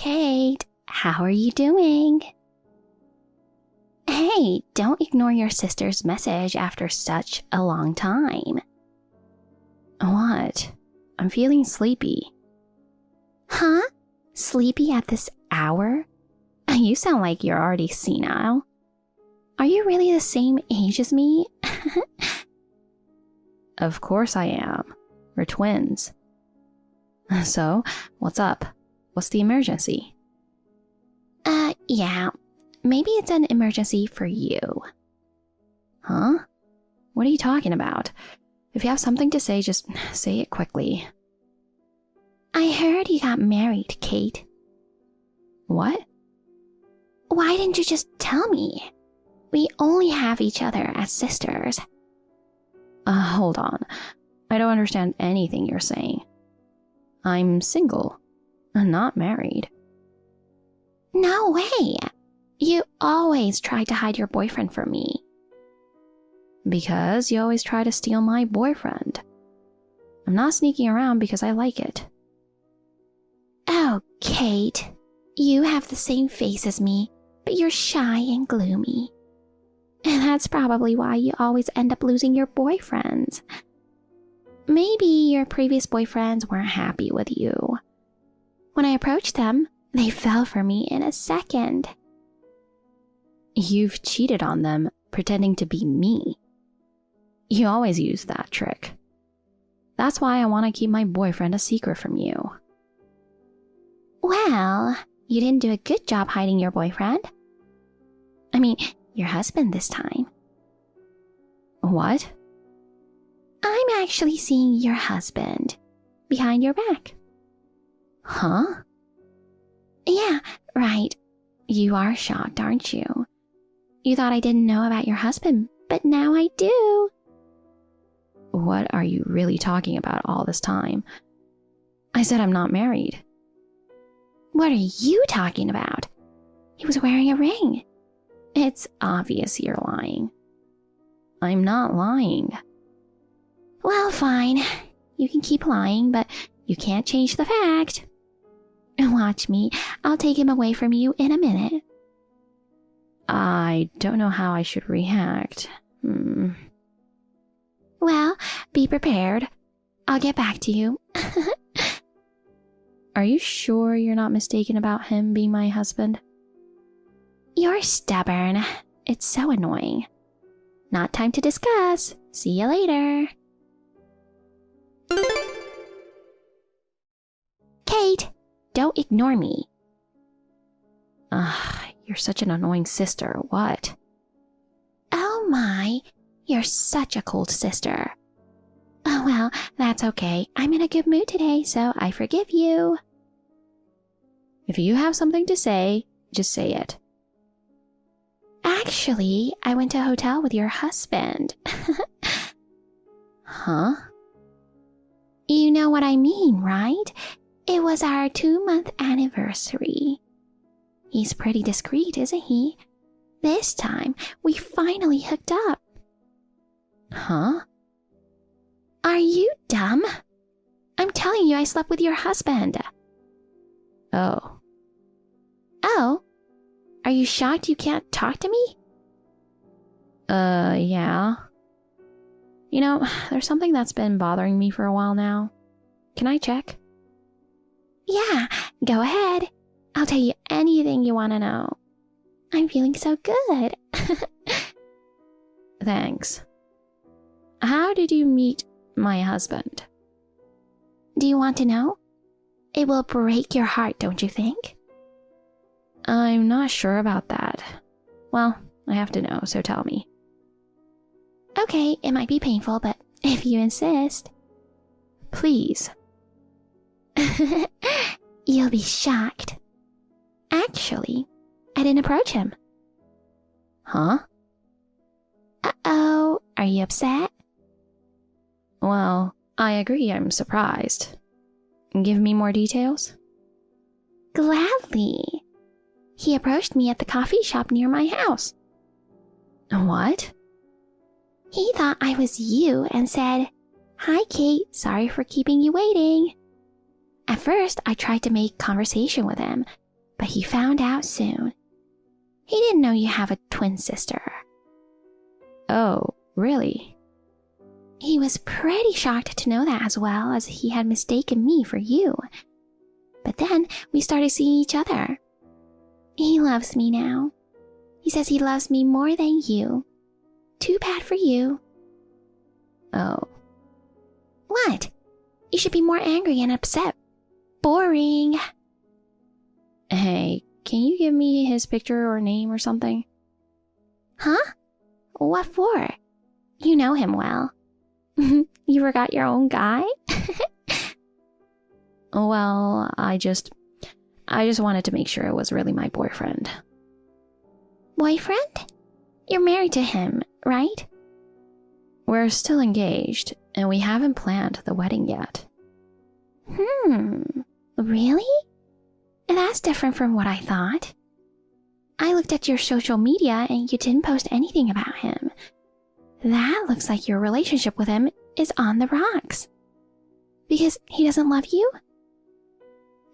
Kate, how are you doing? Hey, don't ignore your sister's message after such a long time. What? I'm feeling sleepy. Huh? Sleepy at this hour? You sound like you're already senile. Are you really the same age as me? Of course I am. We're twins. So, what's up? What's the emergency? Yeah. Maybe it's an emergency for you. Huh? What are you talking about? If you have something to say, just say it quickly. I heard you got married, Kate. What? Why didn't you just tell me? We only have each other as sisters. Hold on. I don't understand anything you're saying. I'm single, not married. No way! You always tried to hide your boyfriend from me. Because you always try to steal my boyfriend. I'm not sneaking around because I like it. Oh, Kate, you have the same face as me, but you're shy and gloomy. And that's probably why you always end up losing your boyfriends. Maybe your previous boyfriends weren't happy with you. When I approached them, they fell for me in a second. You've cheated on them, pretending to be me. You always use that trick. That's why I want to keep my boyfriend a secret from you. Well, you didn't do a good job hiding your boyfriend. I mean, your husband this time. What? I'm actually seeing your husband behind your back. Huh? Yeah, right. You are shocked, aren't you? You thought I didn't know about your husband, but now I do. What are you really talking about all this time? I said I'm not married. What are you talking about? He was wearing a ring. It's obvious you're lying. I'm not lying. Well, fine. You can keep lying, but you can't change the fact. Watch me. I'll take him away from you in a minute. I don't know how I should react. Well, be prepared. I'll get back to you. Are you sure you're not mistaken about him being my husband? You're stubborn. It's so annoying. Not time to discuss. See you later. Kate, don't ignore me. You're such an annoying sister. What? Oh my, you're such a cold sister. Oh well, that's okay. I'm in a good mood today, so I forgive you. If you have something to say, just say it. Actually, I went to a hotel with your husband. Huh? You know what I mean, right? It was our 2-month anniversary. He's pretty discreet, isn't he? This time, we finally hooked up. Huh? Are you dumb? I'm telling you I slept with your husband. Oh. Oh? Are you shocked you can't talk to me? Yeah. You know, there's something that's been bothering me for a while now. Can I check? Yeah, go ahead. I'll tell you anything you want to know. I'm feeling so good. Thanks. How did you meet my husband? Do you want to know? It will break your heart, don't you think? I'm not sure about that. Well, I have to know, so tell me. Okay, it might be painful, but if you insist. Please. You'll be shocked. Actually, I didn't approach him. Huh? Uh-oh, are you upset? Well, I agree I'm surprised. Give me more details? Gladly. He approached me at the coffee shop near my house. What? He thought I was you and said, "Hi, Kate, sorry for keeping you waiting." At first, I tried to make conversation with him, but he found out soon. He didn't know you have a twin sister. Oh, really? He was pretty shocked to know that, as well as he had mistaken me for you. But then we started seeing each other. He loves me now. He says he loves me more than you. Too bad for you. Oh. What? You should be more angry and upset. Boring. Hey, can you give me his picture or name or something? Huh? What for? You know him well. You forgot your own guy? Well, I just wanted to make sure it was really my boyfriend. Boyfriend? You're married to him, right? We're still engaged, and we haven't planned the wedding yet. Really? That's different from what I thought. I looked at your social media and you didn't post anything about him. That looks like your relationship with him is on the rocks. Because he doesn't love you?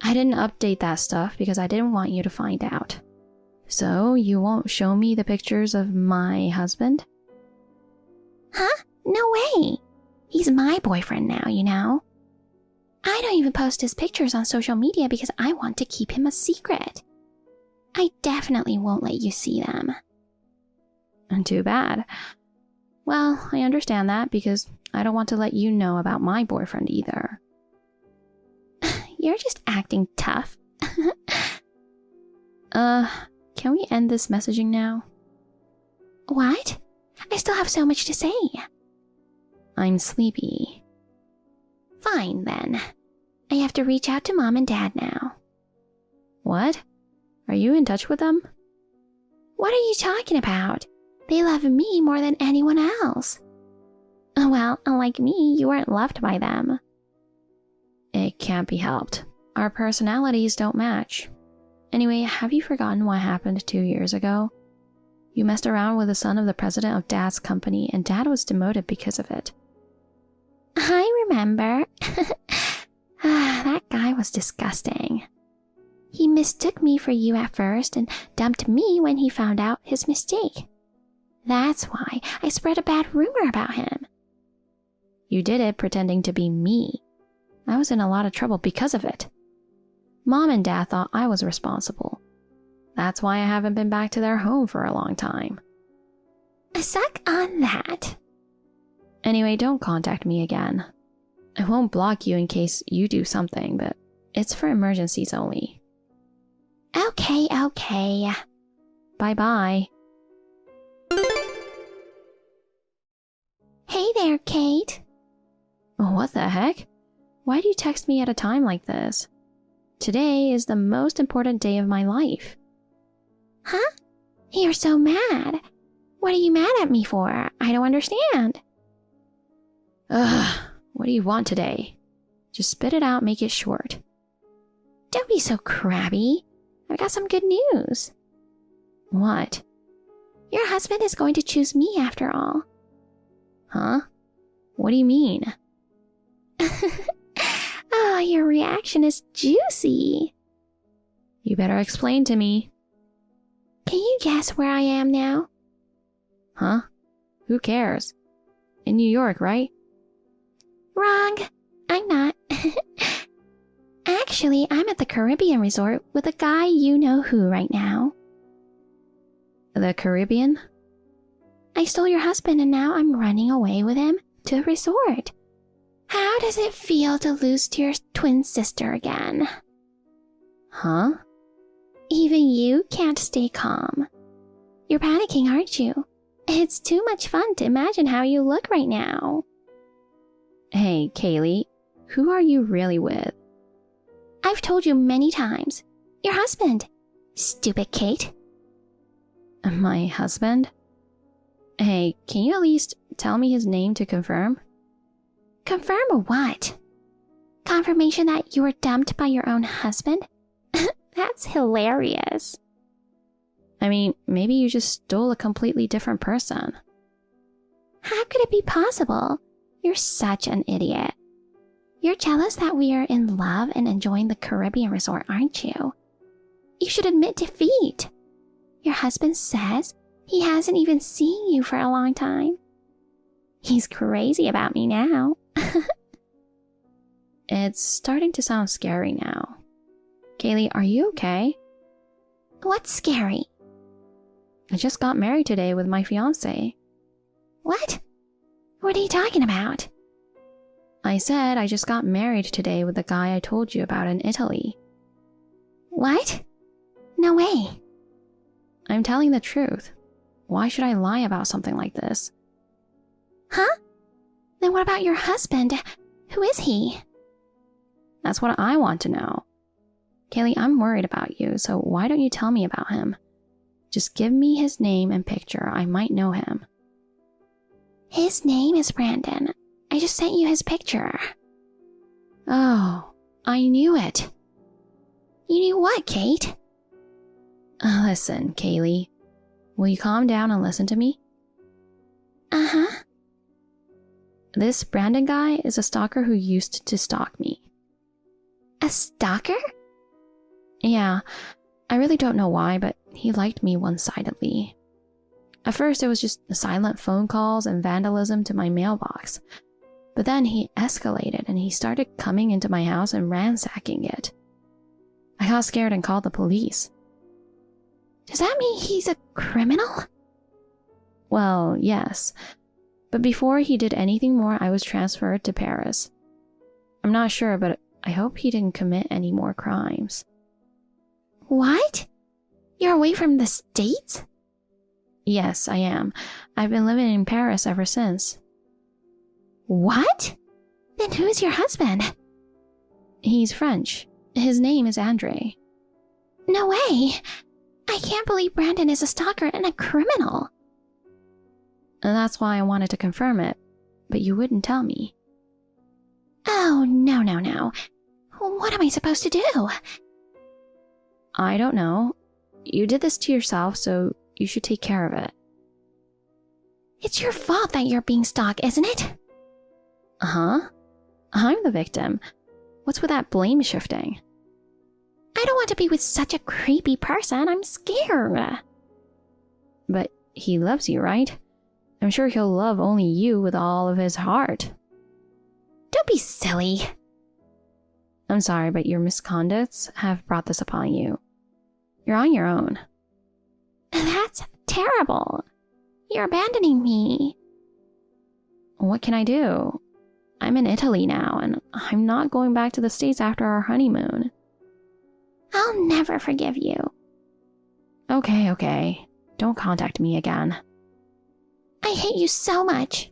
I didn't update that stuff because I didn't want you to find out. So you won't show me the pictures of my husband? Huh? No way. He's my boyfriend now, you know. I don't even post his pictures on social media because I want to keep him a secret. I definitely won't let you see them. And too bad. Well, I understand that because I don't want to let you know about my boyfriend either. You're just acting tough. Can we end this messaging now? What? I still have so much to say. I'm sleepy. Fine then. I have to reach out to Mom and Dad now. What? Are you in touch with them? What are you talking about? They love me more than anyone else. Well, unlike me, you weren't loved by them. It can't be helped. Our personalities don't match. Anyway, have you forgotten what happened 2 years ago? You messed around with the son of the president of Dad's company, and Dad was demoted because of it. I remember. That guy was disgusting. He mistook me for you at first and dumped me when he found out his mistake. That's why I spread a bad rumor about him. You did it pretending to be me. I was in a lot of trouble because of it. Mom and Dad thought I was responsible. That's why I haven't been back to their home for a long time. Suck on that. Anyway, don't contact me again. I won't block you in case you do something, but it's for emergencies only. Okay. Bye-bye. Hey there, Kate. What the heck? Why do you text me at a time like this? Today is the most important day of my life. Huh? You're so mad. What are you mad at me for? I don't understand. Ugh, what do you want today? Just spit it out, make it short. Don't be so crabby. I've got some good news. What? Your husband is going to choose me after all. Huh? What do you mean? Oh, your reaction is juicy. You better explain to me. Can you guess where I am now? Huh? Who cares? In New York, right? Wrong. I'm not. Actually, I'm at the Caribbean resort with a guy you know who right now. The Caribbean? I stole your husband and now I'm running away with him to a resort. How does it feel to lose to your twin sister again? Huh? Even you can't stay calm. You're panicking, aren't you? It's too much fun to imagine how you look right now. Hey, Kaili, who are you really with? I've told you many times. Your husband. Stupid Kate. My husband? Hey, can you at least tell me his name to confirm? Confirm what? Confirmation that you were dumped by your own husband? That's hilarious. I mean, maybe you just stole a completely different person. How could it be possible? You're such an idiot. You're jealous that we are in love and enjoying the Caribbean resort, aren't you? You should admit defeat. Your husband says he hasn't even seen you for a long time. He's crazy about me now. It's starting to sound scary now. Kaili, are you okay? What's scary? I just got married today with my fiancé. What? What are you talking about? I said I just got married today with the guy I told you about in Italy. What? No way. I'm telling the truth. Why should I lie about something like this? Huh? Then what about your husband? Who is he? That's what I want to know. Kaili, I'm worried about you, so why don't you tell me about him? Just give me his name and picture. I might know him. His name is Brandon. I just sent you his picture. Oh, I knew it. You knew what, Kate? Listen, Kaili. Will you calm down and listen to me? Uh-huh. This Brandon guy is a stalker who used to stalk me. A stalker? Yeah, I really don't know why, but he liked me one-sidedly. At first, it was just silent phone calls and vandalism to my mailbox. But then he escalated and he started coming into my house and ransacking it. I got scared and called the police. Does that mean he's a criminal? Well, yes. But before he did anything more, I was transferred to Paris. I'm not sure, but I hope he didn't commit any more crimes. What? You're away from the States? Yes, I am. I've been living in Paris ever since. What? Then who's your husband? He's French. His name is Andre. No way! I can't believe Brandon is a stalker and a criminal. And that's why I wanted to confirm it, but you wouldn't tell me. Oh, no. What am I supposed to do? I don't know. You did this to yourself, so you should take care of it. It's your fault that you're being stalked, isn't it? Uh-huh. I'm the victim. What's with that blame shifting? I don't want to be with such a creepy person. I'm scared. But he loves you, right? I'm sure he'll love only you with all of his heart. Don't be silly. I'm sorry, but your misconducts have brought this upon you. You're on your own. That's terrible. You're abandoning me. What can I do? I'm in Italy now, and I'm not going back to the States after our honeymoon. I'll never forgive you. Okay. Don't contact me again. I hate you so much.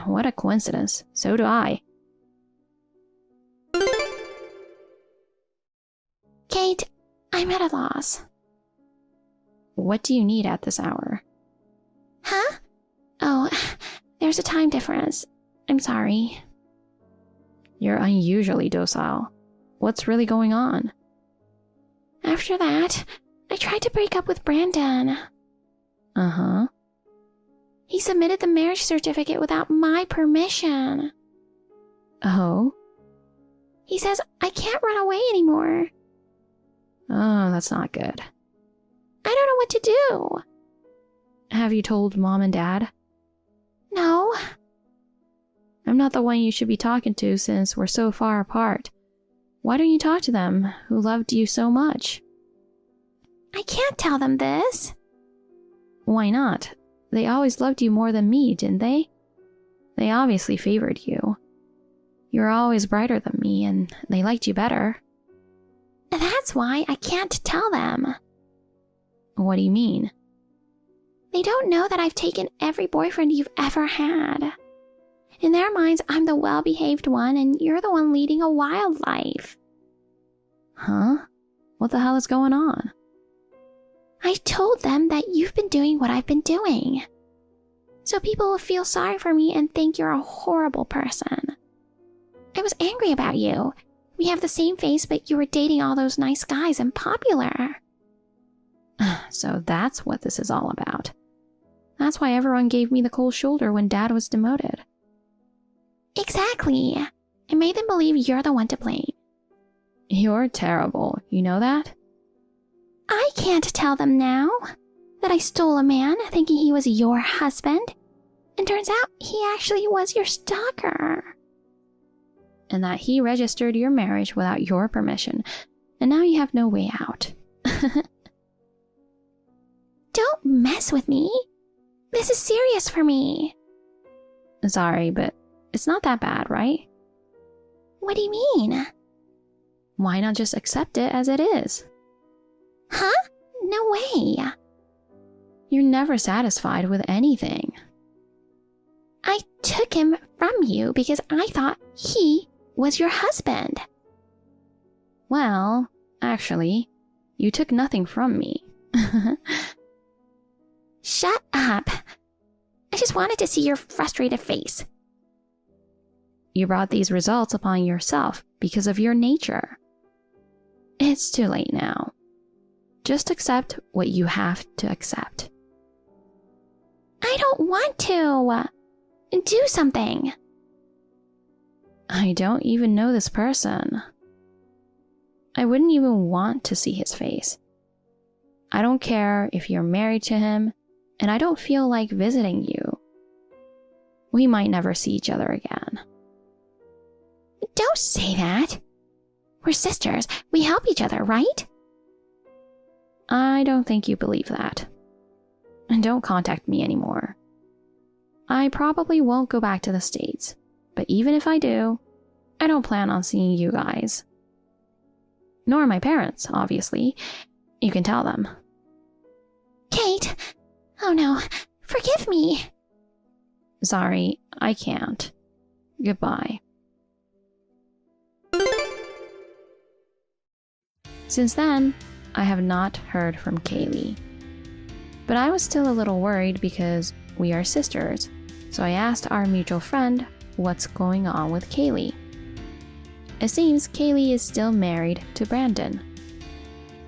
What a coincidence. So do I. Kate, I'm at a loss. What do you need at this hour? Huh? Oh, there's a time difference. I'm sorry. You're unusually docile. What's really going on? After that, I tried to break up with Brandon. Uh-huh. He submitted the marriage certificate without my permission. Oh? He says I can't run away anymore. Oh, that's not good. I don't know what to do. Have you told Mom and Dad? No. I'm not the one you should be talking to since we're so far apart. Why don't you talk to them, who loved you so much? I can't tell them this. Why not? They always loved you more than me, didn't they? They obviously favored you. You're always brighter than me, and they liked you better. That's why I can't tell them. What do you mean? They don't know that I've taken every boyfriend you've ever had. In their minds, I'm the well-behaved one, and you're the one leading a wild life. Huh? What the hell is going on? I told them that you've been doing what I've been doing. So people will feel sorry for me and think you're a horrible person. I was angry about you. We have the same face, but you were dating all those nice guys and popular. So that's what this is all about. That's why everyone gave me the cold shoulder when Dad was demoted. Exactly. I made them believe you're the one to blame. You're terrible, you know that? I can't tell them now that I stole a man thinking he was your husband, and turns out he actually was your stalker. And that he registered your marriage without your permission, and now you have no way out. Don't mess with me. This is serious for me. Sorry, but it's not that bad, right? What do you mean? Why not just accept it as it is? Huh? No way. You're never satisfied with anything. I took him from you because I thought he was your husband. Well, actually, you took nothing from me. Shut up. I just wanted to see your frustrated face. You brought these results upon yourself because of your nature. It's too late now. Just accept what you have to accept. I don't want to. Do something. I don't even know this person. I wouldn't even want to see his face. I don't care if you're married to him, and I don't feel like visiting you. We might never see each other again. Don't say that. We're sisters. We help each other, right? I don't think you believe that. And don't contact me anymore. I probably won't go back to the States, but even if I do, I don't plan on seeing you guys. Nor my parents, obviously. You can tell them. Kate! Oh no, forgive me. Sorry, I can't. Goodbye. Since then, I have not heard from Kaili. But I was still a little worried because we are sisters, so I asked our mutual friend what's going on with Kaili. It seems Kaili is still married to Brandon.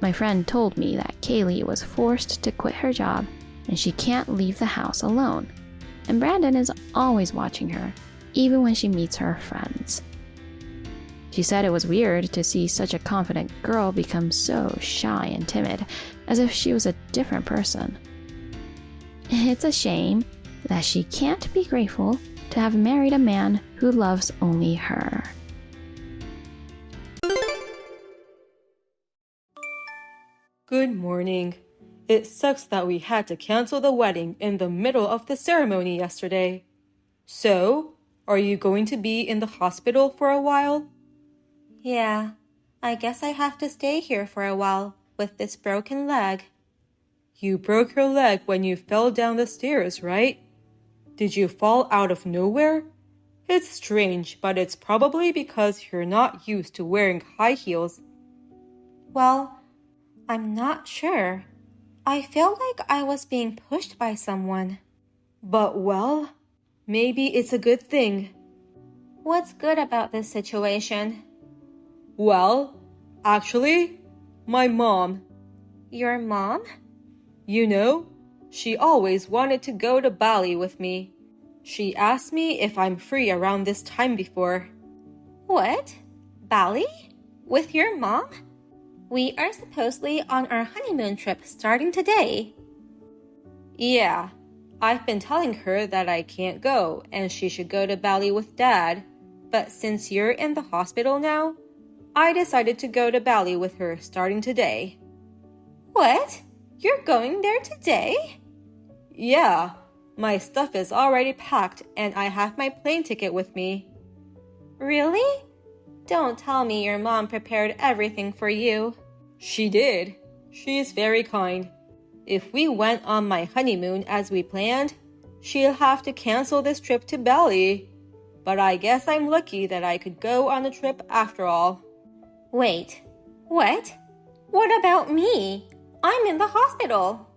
My friend told me that Kaili was forced to quit her job and she can't leave the house alone, and Brandon is always watching her, even when she meets her friends. She said it was weird to see such a confident girl become so shy and timid, as if she was a different person. It's a shame that she can't be grateful to have married a man who loves only her. Good morning. It sucks that we had to cancel the wedding in the middle of the ceremony yesterday. So, are you going to be in the hospital for a while? Yeah, I guess I have to stay here for a while with this broken leg. You broke your leg when you fell down the stairs, right? Did you fall out of nowhere? It's strange, but it's probably because you're not used to wearing high heels. Well, I'm not sure. I feel like I was being pushed by someone. But well, maybe it's a good thing. What's good about this situation? Well, actually, my mom. Your mom? You know, she always wanted to go to Bali with me. She asked me if I'm free around this time before. What? Bali? With your mom? We are supposedly on our honeymoon trip starting today. Yeah, I've been telling her that I can't go and she should go to Bali with Dad. But since you're in the hospital now, I decided to go to Bali with her starting today. What? You're going there today? Yeah, my stuff is already packed and I have my plane ticket with me. Really? Don't tell me your mom prepared everything for you. She did. She's very kind. If we went on my honeymoon as we planned, she'll have to cancel this trip to Bali. But I guess I'm lucky that I could go on the trip after all. Wait, what? What about me? I'm in the hospital.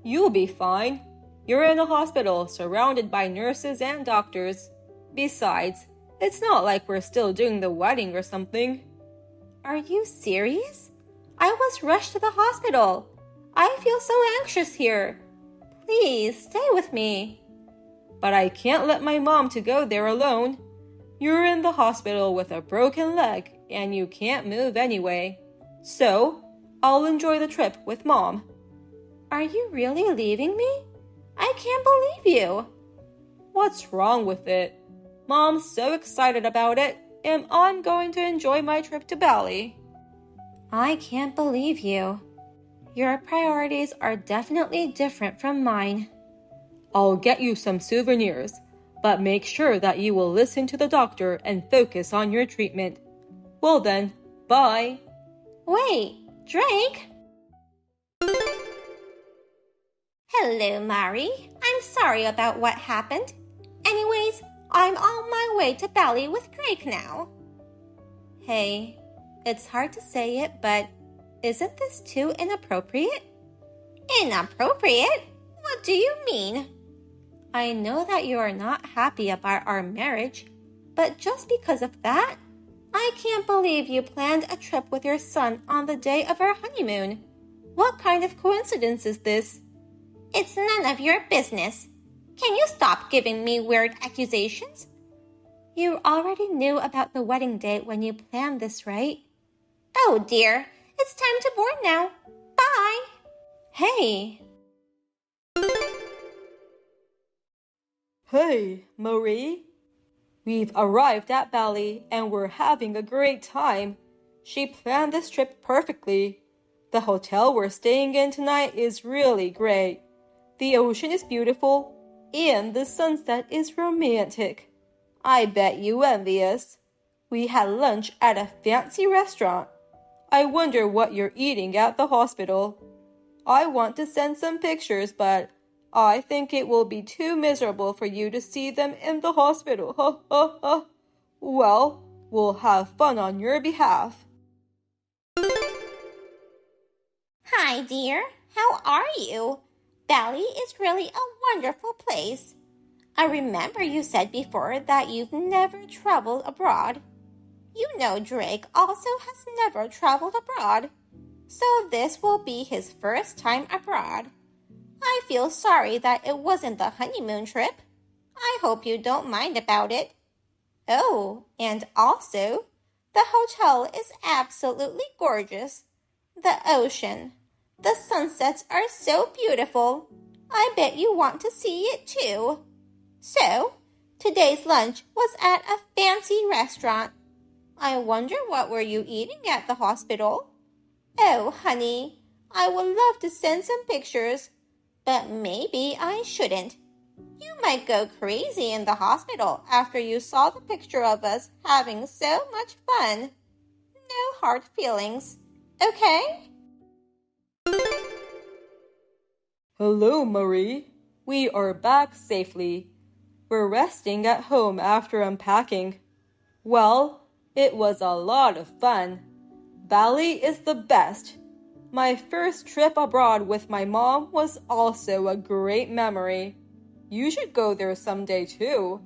You'll be fine. You're in a hospital surrounded by nurses and doctors. Besides, it's not like we're still doing the wedding or something. Are you serious? I was rushed to the hospital. I feel so anxious here. Please stay with me. But I can't let my mom to go there alone. You're in the hospital with a broken leg and you can't move anyway. So, I'll enjoy the trip with Mom. Are you really leaving me? I can't believe you. What's wrong with it? Mom's so excited about it, and I'm going to enjoy my trip to Bali. I can't believe you. Your priorities are definitely different from mine. I'll get you some souvenirs, but make sure that you will listen to the doctor and focus on your treatment. Well then, bye. Wait, Drake? Hello, Mari. I'm sorry about what happened. Anyways, I'm on my way to Bali with Drake now. Hey, it's hard to say it, but isn't this too inappropriate? Inappropriate? What do you mean? I know that you are not happy about our marriage, but just because of that, I can't believe you planned a trip with your son on the day of our honeymoon. What kind of coincidence is this? It's none of your business. Can you stop giving me weird accusations? You already knew about the wedding date when you planned this, right? Oh dear, it's time to board now. Bye. Hey. Hey, Marie. We've arrived at Bali and we're having a great time. She planned this trip perfectly. The hotel we're staying in tonight is really great. The ocean is beautiful and the sunset is romantic. I bet you envy us. We had lunch at a fancy restaurant. I wonder what you're eating at the hospital. I want to send some pictures, but I think it will be too miserable for you to see them in the hospital. Ha ha ha. Well, we'll have fun on your behalf. Hi, dear. How are you? Bali is really a wonderful place. I remember you said before that you've never traveled abroad. You know Drake also has never traveled abroad, so this will be his first time abroad. I feel sorry that it wasn't the honeymoon trip. I hope you don't mind about it. Oh, and also, the hotel is absolutely gorgeous. The ocean, the sunsets are so beautiful. I bet you want to see it too. So, today's lunch was at a fancy restaurant. I wonder what were you eating at the hospital? Oh, honey, I would love to send some pictures, but maybe I shouldn't. You might go crazy in the hospital after you saw the picture of us having so much fun. No hard feelings, okay? Hello, Marie. We are back safely. We're resting at home after unpacking. Well, it was a lot of fun. Bali is the best. My first trip abroad with my mom was also a great memory. You should go there someday too.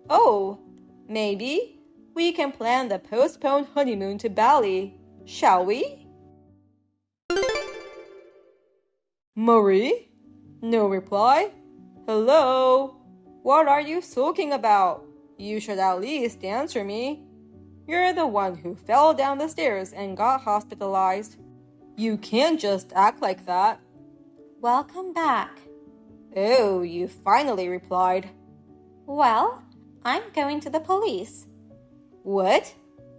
Oh, maybe we can plan the postponed honeymoon to Bali, shall we? Marie? No reply? Hello? What are you sulking about? You should at least answer me. You're the one who fell down the stairs and got hospitalized. You can't just act like that. Welcome back. Oh, you finally replied. Well, I'm going to the police. What?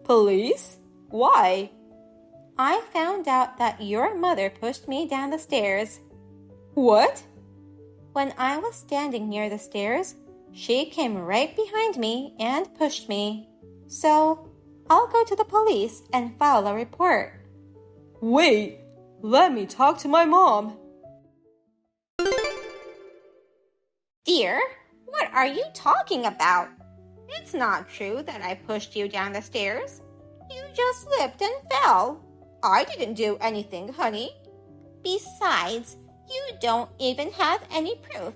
Police? Why? I found out that your mother pushed me down the stairs. What? When I was standing near the stairs, she came right behind me and pushed me. So, I'll go to the police and file a report. Wait, let me talk to my mom. Dear, what are you talking about? It's not true that I pushed you down the stairs. You just slipped and fell. I didn't do anything, honey. Besides, you don't even have any proof.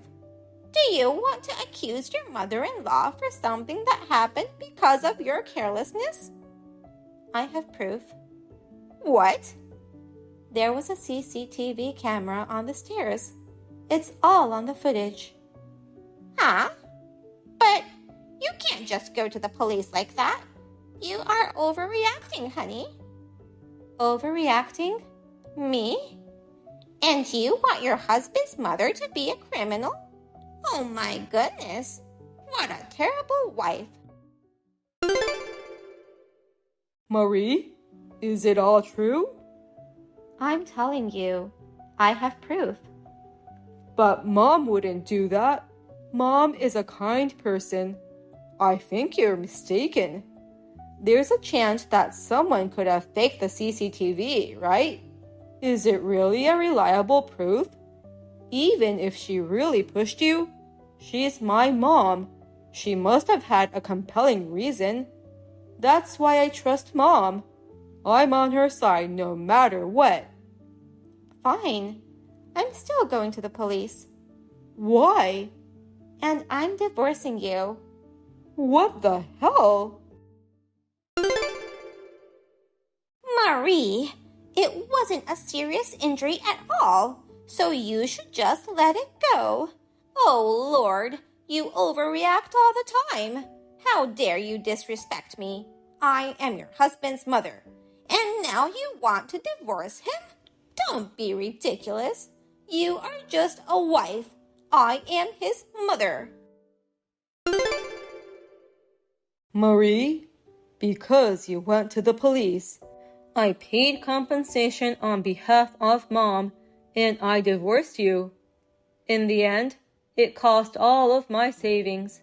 Do you want to accuse your mother-in-law for something that happened because of your carelessness? I have proof. What? There was a CCTV camera on the stairs. It's all on the footage. Huh? But you can't just go to the police like that. You are overreacting, honey. Overreacting? Me? And you want your husband's mother to be a criminal? Oh my goodness. What a terrible wife. Marie, is it all true? I'm telling you, I have proof. But Mom wouldn't do that. Mom is a kind person. I think you're mistaken. There's a chance that someone could have faked the CCTV, right? Is it really a reliable proof? Even if she really pushed you, she's my mom. She must have had a compelling reason. That's why I trust Mom. I'm on her side no matter what. Fine. I'm still going to the police. Why? And I'm divorcing you. What the hell? Marie, it wasn't a serious injury at all, so you should just let it go. Oh, Lord, you overreact all the time. How dare you disrespect me? I am your husband's mother, and now you want to divorce him? Don't be ridiculous. You are just a wife. I am his mother. Marie, because you went to the police, I paid compensation on behalf of Mom, and I divorced you. In the end, it cost all of my savings,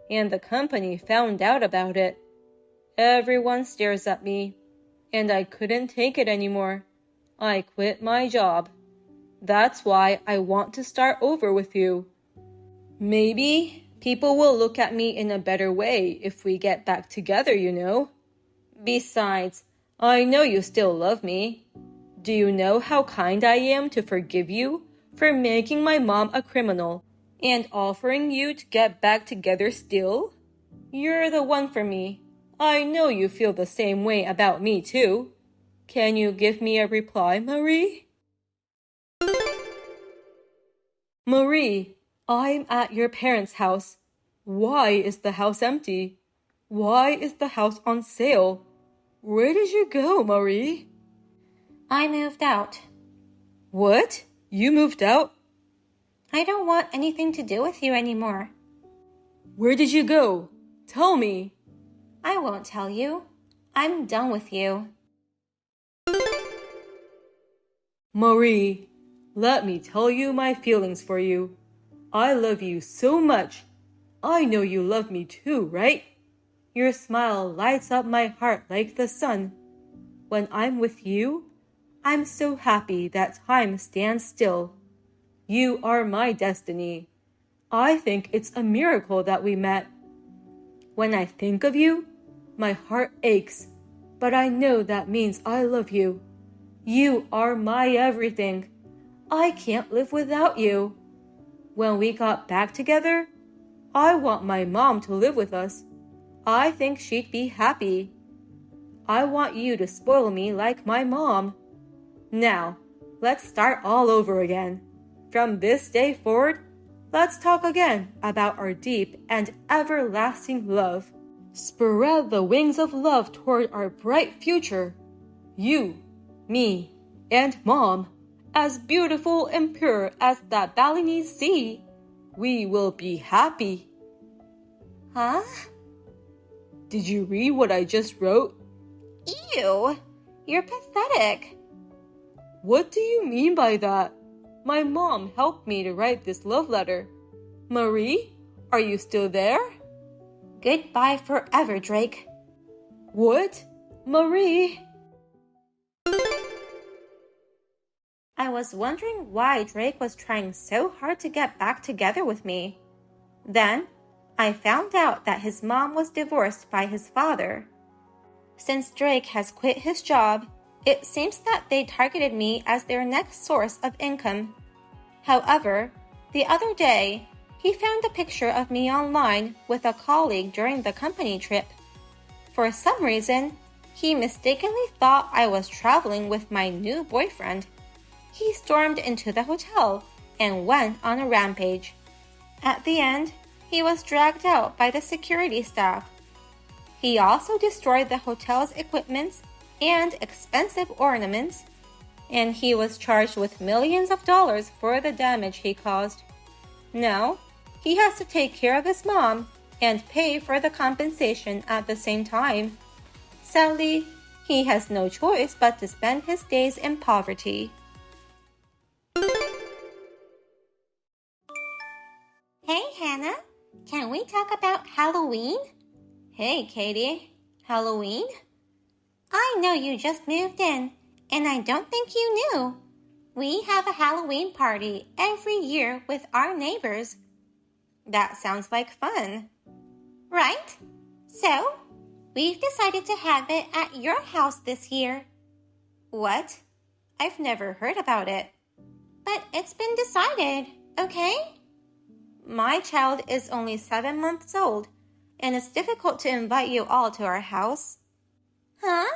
and the company found out about it. Everyone stares at me, and I couldn't take it anymore. I quit my job. That's why I want to start over with you. Maybe people will look at me in a better way if we get back together, you know. Besides, I know you still love me. Do you know how kind I am to forgive you for making my mom a criminal and offering you to get back together still? You're the one for me. I know you feel the same way about me too. Can you give me a reply, Marie? Marie, I'm at your parents' house. Why is the house empty? Why is the house on sale? Where did you go, Marie? I moved out. What? You moved out? I don't want anything to do with you anymore. Where did you go? Tell me. I won't tell you. I'm done with you. Marie, let me tell you my feelings for you. I love you so much. I know you love me too, right? Your smile lights up my heart like the sun. When I'm with you, I'm so happy that time stands still. You are my destiny. I think it's a miracle that we met. When I think of you, my heart aches, but I know that means I love you. You are my everything. I can't live without you. When we got back together, I want my mom to live with us. I think she'd be happy. I want you to spoil me like my mom. Now, let's start all over again. From this day forward, let's talk again about our deep and everlasting love. Spread the wings of love toward our bright future. You, me, and Mom, as beautiful and pure as that Balinese sea. We will be happy. Huh? Did you read what I just wrote? Ew, you're pathetic. What do you mean by that? My mom helped me to write this love letter. Marie, are you still there? Goodbye forever, Drake. What? Marie? I was wondering why Drake was trying so hard to get back together with me. Then, I found out that his mom was divorced by his father. Since Drake has quit his job, it seems that they targeted me as their next source of income. However, the other day, he found a picture of me online with a colleague during the company trip. For some reason, he mistakenly thought I was traveling with my new boyfriend. He stormed into the hotel and went on a rampage. At the end, he was dragged out by the security staff. He also destroyed the hotel's equipment and expensive ornaments. and he was charged with millions of dollars for the damage he caused. Now, he has to take care of his mom and pay for the compensation at the same time. Sadly, he has no choice but to spend his days in poverty. Hey, Hannah. Can we talk about Halloween? Hey, Katie. Halloween? I know you just moved in, and I don't think you knew. We have a Halloween party every year with our neighbors. That sounds like fun. Right? So, we've decided to have it at your house this year. What? I've never heard about it. But it's been decided, okay? My child is only 7 months old, and it's difficult to invite you all to our house. Huh?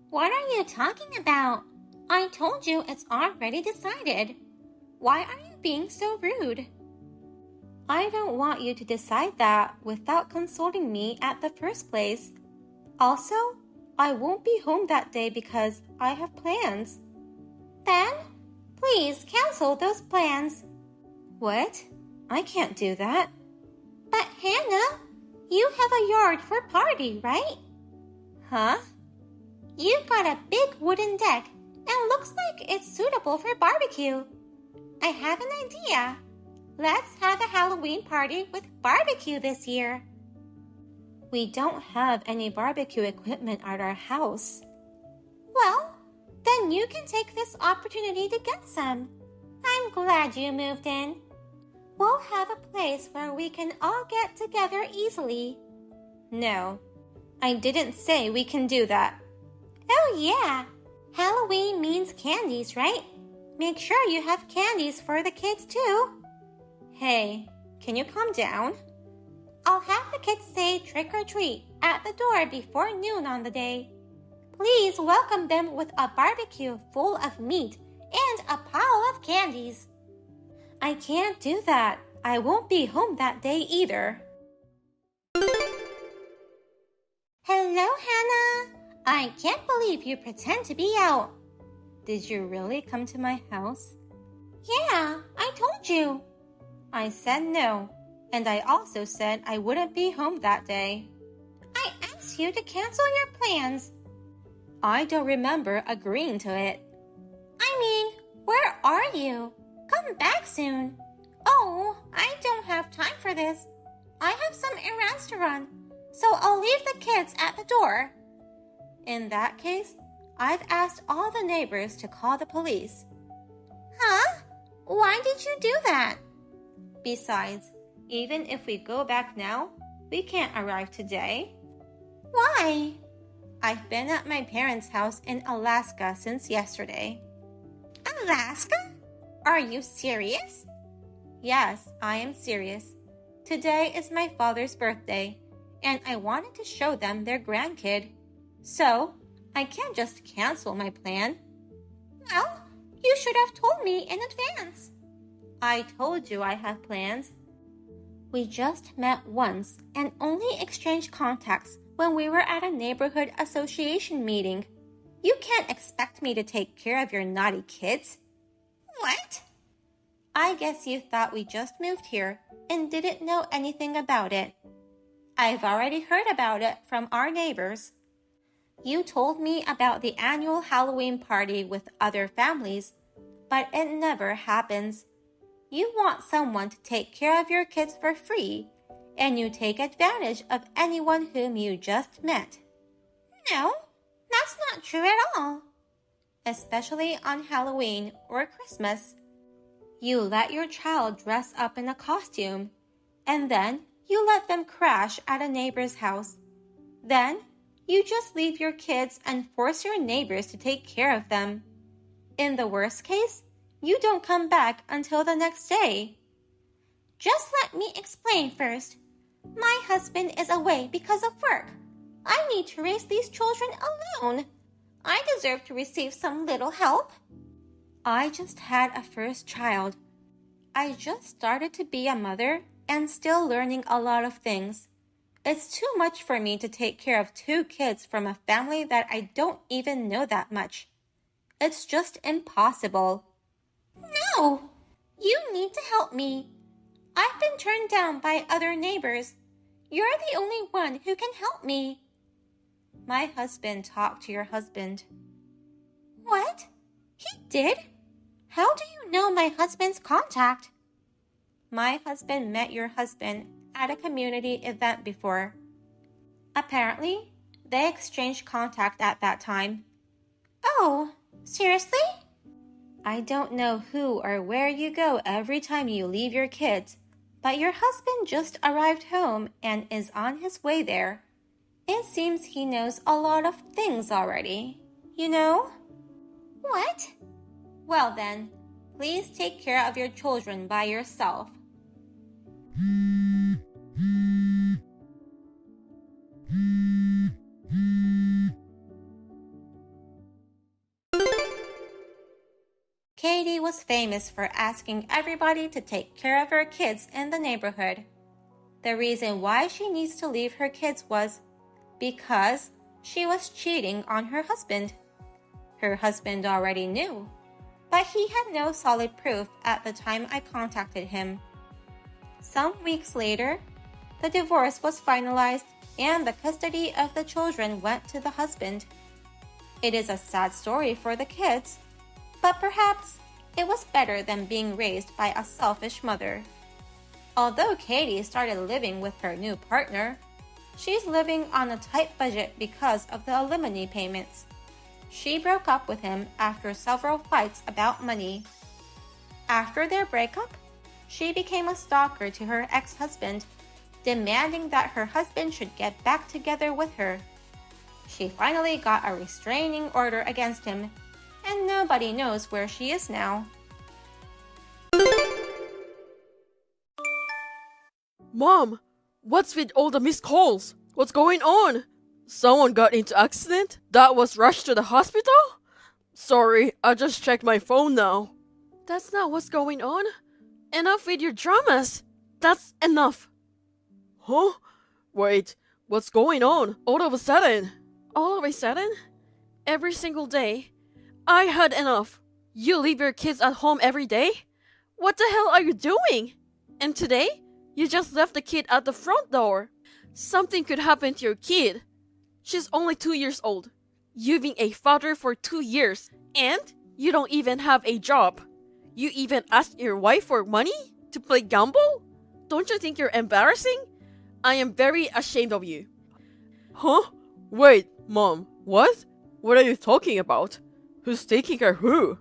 What are you talking about? I told you it's already decided. Why are you being so rude? I don't want you to decide that without consulting me at the first place. Also, I won't be home that day because I have plans. Then, please cancel those plans. What? I can't do that. But Hannah, you have a yard for a party, right? Huh? You've got a big wooden deck and looks like it's suitable for barbecue. I have an idea. Let's have a Halloween party with barbecue this year. We don't have any barbecue equipment at our house. Well, then you can take this opportunity to get some. I'm glad you moved in. We'll have a place where we can all get together easily. No, I didn't say we can do that. Oh yeah, Halloween means candies, right? Make sure you have candies for the kids too. Hey, can you calm down? I'll have the kids say trick or treat at the door before noon on the day. Please welcome them with a barbecue full of meat and a pile of candies. I can't do that. I won't be home that day either. Hello, Hannah. I can't believe you pretend to be out. Did you really come to my house? Yeah, I told you. I said no, and I also said I wouldn't be home that day. I asked you to cancel your plans. I don't remember agreeing to it. I mean, where are you? Come back soon. Oh, I don't have time for this. I have some errands to run, so I'll leave the kids at the door. In that case, I've asked all the neighbors to call the police. Huh? Why did you do that? Besides, even if we go back now, we can't arrive today. Why? I've been at my parents' house in Alaska since yesterday. Alaska? Are you serious? Yes, I am serious. Today is my father's birthday, and I wanted to show them their grandkid. So, I can't just cancel my plan. Well, you should have told me in advance. I told you I have plans. We just met once and only exchanged contacts when we were at a neighborhood association meeting. You can't expect me to take care of your naughty kids. What? I guess you thought we just moved here and didn't know anything about it. I've already heard about it from our neighbors. You told me about the annual Halloween party with other families, but it never happens. You want someone to take care of your kids for free, and you take advantage of anyone whom you just met. No, that's not true at all. Especially on Halloween or Christmas. You let your child dress up in a costume, and then you let them crash at a neighbor's house. Then you just leave your kids and force your neighbors to take care of them. In the worst case, you don't come back until the next day. Just let me explain first. My husband is away because of work. I need to raise these children alone. I deserve to receive some little help. I just had a first child. I just started to be a mother and still learning a lot of things. It's too much for me to take care of 2 kids from a family that I don't even know that much. It's just impossible. No! You need to help me. I've been turned down by other neighbors. You're the only one who can help me. My husband talked to your husband. What? He did? How do you know my husband's contact? My husband met your husband at a community event before. Apparently, they exchanged contact at that time. Oh, seriously? I don't know who or where you go every time you leave your kids, but your husband just arrived home and is on his way there. It seems he knows a lot of things already, you know? What? Well then, please take care of your children by yourself. Katie was famous for asking everybody to take care of her kids in the neighborhood. The reason why she needs to leave her kids was because she was cheating on her husband. Her husband already knew, but he had no solid proof at the time I contacted him. Some weeks later, the divorce was finalized and the custody of the children went to the husband. It is a sad story for the kids, but perhaps it was better than being raised by a selfish mother. Although Katie started living with her new partner, she's living on a tight budget because of the alimony payments. She broke up with him after several fights about money. After their breakup, she became a stalker to her ex-husband, demanding that her husband should get back together with her. She finally got a restraining order against him, and nobody knows where she is now. Mom, what's with all the missed calls? What's going on? Someone got into accident that was rushed to the hospital? Sorry, I just checked my phone now. That's not what's going on. Enough with your dramas. That's enough. Huh? Wait, what's going on all of a sudden? All of a sudden? Every single day? I had enough. You leave your kids at home every day? What the hell are you doing? And today, you just left the kid at the front door. Something could happen to your kid. She's only 2 years old. You've been a father for 2 years, and you don't even have a job. You even asked your wife for money to play gamble? Don't you think you're embarrassing? I am very ashamed of you. Huh? Wait, Mom, what? What are you talking about? Who's taking care of who?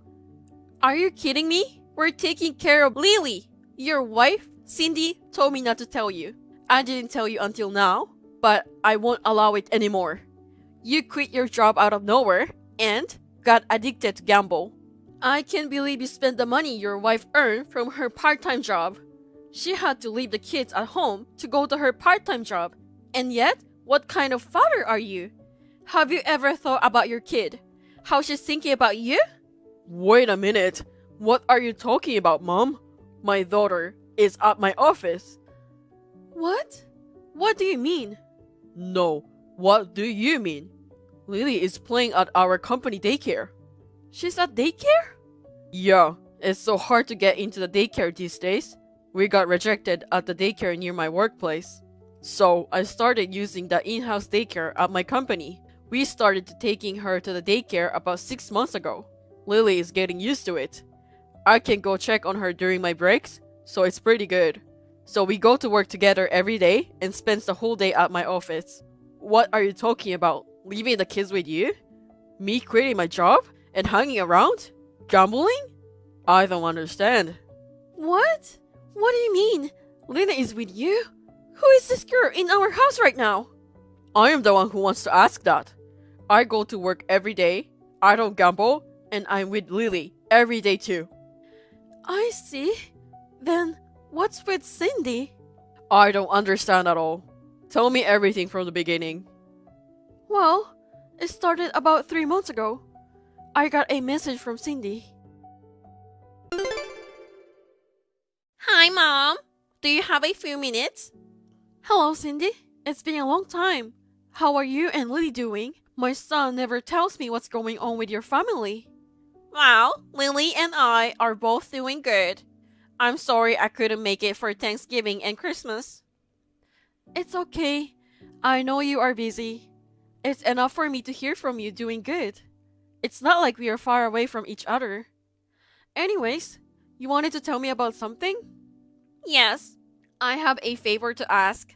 Are you kidding me? We're taking care of Lily. Your wife, Cindy, told me not to tell you. I didn't tell you until now, but I won't allow it anymore. You quit your job out of nowhere and got addicted to gamble. I can't believe you spent the money your wife earned from her part-time job. She had to leave the kids at home to go to her part-time job. And yet, what kind of father are you? Have you ever thought about your kid? How she's thinking about you? Wait a minute. What are you talking about, Mom? My daughter is at my office. What? What do you mean? No, what do you mean? Lily is playing at our company daycare. She's at daycare? Yeah, it's so hard to get into the daycare these days. We got rejected at the daycare near my workplace. So I started using the in-house daycare at my company. We started taking her to the daycare about 6 months ago. Lily is getting used to it. I can go check on her during my breaks, so it's pretty good. So we go to work together every day and spends the whole day at my office. What are you talking about? Leaving the kids with you? Me quitting my job and hanging around? Gambling? I don't understand. What? What do you mean? Lina is with you? Who is this girl in our house right now? I am the one who wants to ask that. I go to work every day, I don't gamble, and I'm with Lily every day too. I see. Then what's with Cindy? I don't understand at all. Tell me everything from the beginning. Well, it started about 3 months ago. I got a message from Cindy. Hi, Mom. Do you have a few minutes? Hello, Cindy. It's been a long time. How are you and Lily doing? My son never tells me what's going on with your family. Well, Lily and I are both doing good. I'm sorry I couldn't make it for Thanksgiving and Christmas. It's okay. I know you are busy. It's enough for me to hear from you doing good. It's not like we are far away from each other. Anyways, you wanted to tell me about something? Yes. I have a favor to ask.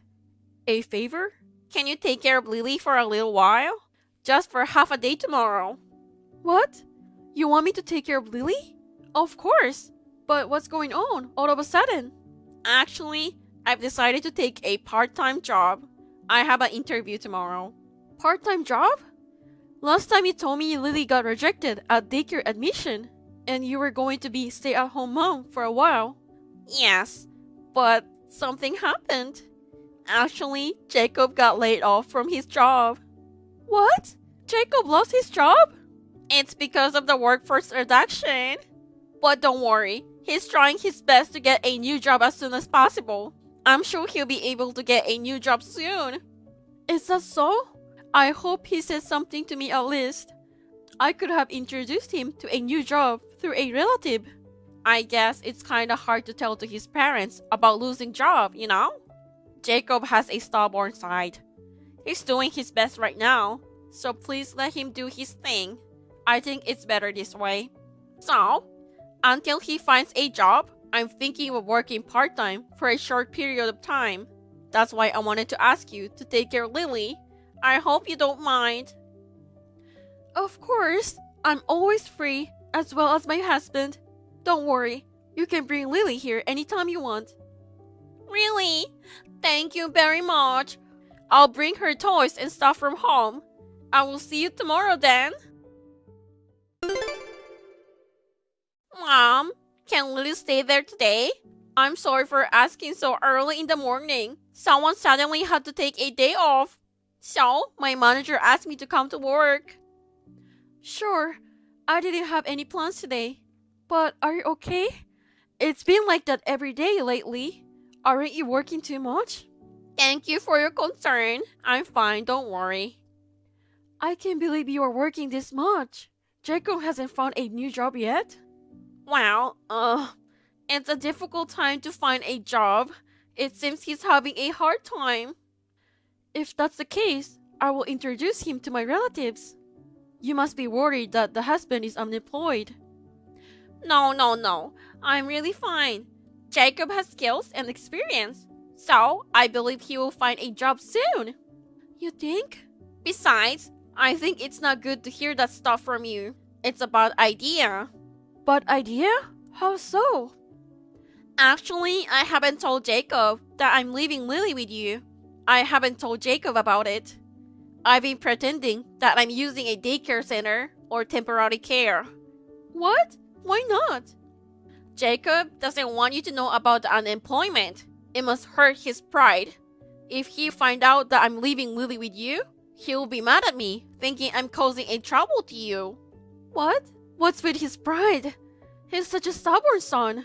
A favor? Can you take care of Lily for a little while? Just for half a day tomorrow. What? You want me to take care of Lily? Of course. But what's going on all of a sudden? Actually, I've decided to take a part-time job. I have an interview tomorrow. Part-time job? Last time you told me Lily got rejected at daycare admission, and you were going to be stay-at-home mom for a while. Yes, but something happened. Actually, Jacob got laid off from his job. What? Jacob lost his job? It's because of the workforce reduction. But don't worry, he's trying his best to get a new job as soon as possible. I'm sure he'll be able to get a new job soon. Is that so? I hope he says something to me at least. I could have introduced him to a new job through a relative. I guess it's kinda hard to tell to his parents about losing job, you know? Jacob has a stubborn side. He's doing his best right now, so please let him do his thing. I think it's better this way. So, until he finds a job, I'm thinking of working part-time for a short period of time. That's why I wanted to ask you to take care of Lily. I hope you don't mind. Of course, I'm always free, as well as my husband. Don't worry, you can bring Lily here anytime you want. Really? Thank you very much. I'll bring her toys and stuff from home. I will see you tomorrow then. Mom, can Lily stay there today? I'm sorry for asking so early in the morning. Someone suddenly had to take a day off. So, my manager asked me to come to work. Sure, I didn't have any plans today. But are you okay? It's been like that every day lately. Aren't you working too much? Thank you for your concern. I'm fine, don't worry. I can't believe you are working this much. Jacob hasn't found a new job yet? Well, it's a difficult time to find a job. It seems he's having a hard time. If that's the case, I will introduce him to my relatives. You must be worried that the husband is unemployed. No. I'm really fine. Jacob has skills and experience, so I believe he will find a job soon. You think? Besides, I think it's not good to hear that stuff from you. It's a bad idea. Bad idea? How so? Actually, I haven't told Jacob that I'm leaving Lily with you. I haven't told Jacob about it. I've been pretending that I'm using a daycare center or temporary care. What? Why not? Jacob doesn't want you to know about the unemployment. It must hurt his pride. If he finds out that I'm leaving Lily with you, he'll be mad at me, thinking I'm causing a trouble to you. What? What's with his pride? He's such a stubborn son.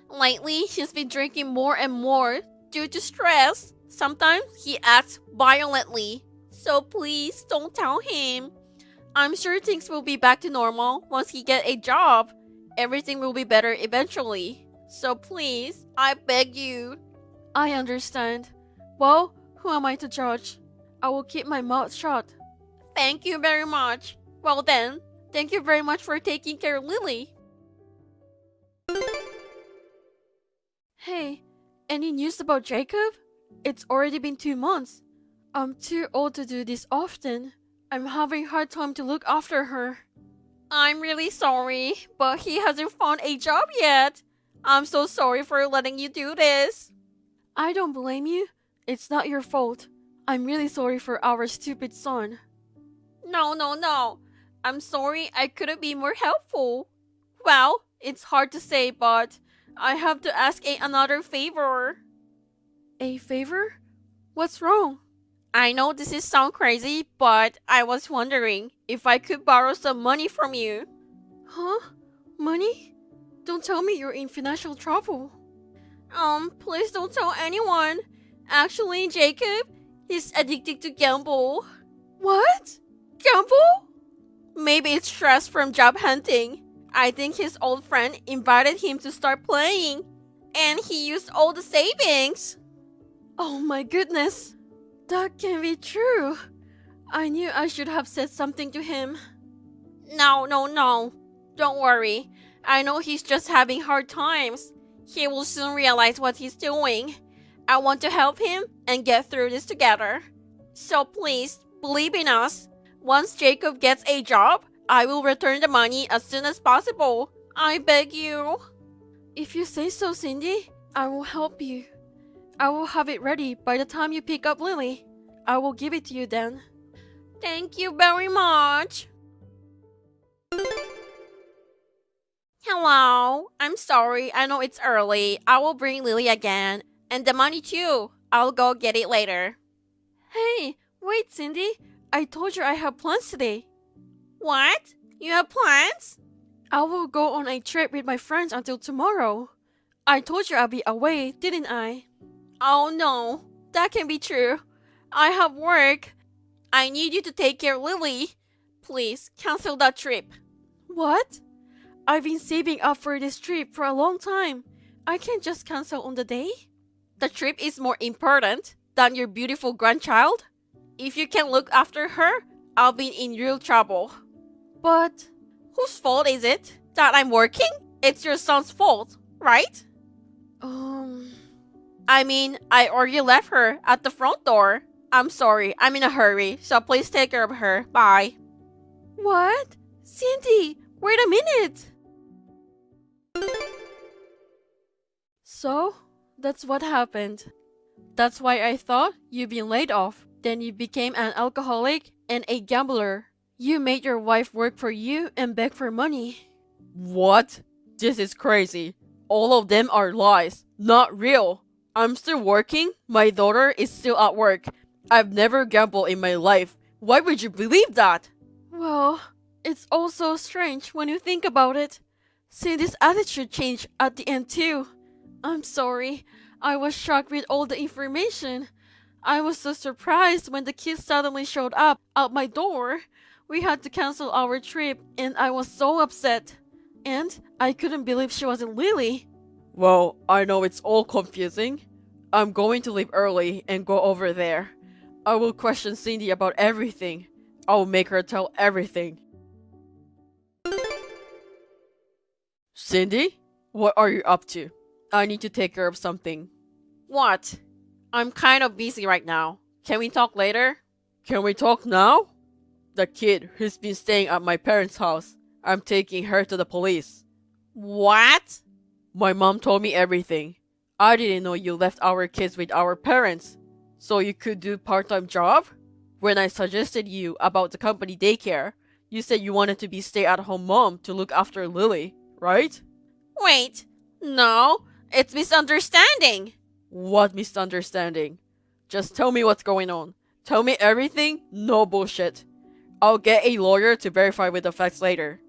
Lately, he's been drinking more and more due to stress. Sometimes he acts violently. So please don't tell him. I'm sure things will be back to normal once he gets a job. Everything will be better eventually. So please, I beg you. I understand. Well, who am I to judge? I will keep my mouth shut. Thank you very much. Well then, thank you very much for taking care of Lily. Hey, any news about Jacob? It's already been 2 months. I'm too old to do this often. I'm having a hard time to look after her. I'm really sorry, but he hasn't found a job yet. I'm so sorry for letting you do this. I don't blame you. It's not your fault. I'm really sorry for our stupid son. No. I'm sorry I couldn't be more helpful. Well, it's hard to say, but I have to ask another favor. A favor? What's wrong? I know this is sound crazy, but I was wondering if I could borrow some money from you. Huh? Money? Don't tell me you're in financial trouble. Please don't tell anyone. Actually, Jacob, he's addicted to gamble. What? Gamble? Maybe it's stress from job hunting. I think his old friend invited him to start playing, and he used all the savings. Oh my goodness. That can be true. I knew I should have said something to him. No. Don't worry. I know he's just having hard times. He will soon realize what he's doing. I want to help him and get through this together. So please, believe in us. Once Jacob gets a job, I will return the money as soon as possible. I beg you. If you say so, Cindy, I will help you. I will have it ready by the time you pick up Lily. I will give it to you then. Thank you very much. Hello. I'm sorry. I know it's early. I will bring Lily again. And the money too. I'll go get it later. Hey, wait, Cindy. I told you I have plans today. What? You have plans? I will go on a trip with my friends until tomorrow. I told you I'll be away, didn't I? Oh no, that can be true. I have work. I need you to take care of Lily. Please, cancel that trip. What? I've been saving up for this trip for a long time. I can't just cancel on the day. The trip is more important than your beautiful grandchild. If you can't look after her, I'll be in real trouble. But whose fault is it that I'm working? It's your son's fault, right? I already left her at the front door. I'm sorry, I'm in a hurry, so please take care of her. Bye. What? Cindy, wait a minute. So, that's what happened. That's why I thought you'd been laid off. Then you became an alcoholic and a gambler. You made your wife work for you and beg for money. What? This is crazy. All of them are lies, not real. I'm still working. My daughter is still at work. I've never gambled in my life. Why would you believe that? Well, it's also strange when you think about it. Cindy's attitude changed at the end too. I'm sorry. I was shocked with all the information. I was so surprised when the kids suddenly showed up at my door. We had to cancel our trip and I was so upset. And I couldn't believe she wasn't Lily. Well, I know it's all confusing. I'm going to leave early and go over there. I will question Cindy about everything. I will make her tell everything. Cindy? What are you up to? I need to take care of something. What? I'm kind of busy right now. Can we talk later? Can we talk now? The kid who's been staying at my parents' house. I'm taking her to the police. What? My mom told me everything. I didn't know you left our kids with our parents. So you could do part-time job? When I suggested you about the company daycare, you said you wanted to be stay-at-home mom to look after Lily, right? Wait, no, it's misunderstanding. What misunderstanding? Just tell me what's going on. Tell me everything, no bullshit. I'll get a lawyer to verify with the facts later.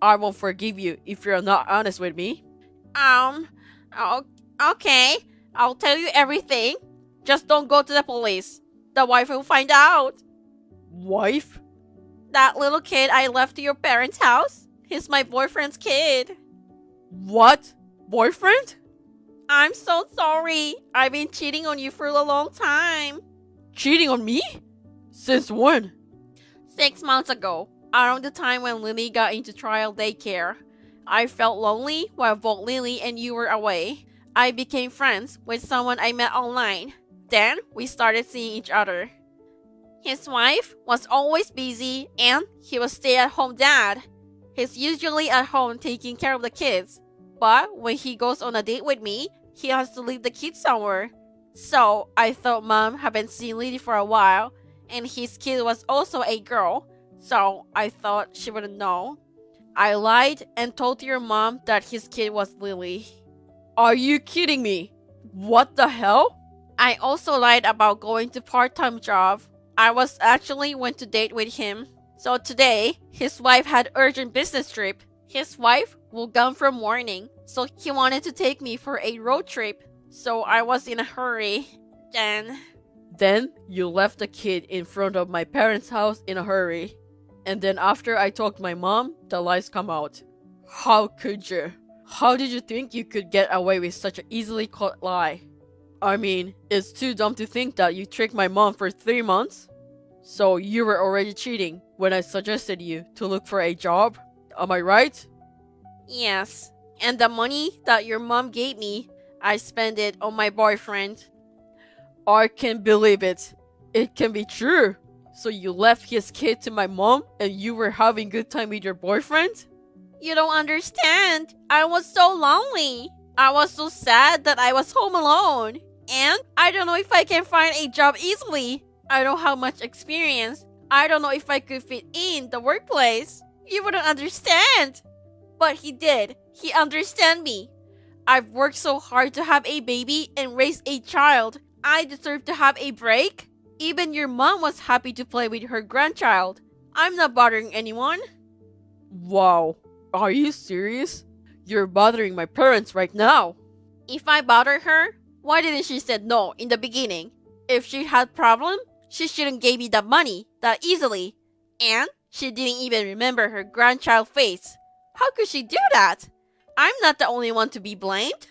I won't forgive you if you're not honest with me. Okay. I'll tell you everything. Just don't go to the police. The wife will find out. Wife? That little kid I left to your parents' house? He's my boyfriend's kid. What? Boyfriend? I'm so sorry. I've been cheating on you for a long time. Cheating on me? Since when? 6 months ago, around the time when Lily got into trial daycare. I felt lonely while both Lily and you were away. I became friends with someone I met online. Then, we started seeing each other. His wife was always busy and he was stay-at-home dad. He's usually at home taking care of the kids. But when he goes on a date with me, he has to leave the kids somewhere. So, I thought mom hadn't seen Lily for a while, and his kid was also a girl. So, I thought she wouldn't know. I lied and told your mom that his kid was Lily. Are you kidding me? What the hell? I also lied about going to part-time job. I was actually went to date with him. So today, his wife had urgent business trip. His wife will gone from morning, so he wanted to take me for a road trip. So I was in a hurry. Then you left the kid in front of my parents' house in a hurry. And then after I told my mom, the lies come out. How could you? How did you think you could get away with such an easily caught lie? I mean, it's too dumb to think that you tricked my mom for 3 months. So you were already cheating when I suggested you to look for a job? Am I right? Yes. And the money that your mom gave me, I spent it on my boyfriend. I can't believe it. It can be true. So you left his kid to my mom and you were having good time with your boyfriend? You don't understand. I was so lonely. I was so sad that I was home alone. And I don't know if I can find a job easily. I don't have much experience. I don't know if I could fit in the workplace. You wouldn't understand. But he did. He understand me. I've worked so hard to have a baby and raise a child. I deserve to have a break. Even your mom was happy to play with her grandchild. I'm not bothering anyone. Wow. Are you serious? You're bothering my parents right now. If I bother her, why didn't she said no in the beginning? If she had problem, she shouldn't give me the money that easily. And she didn't even remember her grandchild face. How could she do that? I'm not the only one to be blamed.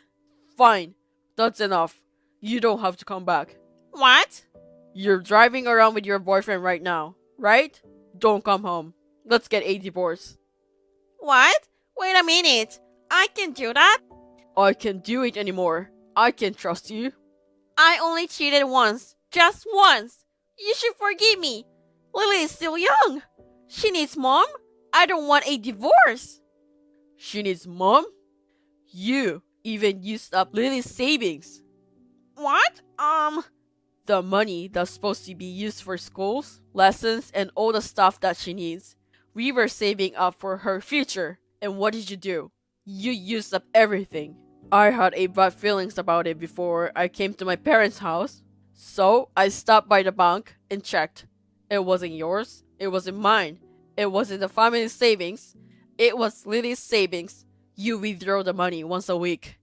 Fine. That's enough. You don't have to come back. What? You're driving around with your boyfriend right now, right? Don't come home. Let's get a divorce. What? Wait a minute. I can do that? I can't do it anymore. I can't trust you. I only cheated once. Just once. You should forgive me. Lily is still young. She needs mom. I don't want a divorce. She needs mom? You even used up Lily's savings. What? The money that's supposed to be used for schools, lessons, and all the stuff that she needs. We were saving up for her future. And what did you do? You used up everything. I had a bad feelings about it before I came to my parents' house. So I stopped by the bank and checked. It wasn't yours. It wasn't mine. It wasn't the family's savings. It was Lily's savings. You withdraw the money once a week.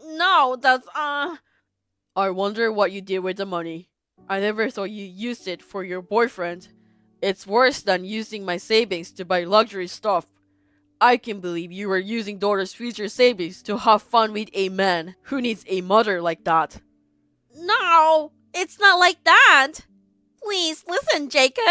No, that's I wonder what you did with the money. I never thought you used it for your boyfriend. It's worse than using my savings to buy luxury stuff. I can believe you were using daughter's future savings to have fun with a man who needs a mother like that. No, it's not like that. Please listen, Jacob.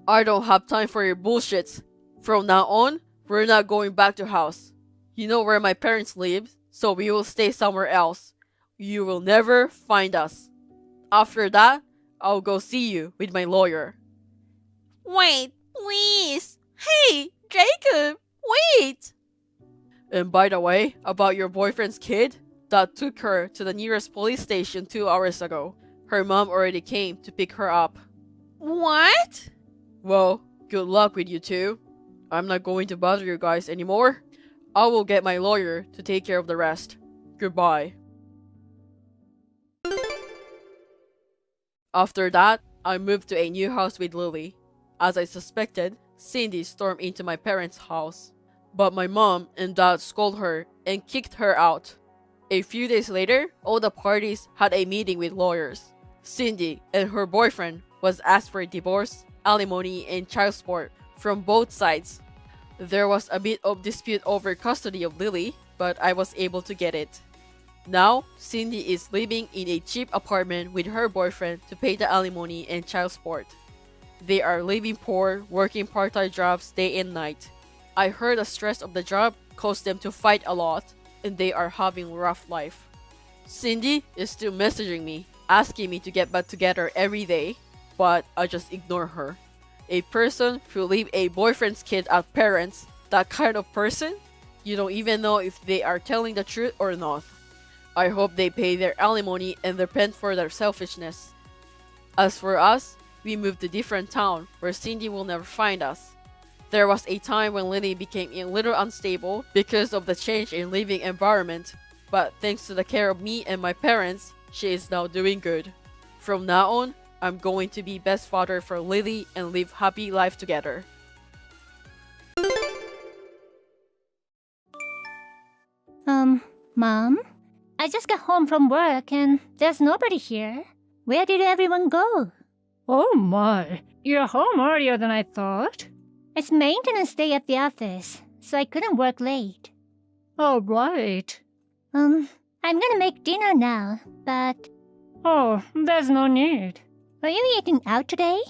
I don't have time for your bullshit. From now on, we're not going back to house. You know where my parents live, so we will stay somewhere else. You will never find us. After that, I'll go see you with my lawyer. Wait, please. Hey, Jacob, wait. And by the way, about your boyfriend's kid, Dad took her to the nearest police station 2 hours ago. Her mom already came to pick her up. What? Well, good luck with you two. I'm not going to bother you guys anymore. I will get my lawyer to take care of the rest. Goodbye. After that, I moved to a new house with Lily. As I suspected, Cindy stormed into my parents' house. But my mom and dad scolded her and kicked her out. A few days later, all the parties had a meeting with lawyers. Cindy and her boyfriend was asked for a divorce, alimony, and child support from both sides. There was a bit of dispute over custody of Lily, but I was able to get it. Now, Cindy is living in a cheap apartment with her boyfriend to pay the alimony and child support. They are living poor, working part-time jobs day and night. I heard the stress of the job caused them to fight a lot, and they are having a rough life. Cindy is still messaging me, asking me to get back together every day, but I just ignore her. A person who leave a boyfriend's kid at parents, that kind of person, you don't even know if they are telling the truth or not. I hope they pay their alimony and repent for their selfishness. As for us, we moved to a different town where Cindy will never find us. There was a time when Lily became a little unstable because of the change in living environment, but thanks to the care of me and my parents, she is now doing good. From now on, I'm going to be best father for Lily and live happy life together. Mom? I just got home from work and there's nobody here. Where did everyone go? Oh my, you're home earlier than I thought. It's maintenance day at the office, so I couldn't work late. Oh, right. I'm gonna make dinner now, but Oh, there's no need. are you eating out today?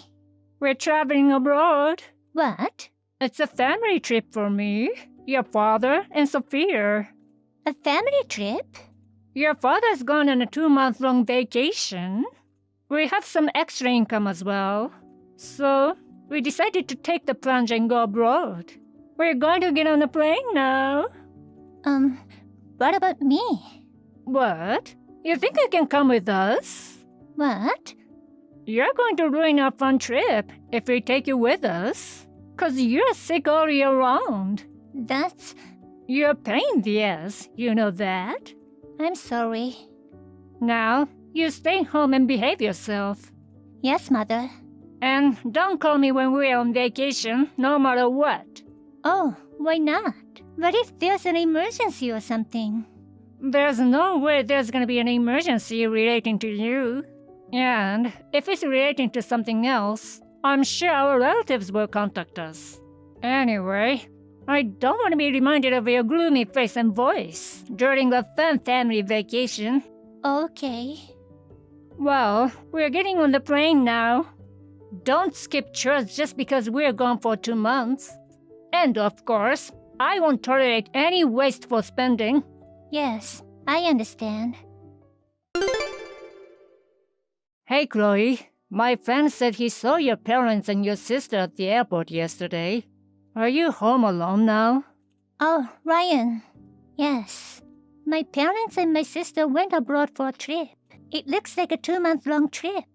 We're traveling abroad. What? It's a family trip for me, your father, and Sophia. A family trip? Your father's gone on a 2-month-long vacation. We have some extra income as well. So, we decided to take the plunge and go abroad. We're going to get on a plane now. What about me? What? You think you can come with us? What? You're going to ruin our fun trip if we take you with us. 'Cause you're sick all year round. That's... You're a pain in the ass, you know that? I'm sorry. Now, you stay home and behave yourself. Yes, Mother. And don't call me when we're on vacation, no matter what. Oh, why not? What if there's an emergency or something? There's no way there's gonna be an emergency relating to you. And if it's relating to something else, I'm sure our relatives will contact us. Anyway, I don't want to be reminded of your gloomy face and voice during a fun family vacation. Okay. Well, we're getting on the plane now. Don't skip church just because we're gone for 2 months. And of course, I won't tolerate any wasteful spending. Yes, I understand. Hey, Chloe. My friend said he saw your parents and your sister at the airport yesterday. Are you home alone now? Oh, Ryan. Yes. My parents and my sister went abroad for a trip. It looks like a 2-month-long trip.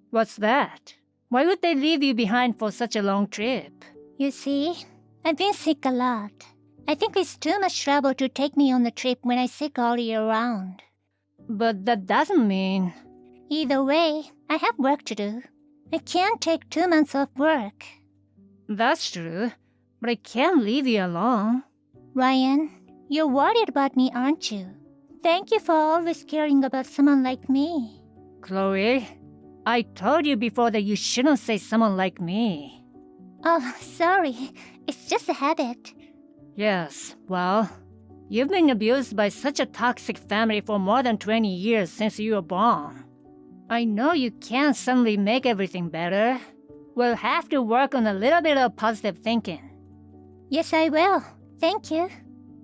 What's that? Why would they leave you behind for such a long trip? You see, I've been sick a lot. I think it's too much trouble to take me on the trip when I'm sick all year round. But that doesn't mean... Either way, I have work to do. I can't take 2 months off work. That's true, but I can't leave you alone. Ryan, you're worried about me, aren't you? Thank you for always caring about someone like me. Chloe, I told you before that you shouldn't say someone like me. Oh, sorry. It's just a habit. Yes, well, you've been abused by such a toxic family for more than 20 years since you were born. I know you can't suddenly make everything better. We'll have to work on a little bit of positive thinking. Yes, I will. Thank you.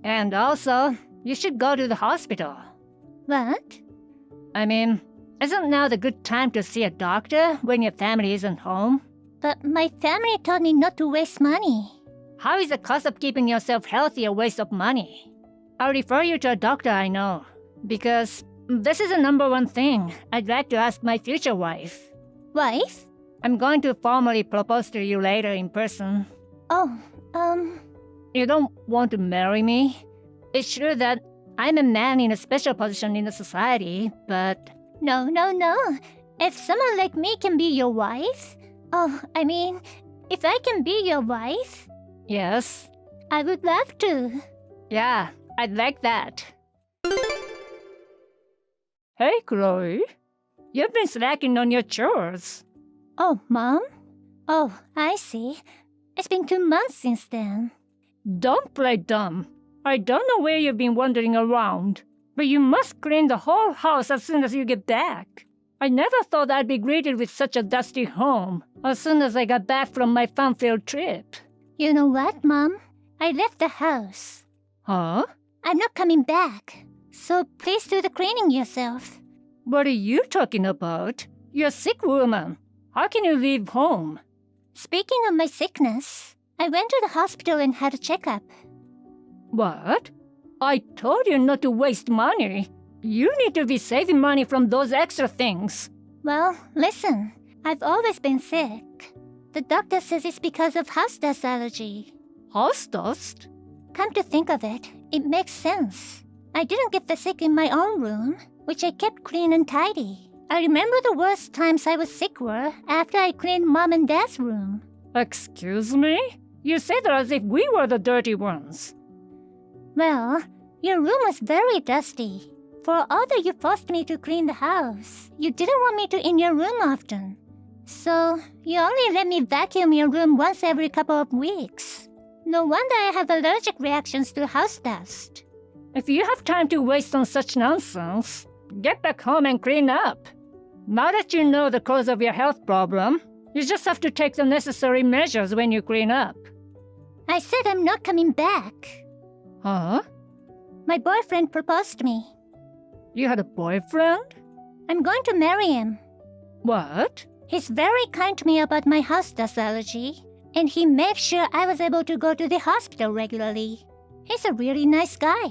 And also, you should go to the hospital. What? I mean, isn't now the good time to see a doctor when your family isn't home? But my family told me not to waste money. How is the cost of keeping yourself healthy a waste of money? I'll refer you to a doctor I know, because this is the number 1 thing I'd like to ask my future wife. Wife? I'm going to formally propose to you later in person. Oh, You don't want to marry me? It's true that I'm a man in a special position in the society, but... No. If someone like me can be your wife... Oh, I mean, if I can be your wife... Yes? I would love to. Yeah, I'd like that. Hey, Chloe. You've been slacking on your chores. Oh, Mom? Oh, I see. It's been 2 months since then. Don't play dumb. I don't know where you've been wandering around, but you must clean the whole house as soon as you get back. I never thought I'd be greeted with such a dusty home as soon as I got back from my fun-filled trip. You know what, Mom? I left the house. Huh? I'm not coming back. So please do the cleaning yourself. What are you talking about? You're a sick woman. How can you leave home? Speaking of my sickness, I went to the hospital and had a checkup. What? I told you not to waste money. You need to be saving money from those extra things. Well, listen. I've always been sick. The doctor says it's because of house dust allergy. House dust? Come to think of it, it makes sense. I didn't get the sick in my own room, which I kept clean and tidy. I remember the worst times I was sick were after I cleaned Mom and Dad's room. Excuse me? You say that as if we were the dirty ones. Well, your room was very dusty. For although you forced me to clean the house, you didn't want me to in your room often. So, you only let me vacuum your room once every couple of weeks. No wonder I have allergic reactions to house dust. If you have time to waste on such nonsense, get back home and clean up. Now that you know the cause of your health problem, you just have to take the necessary measures when you clean up. I said I'm not coming back. Huh? My boyfriend proposed to me. You had a boyfriend? I'm going to marry him. What? He's very kind to me about my house dust allergy, and he made sure I was able to go to the hospital regularly. He's a really nice guy.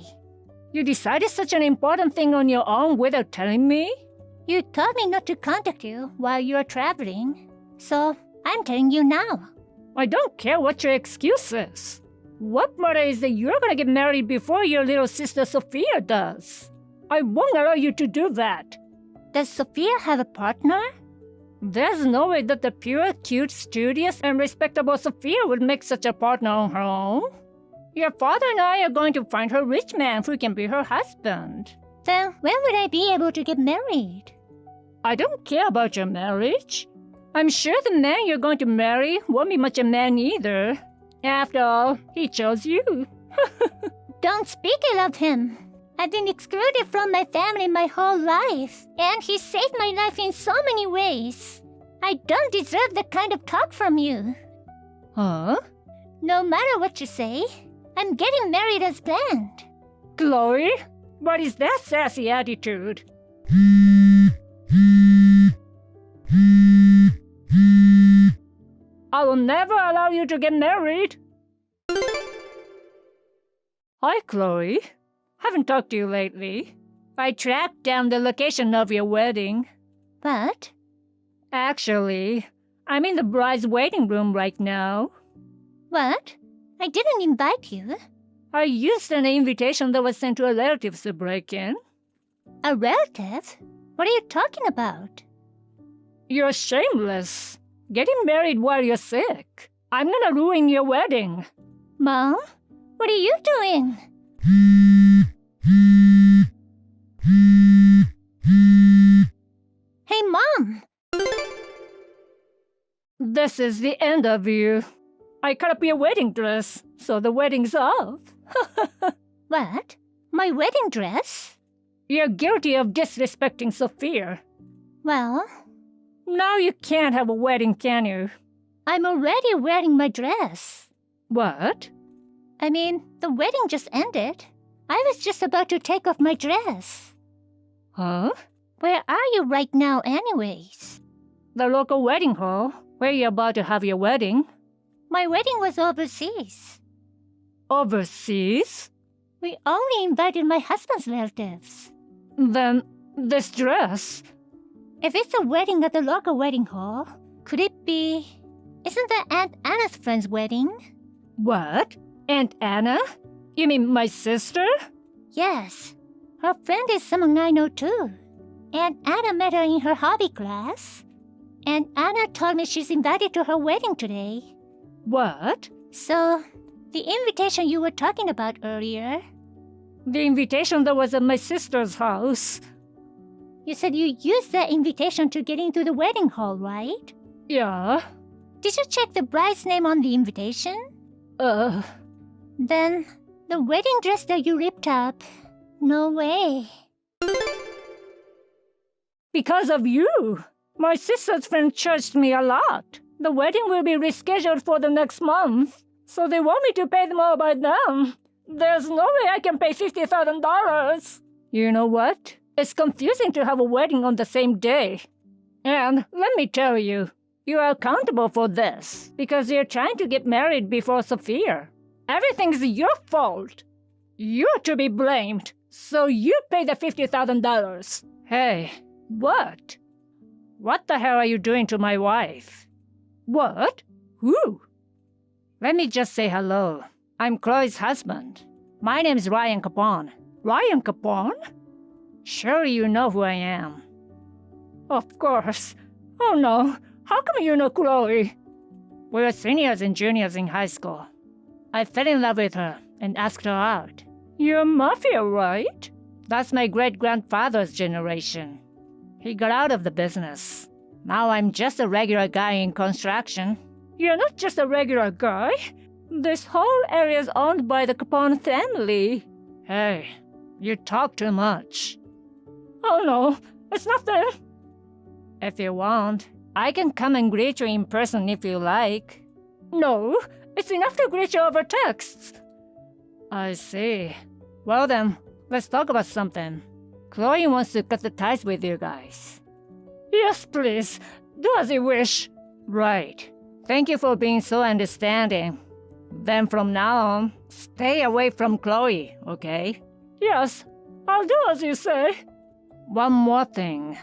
You decided such an important thing on your own without telling me? You told me not to contact you while you are traveling, so I'm telling you now. I don't care what your excuse is. What matters is that you're gonna get married before your little sister Sophia does. I won't allow you to do that. Does Sophia have a partner? There's no way that the pure, cute, studious, and respectable Sophia would make such a partner on her own. Your father and I are going to find her rich man who can be her husband. Then when would I be able to get married? I don't care about your marriage. I'm sure the man you're going to marry won't be much a man either. After all, he chose you. Don't speak ill of him. I've been excluded from my family my whole life, and he saved my life in so many ways. I don't deserve that kind of talk from you. Huh? No matter what you say, I'm getting married as planned. Chloe? What is that sassy attitude? I will never allow you to get married. Hi, Chloe. Haven't talked to you lately. I tracked down the location of your wedding. What? Actually, I'm in the bride's waiting room right now. What? I didn't invite you. I used an invitation that was sent to a relative to break in. A relative? What are you talking about? You're shameless. Getting married while you're sick. I'm gonna ruin your wedding. Mom? What are you doing? Hey, Mom! This is the end of you. I cut up your wedding dress, so the wedding's off. What? My wedding dress? You're guilty of disrespecting Sophia. Well, Now you can't have a wedding, can you? I'm already wearing my dress. What? I mean, the wedding just ended. I was just about to take off my dress. Huh? Where are you right now anyways? The local wedding hall, where you're about to have your wedding. My wedding was overseas. Overseas? We only invited my husband's relatives. Then, this dress. If it's a wedding at the local wedding hall, could it be... Isn't that Aunt Anna's friend's wedding? What? Aunt Anna? You mean my sister? Yes. Her friend is someone I know too. Aunt Anna met her in her hobby class. And Anna told me she's invited to her wedding today. What? So, the invitation you were talking about earlier, The invitation that was at my sister's house. you said you used that invitation to get into the wedding hall, right? Yeah. Did you check the bride's name on the invitation? Then, the wedding dress that you ripped up, no way. Because of you. My sister's friend charged me a lot. The wedding will be rescheduled for the next month, so they want me to pay them all by then. There's no way I can pay $50,000. You know what? It's confusing to have a wedding on the same day. And let me tell you, you are accountable for this because you're trying to get married before Sophia. Everything's your fault. You're to be blamed, so you pay the $50,000. Hey, what? What the hell are you doing to my wife? What? Who? Let me just say hello. I'm Chloe's husband. My name's Ryan Capone. Ryan Capone? Surely you know who I am. Of course. Oh no, how come you know Chloe? We were seniors and juniors in high school. I fell in love with her and asked her out. You're mafia, right? That's my great-grandfather's generation. He got out of the business. Now I'm just a regular guy in construction. You're not just a regular guy. This whole area is owned by the Capone family. Hey, you talk too much. Oh no, it's nothing. If you want, I can come and greet you in person if you like. No, it's enough to greet you over texts. I see. Well then, let's talk about something. Chloe wants to cut the ties with you guys. Yes, please. Do as you wish. Right. Thank you for being so understanding. Then from now on, stay away from Chloe, okay? Yes, I'll do as you say. One more thing.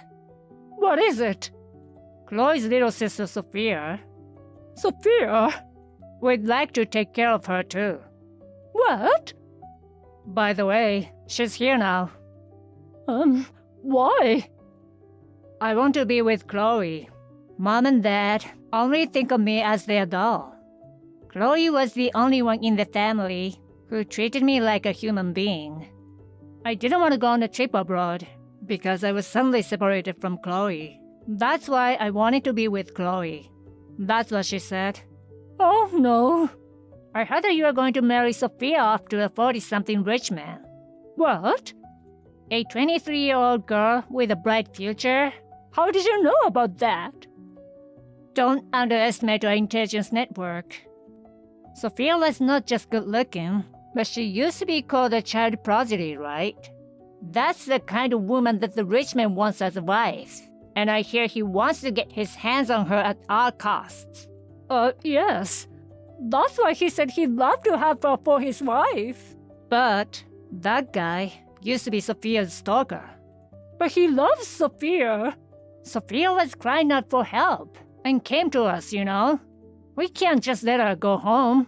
What is it? Chloe's little sister Sophia. Sophia? We'd like to take care of her too. What? By the way, she's here now. Why? I want to be with Chloe. Mom and Dad only think of me as their doll. Chloe was the only one in the family who treated me like a human being. I didn't want to go on a trip abroad because I was suddenly separated from Chloe. That's why I wanted to be with Chloe. That's what she said. Oh no. I heard that you are going to marry Sophia off to a 40-something rich man. What? A 23-year-old girl with a bright future? How did you know about that? Don't underestimate our intelligence network. Sophia was not just good-looking, but she used to be called a child prodigy, right? That's the kind of woman that the rich man wants as a wife. And I hear he wants to get his hands on her at all costs. Yes. That's why he said he'd love to have her for his wife. But that guy used to be Sophia's stalker. But he loves Sophia. Sophia was crying out for help and came to us, you know. We can't just let her go home.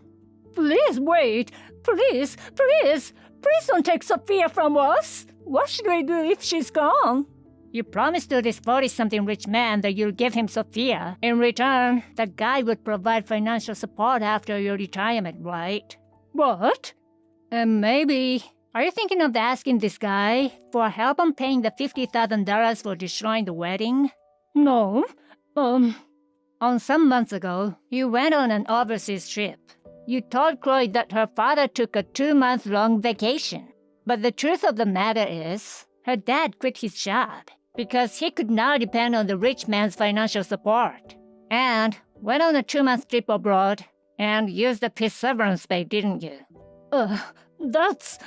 Please wait. Please don't take Sophia from us. What should we do if she's gone? You promised to this 40-something rich man that you'll give him Sophia. In return, the guy would provide financial support after your retirement, right? What? Maybe. Are you thinking of asking this guy for help on paying the $50,000 for destroying the wedding? No. On some months ago, you went on an overseas trip. You told Chloe that her father took a 2-month-long vacation. But the truth of the matter is, her dad quit his job because he could now depend on the rich man's financial support. And went on a 2-month trip abroad and used up his severance pay, didn't you? That's...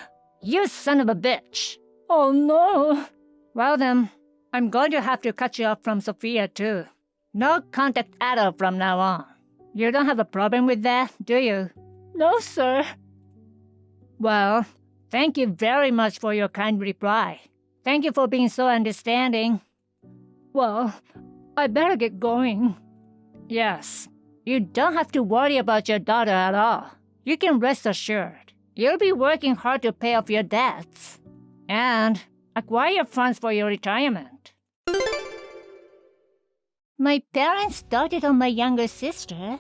You son of a bitch. Oh no. Well then, I'm going to have to cut you off from Sophia too. No contact at all from now on. You don't have a problem with that, do you? No, sir. Well, thank you very much for your kind reply. Thank you for being so understanding. Well, I better get going. Yes, you don't have to worry about your daughter at all. You can rest assured. You'll be working hard to pay off your debts and acquire funds for your retirement. My parents doted on my younger sister,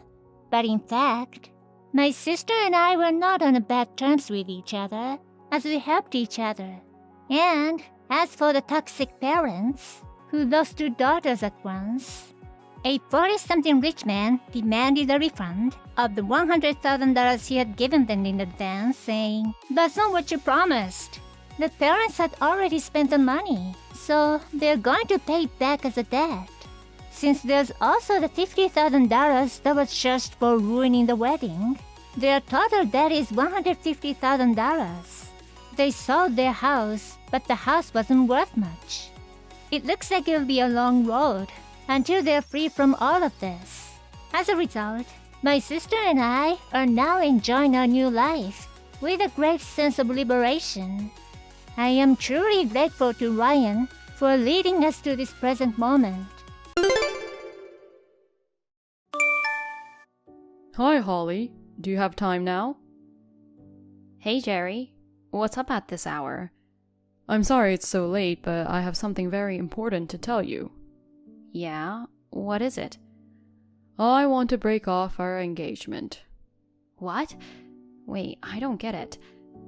but in fact, my sister and I were not on bad terms with each other, as we helped each other. And as for the toxic parents, who lost 2 daughters at once, a 40-something rich man demanded a refund of the $100,000 he had given them in advance, saying, "That's not what you promised." The parents had already spent the money, so they're going to pay it back as a debt. Since there's also the $50,000 that was charged for ruining the wedding, their total debt is $150,000. They sold their house, but the house wasn't worth much. It looks like it'll be a long road until they're free from all of this. As a result, my sister and I are now enjoying our new life with a great sense of liberation. I am truly grateful to Ryan for leading us to this present moment. Hi, Holly. Do you have time now? Hey, Jerry. What's up at this hour? I'm sorry it's so late, but I have something very important to tell you. Yeah? What is it? I want to break off our engagement. What? Wait, I don't get it.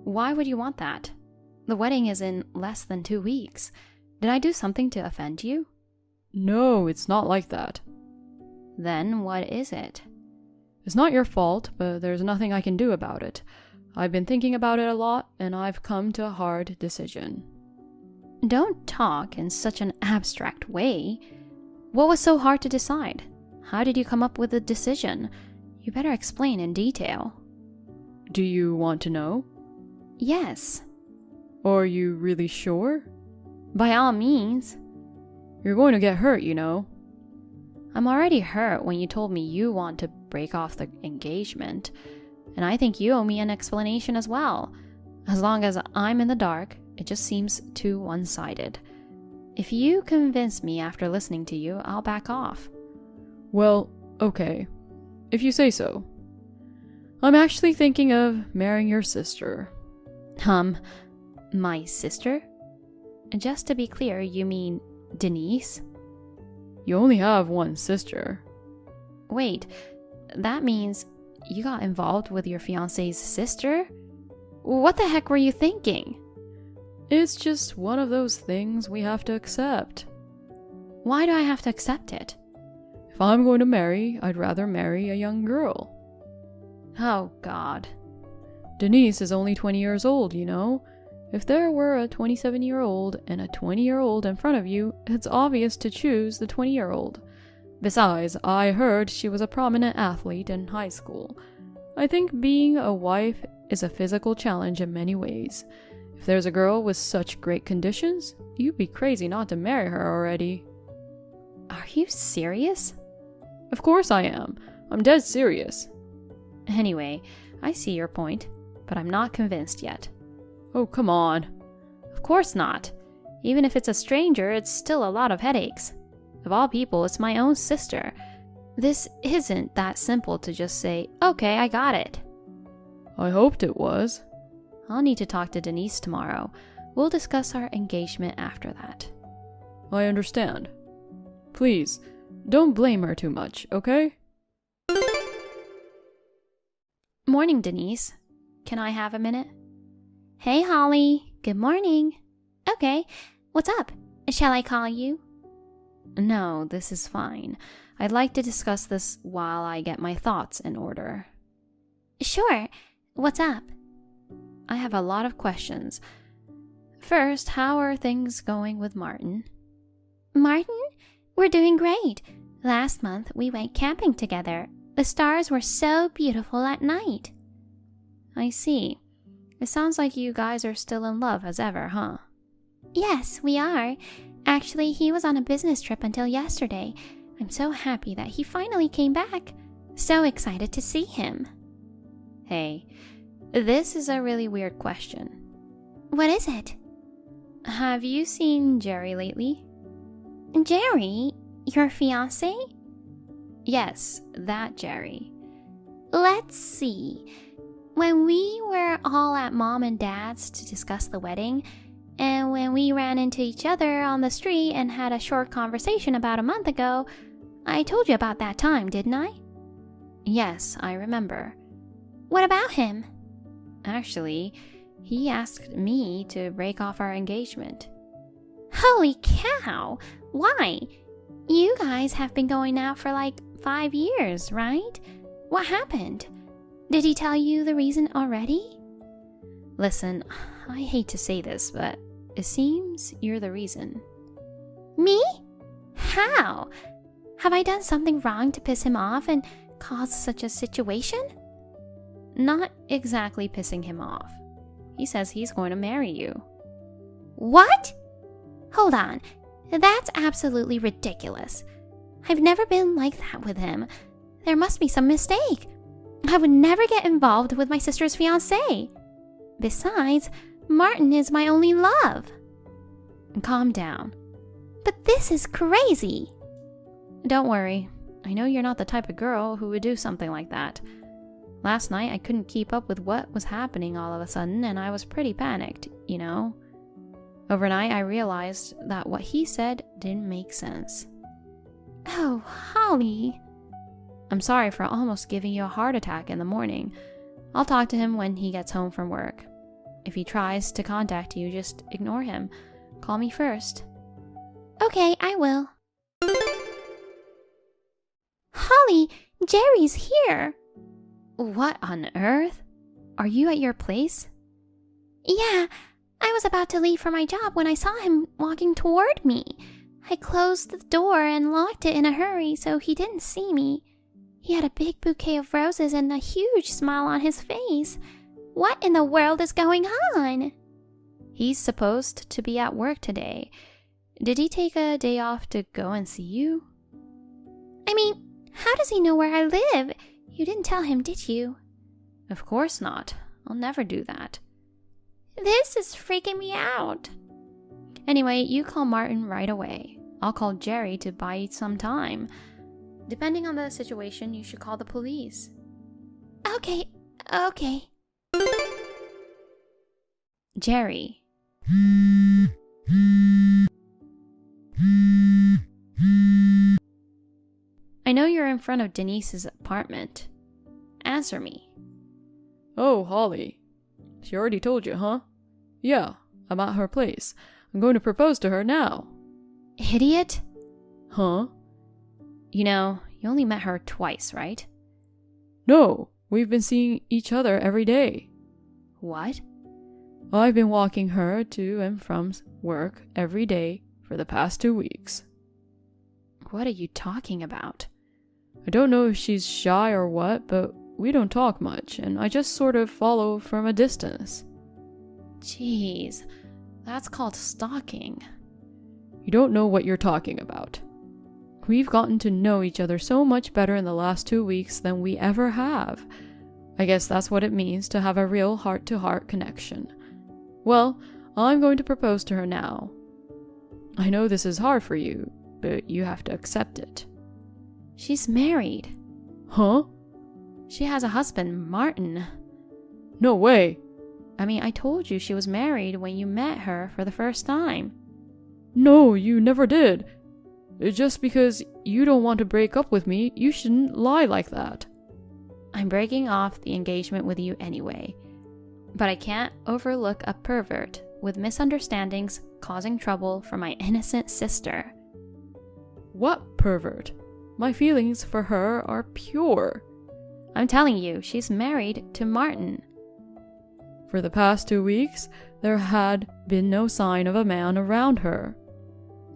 Why would you want that? The wedding is in less than 2 weeks. Did I do something to offend you? No, it's not like that. Then what is it? It's not your fault, but there's nothing I can do about it. I've been thinking about it a lot, and I've come to a hard decision. Don't talk in such an abstract way. What was so hard to decide? How did you come up with the decision? You better explain in detail. Do you want to know? Yes. Are you really sure? By all means. You're going to get hurt, you know. I'm already hurt when you told me you want to break off the engagement. And I think you owe me an explanation as well. As long as I'm in the dark, it just seems too one-sided. If you convince me after listening to you, I'll back off. Well, okay. If you say so. I'm actually thinking of marrying your sister. My sister? Just to be clear, you mean Denise? You only have one sister. Wait, that means you got involved with your fiancé's sister? What the heck were you thinking? It's just one of those things we have to accept. Why do I have to accept it? If I'm going to marry, I'd rather marry a young girl. Oh, God. Denise is only 20 years old, you know. If there were a 27-year-old and a 20-year-old in front of you, it's obvious to choose the 20-year-old. Besides, I heard she was a prominent athlete in high school. I think being a wife is a physical challenge in many ways. If there's a girl with such great conditions, you'd be crazy not to marry her already. Are you serious? Of course I am. I'm dead serious. Anyway, I see your point, but I'm not convinced yet. Oh, come on. Of course not. Even if it's a stranger, it's still a lot of headaches. Of all people, it's my own sister. This isn't that simple to just say, okay, I got it. I hoped it was. I'll need to talk to Denise tomorrow. We'll discuss our engagement after that. I understand. Please, don't blame her too much, okay? Morning, Denise. Can I have a minute? Hey, Holly. Good morning. Okay, what's up? Shall I call you? No, this is fine. I'd like to discuss this while I get my thoughts in order. Sure. What's up? I have a lot of questions. First, how are things going with Martin? Martin? We're doing great. Last month, we went camping together. The stars were so beautiful at night. I see. It sounds like you guys are still in love as ever, huh? Yes, we are. Actually, he was on a business trip until yesterday. I'm so happy that he finally came back. So excited to see him. Hey, this is a really weird question. What is it? Have you seen Jerry lately? Jerry? Your fiancé? Yes, that Jerry. Let's see. When we were all at Mom and Dad's to discuss the wedding, and when we ran into each other on the street and had a short conversation about a month ago, I told you about that time, didn't I? Yes, I remember. What about him? Actually, he asked me to break off our engagement. Holy cow! Why? You guys have been going out for like 5 years, right? What happened? Did he tell you the reason already? Listen, I hate to say this, but it seems you're the reason. Me? How? Have I done something wrong to piss him off and cause such a situation? Not exactly pissing him off. He says he's going to marry you. What? Hold on. That's absolutely ridiculous. I've never been like that with him. There must be some mistake. I would never get involved with my sister's fiancé. Besides, Martin is my only love. Calm down. But this is crazy. Don't worry. I know you're not the type of girl who would do something like that. Last night I couldn't keep up with what was happening all of a sudden, and I was pretty panicked, you know. Overnight I realized that what he said didn't make sense. Oh, Holly. I'm sorry for almost giving you a heart attack in the morning. I'll talk to him when he gets home from work. If he tries to contact you, just ignore him. Call me first. Okay, I will. Holly, Jerry's here. What on earth? Are you at your place? Yeah, I was about to leave for my job when I saw him walking toward me. I closed the door and locked it in a hurry so he didn't see me. He had a big bouquet of roses and a huge smile on his face. What in the world is going on? He's supposed to be at work today. Did he take a day off to go and see you? I mean, how does he know where I live? You didn't tell him, did you? Of course not. I'll never do that. This is freaking me out. Anyway, you call Martin right away. I'll call Jerry to buy some time. Depending on the situation, you should call the police. Okay. Jerry. I know you're in front of Denise's apartment. Answer me. Oh, Holly. She already told you, huh? Yeah, I'm at her place. I'm going to propose to her now. Idiot? Huh? You know, you only met her twice, right? No, we've been seeing each other every day. What? I've been walking her to and from work every day for the past 2 weeks. What are you talking about? I don't know if she's shy or what, but we don't talk much, and I just sort of follow from a distance. Jeez, that's called stalking. You don't know what you're talking about. We've gotten to know each other so much better in the last 2 weeks than we ever have. I guess that's what it means to have a real heart-to-heart connection. Well, I'm going to propose to her now. I know this is hard for you, but you have to accept it. She's married. Huh? She has a husband, Martin. No way. I mean, I told you she was married when you met her for the first time. No, you never did. Just because you don't want to break up with me, you shouldn't lie like that. I'm breaking off the engagement with you anyway. But I can't overlook a pervert with misunderstandings causing trouble for my innocent sister. What pervert? My feelings for her are pure. I'm telling you, she's married to Martin. For the past 2 weeks, there had been no sign of a man around her.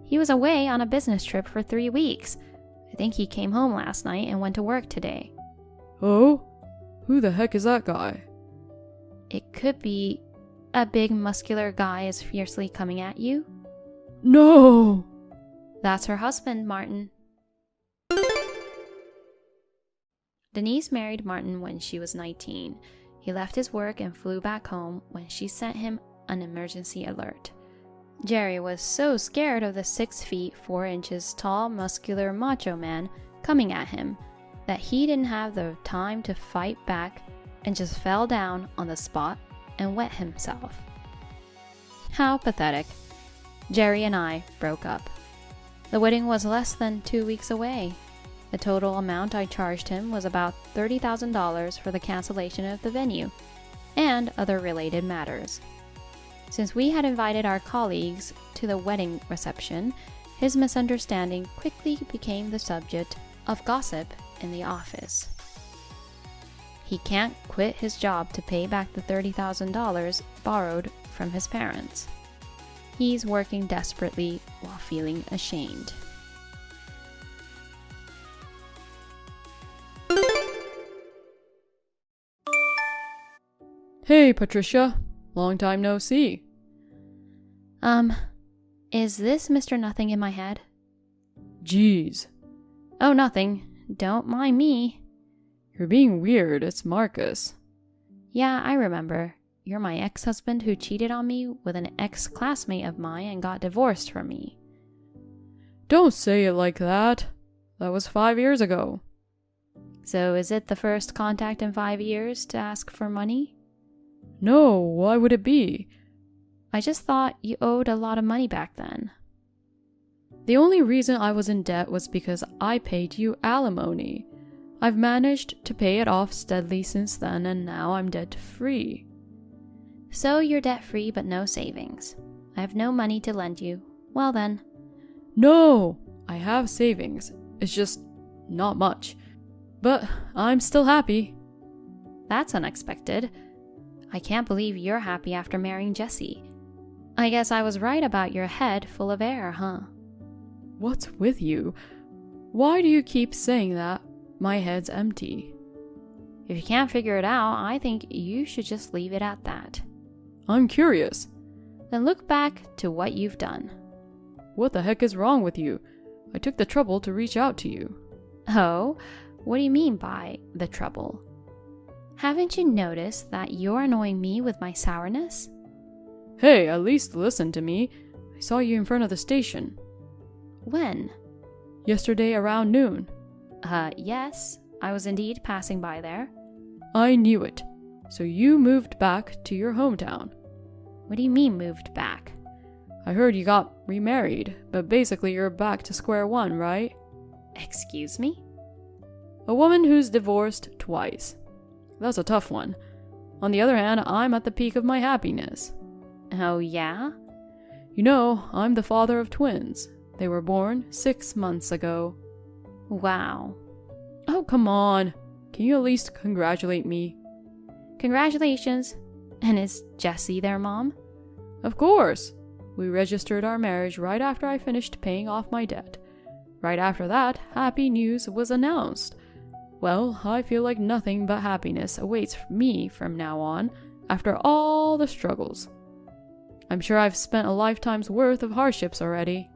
He was away on a business trip for 3 weeks. I think he came home last night and went to work today. Oh? Who the heck is that guy? It could be a big muscular guy is fiercely coming at you. No! That's her husband, Martin. Denise married Martin when she was 19. He left his work and flew back home when she sent him an emergency alert. Jerry was so scared of the 6 feet 4 inches tall muscular macho man coming at him that he didn't have the time to fight back and just fell down on the spot and wet himself. How pathetic. Jerry and I broke up. The wedding was less than 2 weeks away. The total amount I charged him was about $30,000 for the cancellation of the venue and other related matters. Since we had invited our colleagues to the wedding reception, his misunderstanding quickly became the subject of gossip in the office. He can't quit his job to pay back the $30,000 borrowed from his parents. He's working desperately while feeling ashamed. Hey, Patricia. Long time no see. Is this Mr. Nothing in my head? Jeez. Oh, nothing. Don't mind me. You're being weird. It's Marcus. Yeah, I remember. You're my ex-husband who cheated on me with an ex-classmate of mine and got divorced from me. Don't say it like that. That was 5 years ago. So is it the first contact in 5 years to ask for money? No, why would it be? I just thought you owed a lot of money back then. The only reason I was in debt was because I paid you alimony. I've managed to pay it off steadily since then, and now I'm debt-free. So you're debt-free but no savings. I have no money to lend you. Well then. No! I have savings. It's just not much. But I'm still happy. That's unexpected. I can't believe you're happy after marrying Jesse. I guess I was right about your head full of air, huh? What's with you? Why do you keep saying that? My head's empty. If you can't figure it out, I think you should just leave it at that. I'm curious. Then look back to what you've done. What the heck is wrong with you? I took the trouble to reach out to you. Oh, what do you mean by the trouble? Haven't you noticed that you're annoying me with my sourness? Hey, at least listen to me. I saw you in front of the station. When? Yesterday around noon. Yes, I was indeed passing by there. I knew it. So you moved back to your hometown. What do you mean moved back? I heard you got remarried, but basically you're back to square one, right? Excuse me? A woman who's divorced twice. That's a tough one. On the other hand, I'm at the peak of my happiness. Oh, yeah? You know, I'm the father of twins. They were born 6 months ago. Wow. Oh, come on. Can you at least congratulate me? Congratulations. And is Jessie their mom? Of course. We registered our marriage right after I finished paying off my debt. Right after that, happy news was announced. Well, I feel like nothing but happiness awaits me from now on, after all the struggles. I'm sure I've spent a lifetime's worth of hardships already.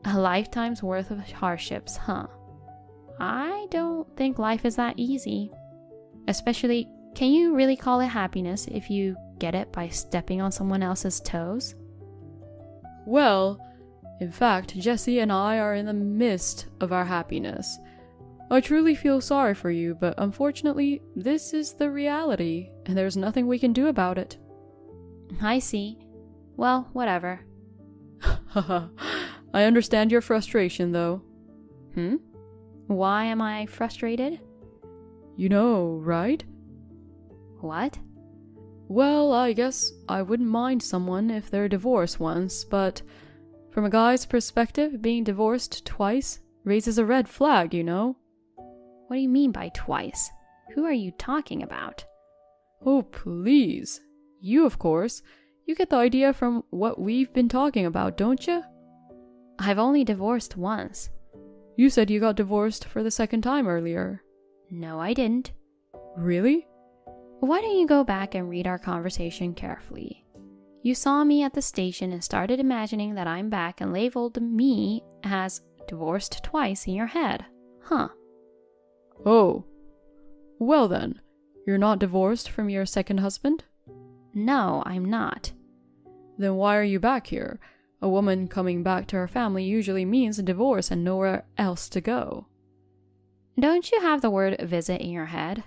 A lifetime's worth of hardships, huh? I don't think life is that easy. Especially, can you really call it happiness if you get it by stepping on someone else's toes? Well, in fact, Jesse and I are in the midst of our happiness. I truly feel sorry for you, but unfortunately, this is the reality, and there's nothing we can do about it. I see. Well, whatever. Haha, I understand your frustration, though. Why am I frustrated? You know, right? What? Well, I guess I wouldn't mind someone if they're divorced once, but from a guy's perspective, being divorced twice raises a red flag, you know? What do you mean by twice? Who are you talking about? Oh, please. You, of course. You get the idea from what we've been talking about, don't you? I've only divorced once. You said you got divorced for the second time earlier. No, I didn't. Really? Why don't you go back and read our conversation carefully? You saw me at the station and started imagining that I'm back and labeled me as divorced twice in your head. Huh. Oh. Well then, you're not divorced from your second husband? No, I'm not. Then why are you back here? A woman coming back to her family usually means a divorce and nowhere else to go. Don't you have the word visit in your head?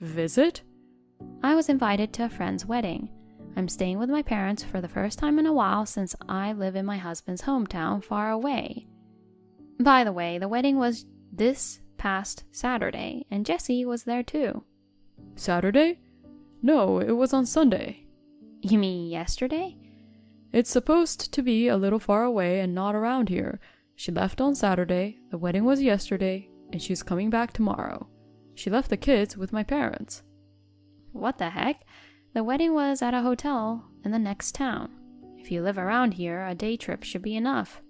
Visit? I was invited to a friend's wedding. I'm staying with my parents for the first time in a while since I live in my husband's hometown far away. By the way, the wedding was this past Saturday, and Jesse was there too. Saturday? No, it was on Sunday. You mean yesterday? It's supposed to be a little far away and not around here. She left on Saturday, the wedding was yesterday, and she's coming back tomorrow. She left the kids with my parents. What the heck? The wedding was at a hotel in the next town. If you live around here, a day trip should be enough.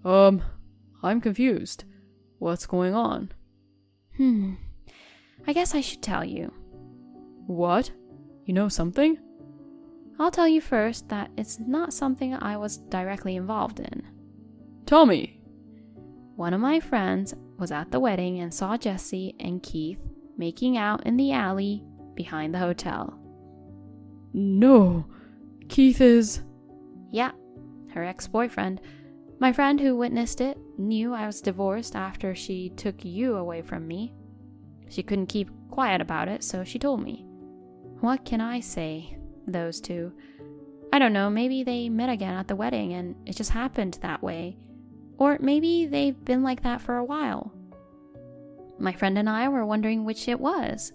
I'm confused. What's going on? I guess I should tell you. What? You know something? I'll tell you first that it's not something I was directly involved in. Tell me. One of my friends was at the wedding and saw Jesse and Keith making out in the alley behind the hotel. No. Keith is... Yeah, her ex-boyfriend. My friend who witnessed it knew I was divorced after she took you away from me. She couldn't keep quiet about it, so she told me. What can I say? Those two. I don't know, maybe they met again at the wedding and it just happened that way. Or maybe they've been like that for a while. My friend and I were wondering which it was.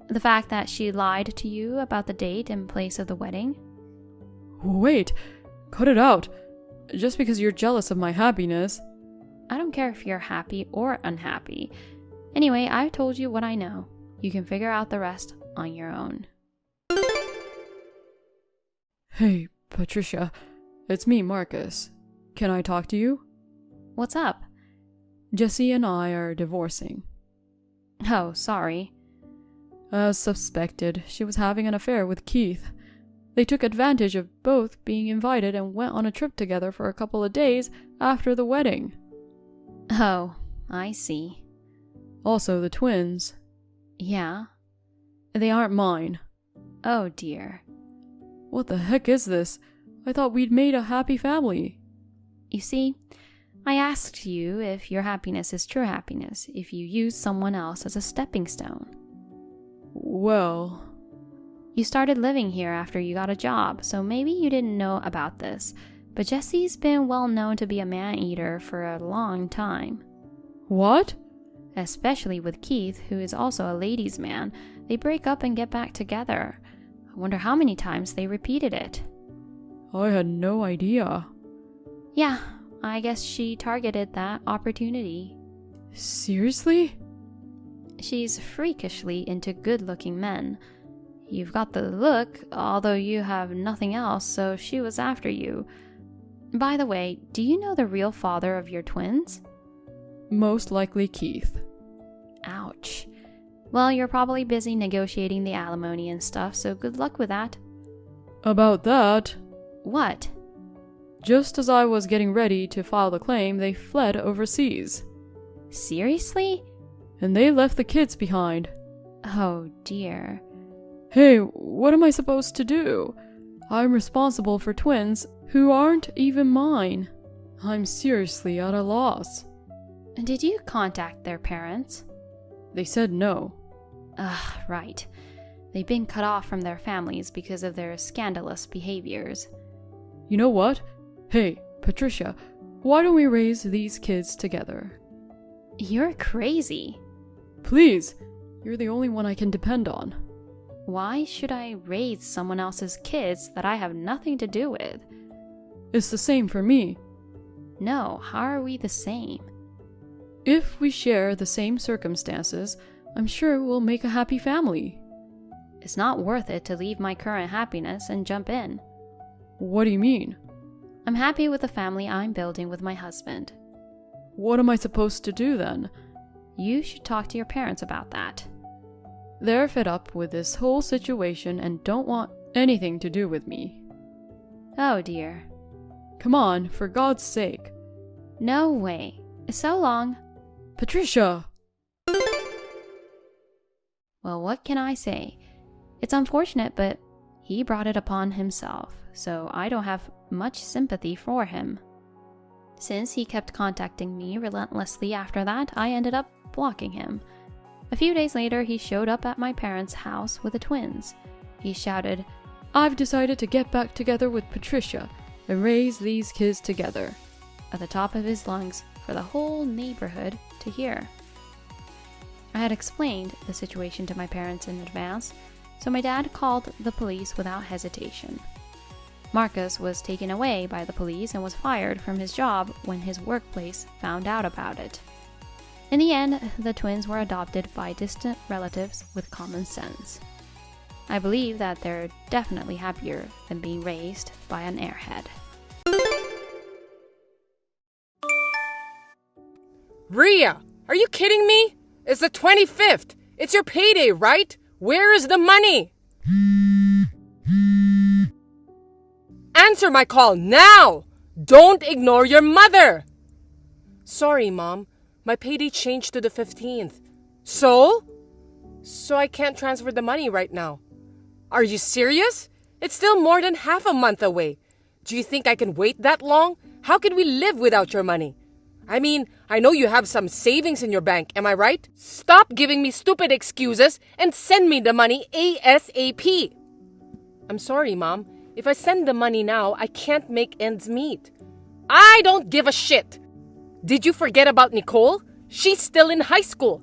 The fact that she lied to you about the date and place of the wedding. Wait, cut it out. Just because you're jealous of my happiness. I don't care if you're happy or unhappy. Anyway, I've told you what I know. You can figure out the rest on your own. Hey, Patricia. It's me, Marcus. Can I talk to you? What's up? Jessie and I are divorcing. Oh, sorry. As suspected, she was having an affair with Keith. They took advantage of both being invited and went on a trip together for a couple of days after the wedding. Oh, I see. Also, the twins. Yeah? They aren't mine. Oh dear. What the heck is this? I thought we'd made a happy family. You see, I asked you if your happiness is true happiness, if you use someone else as a stepping stone. Well... You started living here after you got a job, so maybe you didn't know about this, but Jesse's been well known to be a man-eater for a long time. What? Especially with Keith, who is also a ladies' man. They break up and get back together. I wonder how many times they repeated it. I had no idea. Yeah, I guess she targeted that opportunity. Seriously? She's freakishly into good-looking men. You've got the look, although you have nothing else, so she was after you. By the way, do you know the real father of your twins? Most likely Keith. Ouch. Well, you're probably busy negotiating the alimony and stuff, so good luck with that. About that... What? Just as I was getting ready to file the claim, they fled overseas. Seriously? And they left the kids behind. Oh dear. Hey, what am I supposed to do? I'm responsible for twins who aren't even mine. I'm seriously at a loss. Did you contact their parents? They said no. Right. They've been cut off from their families because of their scandalous behaviors. You know what? Hey, Patricia, why don't we raise these kids together? You're crazy. Please, you're the only one I can depend on. Why should I raise someone else's kids that I have nothing to do with? It's the same for me. No, how are we the same? If we share the same circumstances, I'm sure we'll make a happy family. It's not worth it to leave my current happiness and jump in. What do you mean? I'm happy with the family I'm building with my husband. What am I supposed to do then? You should talk to your parents about that. They're fed up with this whole situation and don't want anything to do with me. Oh dear. Come on, for God's sake. No way. So long. Patricia! Well, what can I say? It's unfortunate, but he brought it upon himself, so I don't have much sympathy for him. Since he kept contacting me relentlessly after that, I ended up blocking him. A few days later, he showed up at my parents' house with the twins. He shouted, "I've decided to get back together with Patricia and raise these kids together," at the top of his lungs for the whole neighborhood to hear. I had explained the situation to my parents in advance, so my dad called the police without hesitation. Marcus was taken away by the police and was fired from his job when his workplace found out about it. In the end, the twins were adopted by distant relatives with common sense. I believe that they're definitely happier than being raised by an airhead. Rhea, are you kidding me? It's the 25th. It's your payday, right? Where is the money? Answer my call now! Don't ignore your mother! Sorry, Mom. My payday changed to the 15th. So I can't transfer the money right now. Are you serious? It's still more than half a month away. Do you think I can wait that long? How can we live without your money? I mean, I know you have some savings in your bank, am I right? Stop giving me stupid excuses and send me the money ASAP. I'm sorry, Mom. If I send the money now, I can't make ends meet. I don't give a shit. Did you forget about Nicole? She's still in high school.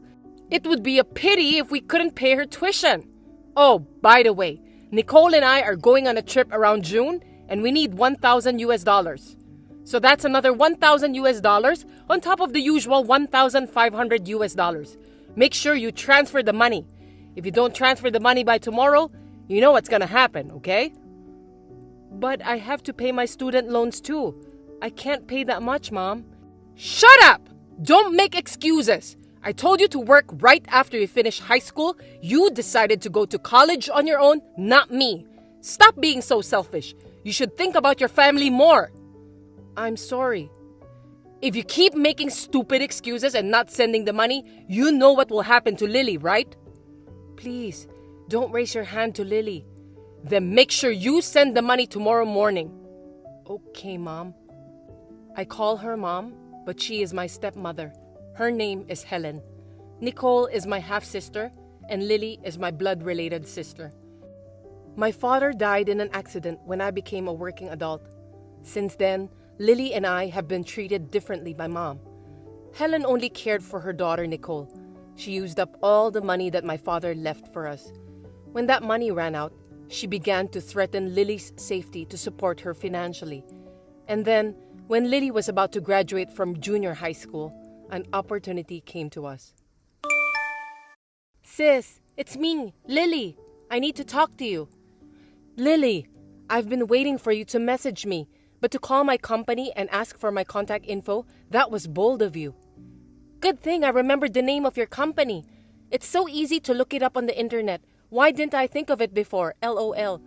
It would be a pity if we couldn't pay her tuition. Oh, by the way, Nicole and I are going on a trip around June, and we need $1,000. So that's another $1,000 on top of the usual $1,500. Make sure you transfer the money. If you don't transfer the money by tomorrow, you know what's gonna happen, okay? But I have to pay my student loans too. I can't pay that much, Mom. Shut up! Don't make excuses. I told you to work right after you finish high school. You decided to go to college on your own, not me. Stop being so selfish. You should think about your family more. I'm sorry. If you keep making stupid excuses and not sending the money, you know what will happen to Lily, right? Please, don't raise your hand to Lily. Then make sure you send the money tomorrow morning. Okay, Mom. I call her Mom, but she is my stepmother. Her name is Helen. Nicole is my half-sister, and Lily is my blood-related sister. My father died in an accident when I became a working adult. Since then, Lily and I have been treated differently by Mom. Helen only cared for her daughter Nicole. She used up all the money that my father left for us. When that money ran out, she began to threaten Lily's safety to support her financially. And then, when Lily was about to graduate from junior high school, an opportunity came to us. Sis, it's me, Lily. I need to talk to you. Lily, I've been waiting for you to message me, but to call my company and ask for my contact info, that was bold of you. Good thing I remembered the name of your company. It's so easy to look it up on the internet. Why didn't I think of it before? LOL.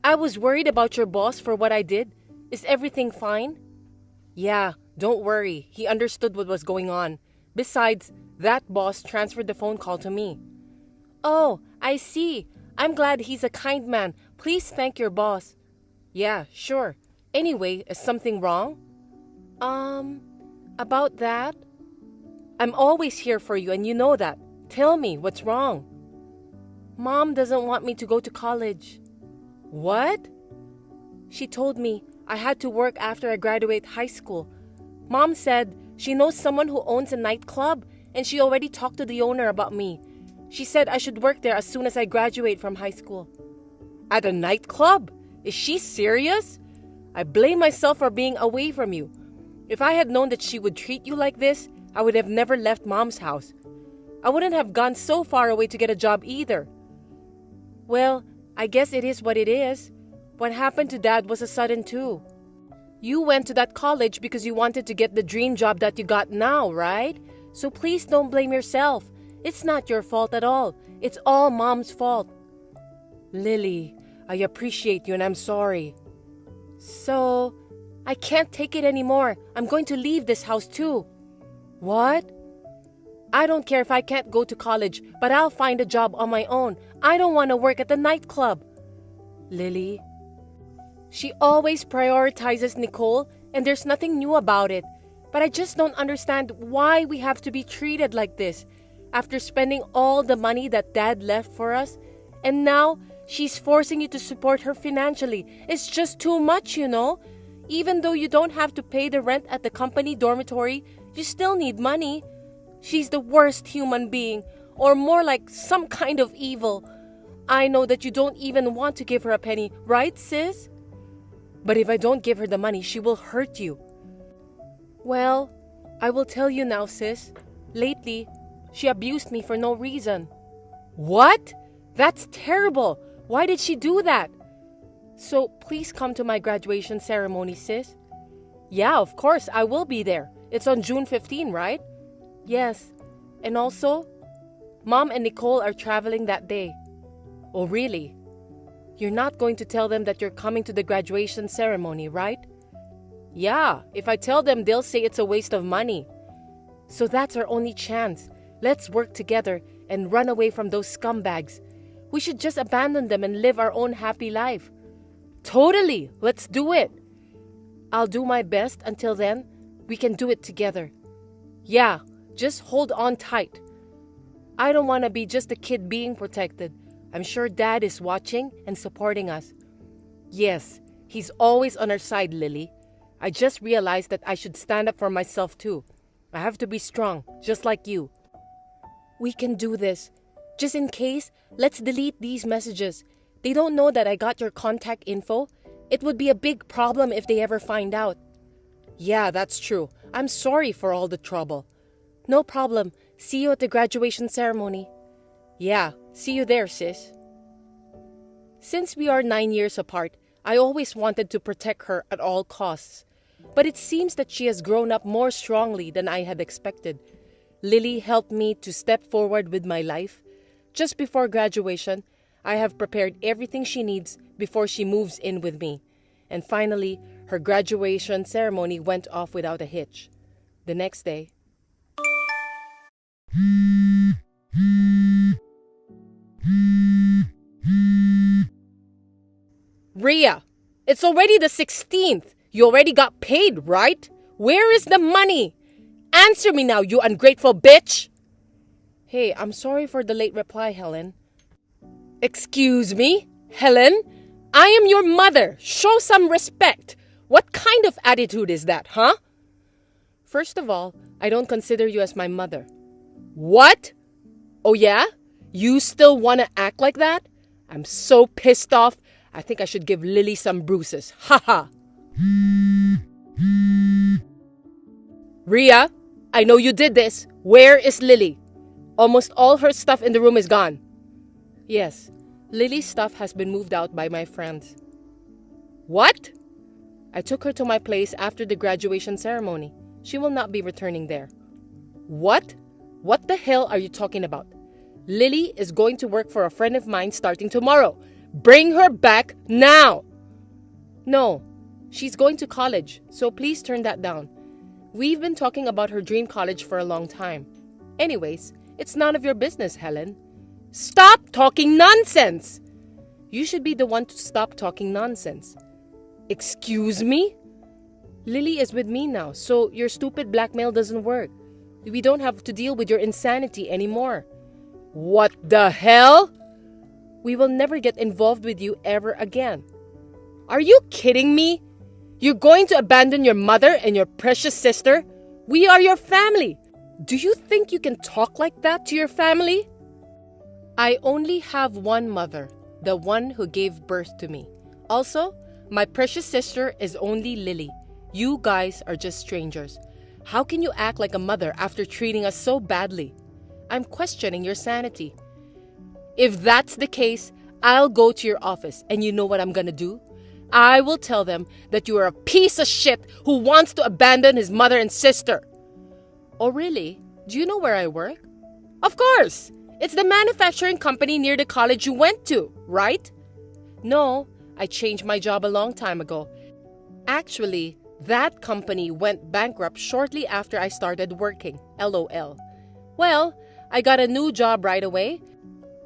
I was worried about your boss for what I did. Is everything fine? Yeah, don't worry. He understood what was going on. Besides, that boss transferred the phone call to me. Oh, I see. I'm glad he's a kind man. Please thank your boss. Yeah, sure. Anyway, is something wrong? About that? I'm always here for you and you know that. Tell me, what's wrong? Mom doesn't want me to go to college. What? She told me I had to work after I graduate high school. Mom said she knows someone who owns a nightclub and she already talked to the owner about me. She said I should work there as soon as I graduate from high school. At a nightclub? Is she serious? I blame myself for being away from you. If I had known that she would treat you like this, I would have never left Mom's house. I wouldn't have gone so far away to get a job either. Well, I guess it is what it is. What happened to Dad was a sudden too. You went to that college because you wanted to get the dream job that you got now, right? So please don't blame yourself. It's not your fault at all. It's all Mom's fault. Lily, I appreciate you and I'm sorry. So, I can't take it anymore. I'm going to leave this house too. What? I don't care if I can't go to college, but I'll find a job on my own. I don't want to work at the nightclub. Lily? She always prioritizes Nicole, and there's nothing new about it. But I just don't understand why we have to be treated like this. After spending all the money that Dad left for us, and now she's forcing you to support her financially. It's just too much, you know? Even though you don't have to pay the rent at the company dormitory, you still need money. She's the worst human being, or more like some kind of evil. I know that you don't even want to give her a penny, right, sis? But if I don't give her the money, she will hurt you. Well, I will tell you now, sis. Lately, she abused me for no reason. What? That's terrible. Why did she do that? So please come to my graduation ceremony, sis. Yeah, of course, I will be there. It's on June 15, right? Yes. And also, Mom and Nicole are traveling that day. Oh, really? You're not going to tell them that you're coming to the graduation ceremony, right? Yeah, if I tell them, they'll say it's a waste of money. So that's our only chance. Let's work together and run away from those scumbags. We should just abandon them and live our own happy life. Totally! Let's do it! I'll do my best. Until then, we can do it together. Yeah, just hold on tight. I don't want to be just a kid being protected. I'm sure Dad is watching and supporting us. Yes, he's always on our side, Lily. I just realized that I should stand up for myself too. I have to be strong, just like you. We can do this. Just in case, let's delete these messages. They don't know that I got your contact info. It would be a big problem if they ever find out. Yeah, that's true. I'm sorry for all the trouble. No problem. See you at the graduation ceremony. Yeah, see you there, sis. Since we are 9 years apart, I always wanted to protect her at all costs. But it seems that she has grown up more strongly than I had expected. Lily helped me to step forward with my life. Just before graduation, I have prepared everything she needs before she moves in with me. And finally, her graduation ceremony went off without a hitch. The next day, Rhea, it's already the 16th. You already got paid, right? Where is the money? Answer me now, you ungrateful bitch! Hey, I'm sorry for the late reply, Helen. Excuse me? Helen? I am your mother. Show some respect. What kind of attitude is that, huh? First of all, I don't consider you as my mother. What? Oh yeah? You still want to act like that? I'm so pissed off. I think I should give Lily some bruises. Haha. Rhea, I know you did this. Where is Lily? Almost all her stuff in the room is gone. Yes, Lily's stuff has been moved out by my friends. What? I took her to my place after the graduation ceremony. She will not be returning there. What? What the hell are you talking about? Lily is going to work for a friend of mine starting tomorrow. Bring her back now! No, she's going to college, so please turn that down. We've been talking about her dream college for a long time. Anyways, it's none of your business, Helen. Stop talking nonsense! You should be the one to stop talking nonsense. Excuse me? Lily is with me now, so your stupid blackmail doesn't work. We don't have to deal with your insanity anymore. What the hell? We will never get involved with you ever again. Are you kidding me? You're going to abandon your mother and your precious sister? We are your family. Do you think you can talk like that to your family? I only have one mother, the one who gave birth to me. Also, my precious sister is only Lily. You guys are just strangers. How can you act like a mother after treating us so badly? I'm questioning your sanity. If that's the case, I'll go to your office, and you know what I'm gonna do? I will tell them that you are a piece of shit who wants to abandon his mother and sister. Oh really? Do you know where I work? Of course! It's the manufacturing company near the college you went to, right? No, I changed my job a long time ago. Actually, that company went bankrupt shortly after I started working. LOL. Well, I got a new job right away,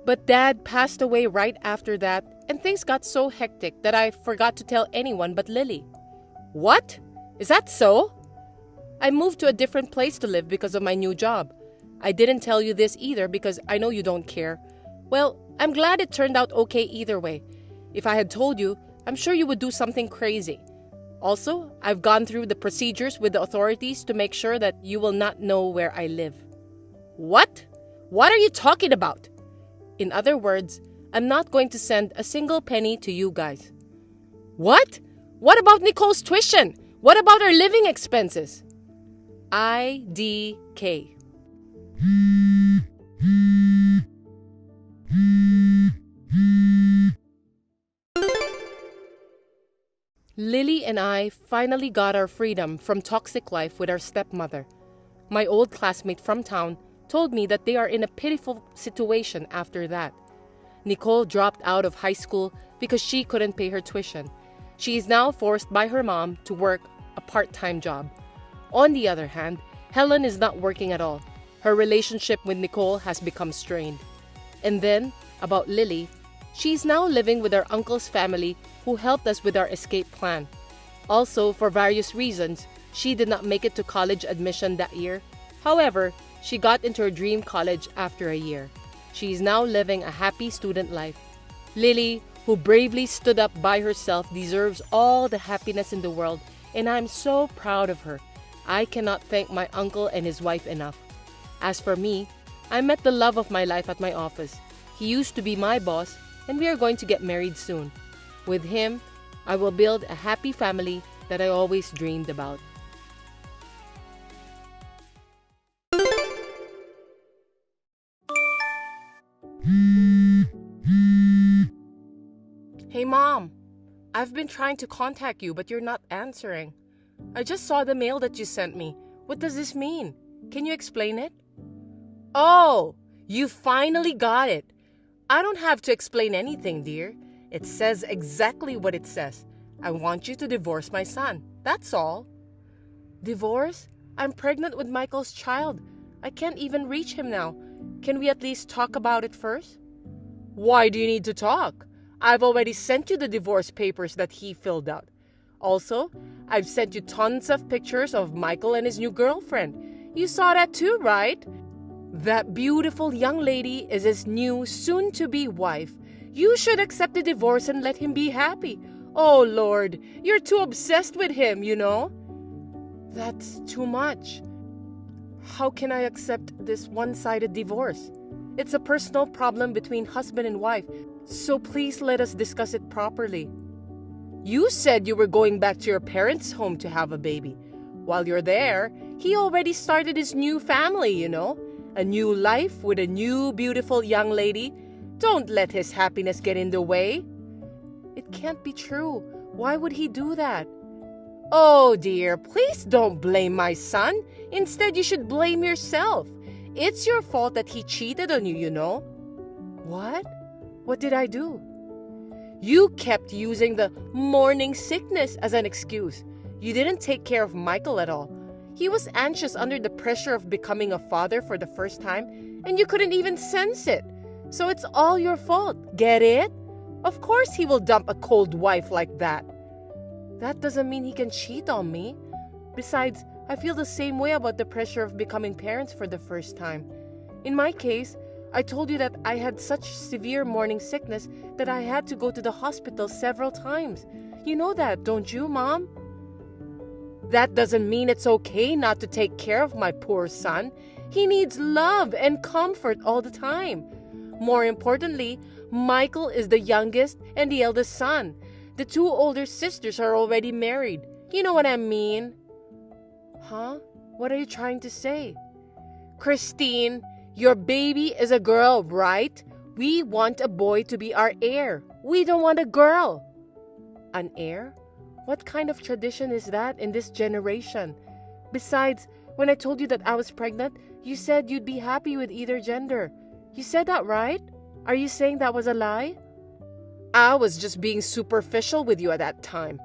but Dad passed away right after that, and things got so hectic that I forgot to tell anyone but Lily. What? Is that so? I moved to a different place to live because of my new job. I didn't tell you this either because I know you don't care. Well, I'm glad it turned out okay either way. If I had told you, I'm sure you would do something crazy. Also, I've gone through the procedures with the authorities to make sure that you will not know where I live. What? What are you talking about? In other words, I'm not going to send a single penny to you guys. What? What about Nicole's tuition? What about her living expenses? IDK. Lily and I finally got our freedom from toxic life with our stepmother. My old classmate from town told me that they are in a pitiful situation after that. Nicole dropped out of high school because she couldn't pay her tuition. She is now forced by her mom to work a part-time job. On the other hand, Helen is not working at all. Her relationship with Nicole has become strained. And then, about Lily, she's now living with our uncle's family who helped us with our escape plan. Also, for various reasons, she did not make it to college admission that year. However, she got into her dream college after a year. She is now living a happy student life. Lily, who bravely stood up by herself, deserves all the happiness in the world, and I'm so proud of her. I cannot thank my uncle and his wife enough. As for me, I met the love of my life at my office. He used to be my boss, and we are going to get married soon. With him, I will build a happy family that I always dreamed about. I've been trying to contact you, but you're not answering. I just saw the mail that you sent me. What does this mean? Can you explain it? Oh, you finally got it. I don't have to explain anything, dear. It says exactly what it says. I want you to divorce my son. That's all. Divorce? I'm pregnant with Michael's child. I can't even reach him now. Can we at least talk about it first? Why do you need to talk? I've already sent you the divorce papers that he filled out. Also, I've sent you tons of pictures of Michael and his new girlfriend. You saw that too, right? That beautiful young lady is his new, soon-to-be wife. You should accept the divorce and let him be happy. Oh, Lord, you're too obsessed with him, you know? That's too much. How can I accept this one-sided divorce? It's a personal problem between husband and wife, so please let us discuss it properly. You said you were going back to your parents' home to have a baby. While you're there, he already started his new family, you know? A new life with a new beautiful young lady. Don't let his happiness get in the way. It can't be true. Why would he do that? Oh dear, please don't blame my son. Instead, you should blame yourself. It's your fault that he cheated on you, you know? What? What did I do? You kept using the morning sickness as an excuse. You didn't take care of Michael at all. He was anxious under the pressure of becoming a father for the first time, and you couldn't even sense it. So it's all your fault. Get it? Of course he will dump a cold wife like that. That doesn't mean he can cheat on me. Besides, I feel the same way about the pressure of becoming parents for the first time. In my case, I told you that I had such severe morning sickness that I had to go to the hospital several times. You know that, don't you, Mom? That doesn't mean it's okay not to take care of my poor son. He needs love and comfort all the time. More importantly, Michael is the youngest and the eldest son. The two older sisters are already married. You know what I mean? Huh? What are you trying to say? Christine, your baby is a girl, right? We want a boy to be our heir. We don't want a girl. An heir? What kind of tradition is that in this generation? Besides, when I told you that I was pregnant, you said you'd be happy with either gender. You said that, right? Are you saying that was a lie? I was just being superficial with you at that time.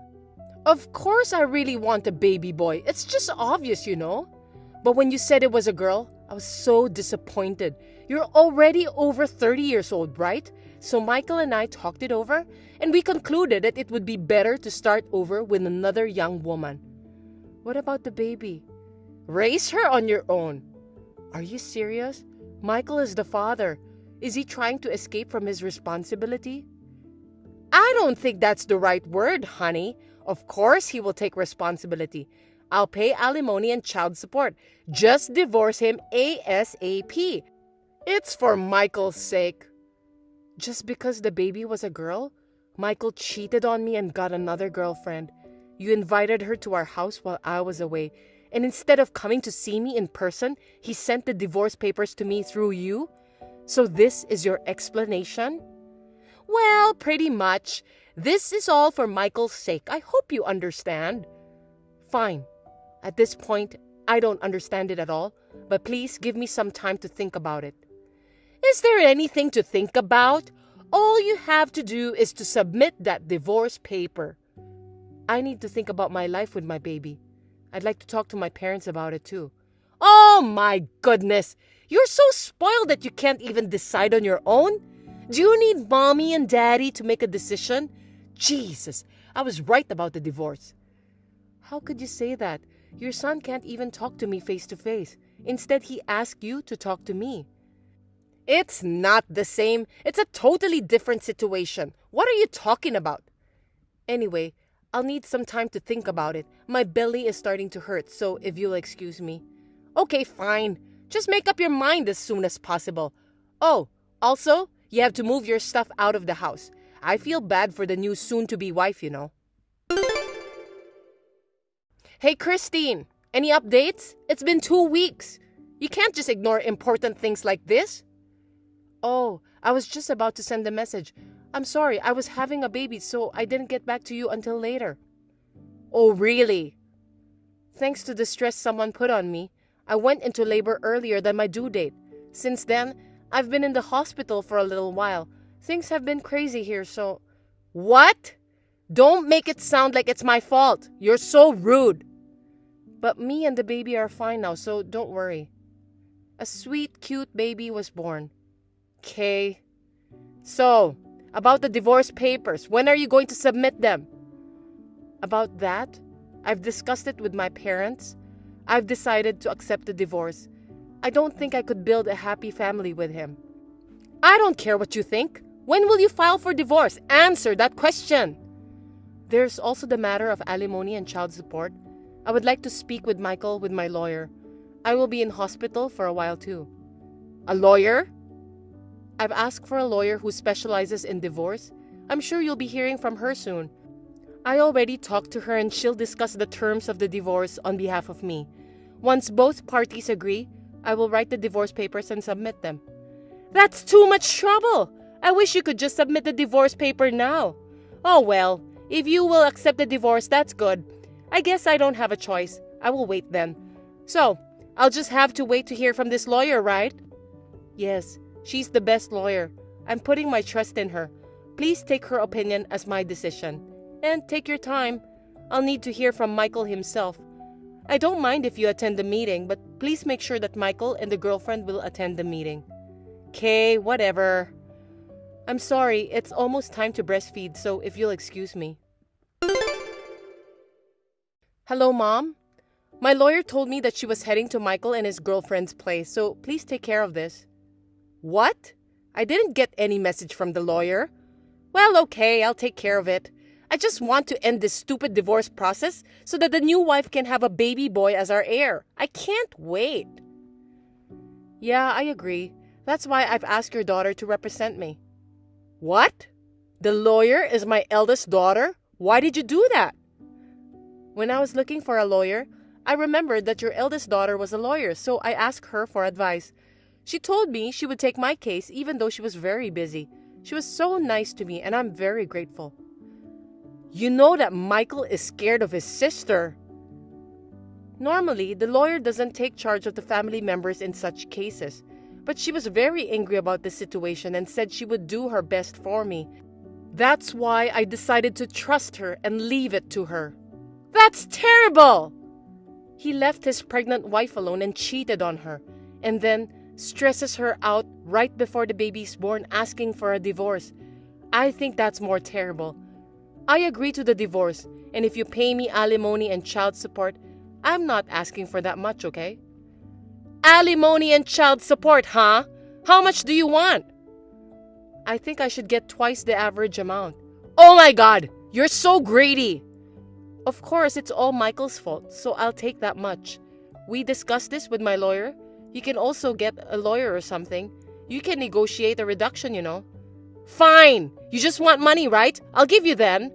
Of course I really want a baby boy. It's just obvious, you know. But when you said it was a girl, I was so disappointed. You're already over 30 years old, right? So Michael and I talked it over, and we concluded that it would be better to start over with another young woman. What about the baby? Raise her on your own. Are you serious? Michael is the father. Is he trying to escape from his responsibility? I don't think that's the right word, honey. Of course he will take responsibility. I'll pay alimony and child support. Just divorce him ASAP. It's for Michael's sake. Just because the baby was a girl? Michael cheated on me and got another girlfriend. You invited her to our house while I was away. And instead of coming to see me in person, he sent the divorce papers to me through you? So this is your explanation? Well, pretty much. This is all for Michael's sake. I hope you understand. Fine. At this point, I don't understand it at all, but please give me some time to think about it. Is there anything to think about? All you have to do is to submit that divorce paper. I need to think about my life with my baby. I'd like to talk to my parents about it too. Oh my goodness! You're so spoiled that you can't even decide on your own? Do you need mommy and daddy to make a decision? Jesus, I was right about the divorce. How could you say that? Your son can't even talk to me face to face. Instead, he asked you to talk to me. It's not the same. It's a totally different situation. What are you talking about? Anyway, I'll need some time to think about it. My belly is starting to hurt, so if you'll excuse me. Okay, fine. Just make up your mind as soon as possible. Oh, also, you have to move your stuff out of the house. I feel bad for the new soon-to-be wife, you know. Hey, Christine, any updates? It's been 2 weeks. You can't just ignore important things like this. Oh, I was just about to send a message. I'm sorry, I was having a baby, so I didn't get back to you until later. Oh, really? Thanks to the stress someone put on me, I went into labor earlier than my due date. Since then, I've been in the hospital for a little while. Things have been crazy here, so... What? Don't make it sound like it's my fault. You're so rude. But me and the baby are fine now, so don't worry. A sweet, cute baby was born. Okay. So, about the divorce papers, when are you going to submit them? About that, I've discussed it with my parents. I've decided to accept the divorce. I don't think I could build a happy family with him. I don't care what you think. When will you file for divorce? Answer that question. There's also the matter of alimony and child support. I would like to speak with Michael with my lawyer. I will be in hospital for a while too. A lawyer? I've asked for a lawyer who specializes in divorce. I'm sure you'll be hearing from her soon. I already talked to her and she'll discuss the terms of the divorce on behalf of me. Once both parties agree, I will write the divorce papers and submit them. That's too much trouble! I wish you could just submit the divorce paper now. Oh well, if you will accept the divorce, that's good. I guess I don't have a choice. I will wait then. So, I'll just have to wait to hear from this lawyer, right? Yes, she's the best lawyer. I'm putting my trust in her. Please take her opinion as my decision. And take your time. I'll need to hear from Michael himself. I don't mind if you attend the meeting, but please make sure that Michael and the girlfriend will attend the meeting. Okay, whatever. I'm sorry, it's almost time to breastfeed, so if you'll excuse me. Hello, Mom? My lawyer told me that she was heading to Michael and his girlfriend's place, so please take care of this. What? I didn't get any message from the lawyer. Well, okay, I'll take care of it. I just want to end this stupid divorce process so that the new wife can have a baby boy as our heir. I can't wait. Yeah, I agree. That's why I've asked your daughter to represent me. What? The lawyer is my eldest daughter? Why did you do that? When I was looking for a lawyer, I remembered that your eldest daughter was a lawyer, so I asked her for advice. She told me she would take my case even though she was very busy. She was so nice to me and I'm very grateful. You know that Michael is scared of his sister. Normally, the lawyer doesn't take charge of the family members in such cases. But she was very angry about the situation and said she would do her best for me. That's why I decided to trust her and leave it to her. That's terrible! He left his pregnant wife alone and cheated on her, and then stresses her out right before the baby's born asking for a divorce. I think that's more terrible. I agree to the divorce, and if you pay me alimony and child support, I'm not asking for that much, okay? Alimony and child support, huh? How much do you want? I think I should get twice the average amount. Oh my God! You're so greedy! Of course, it's all Michael's fault, so I'll take that much. We discussed this with my lawyer. You can also get a lawyer or something. You can negotiate a reduction, you know. Fine! You just want money, right? I'll give you then.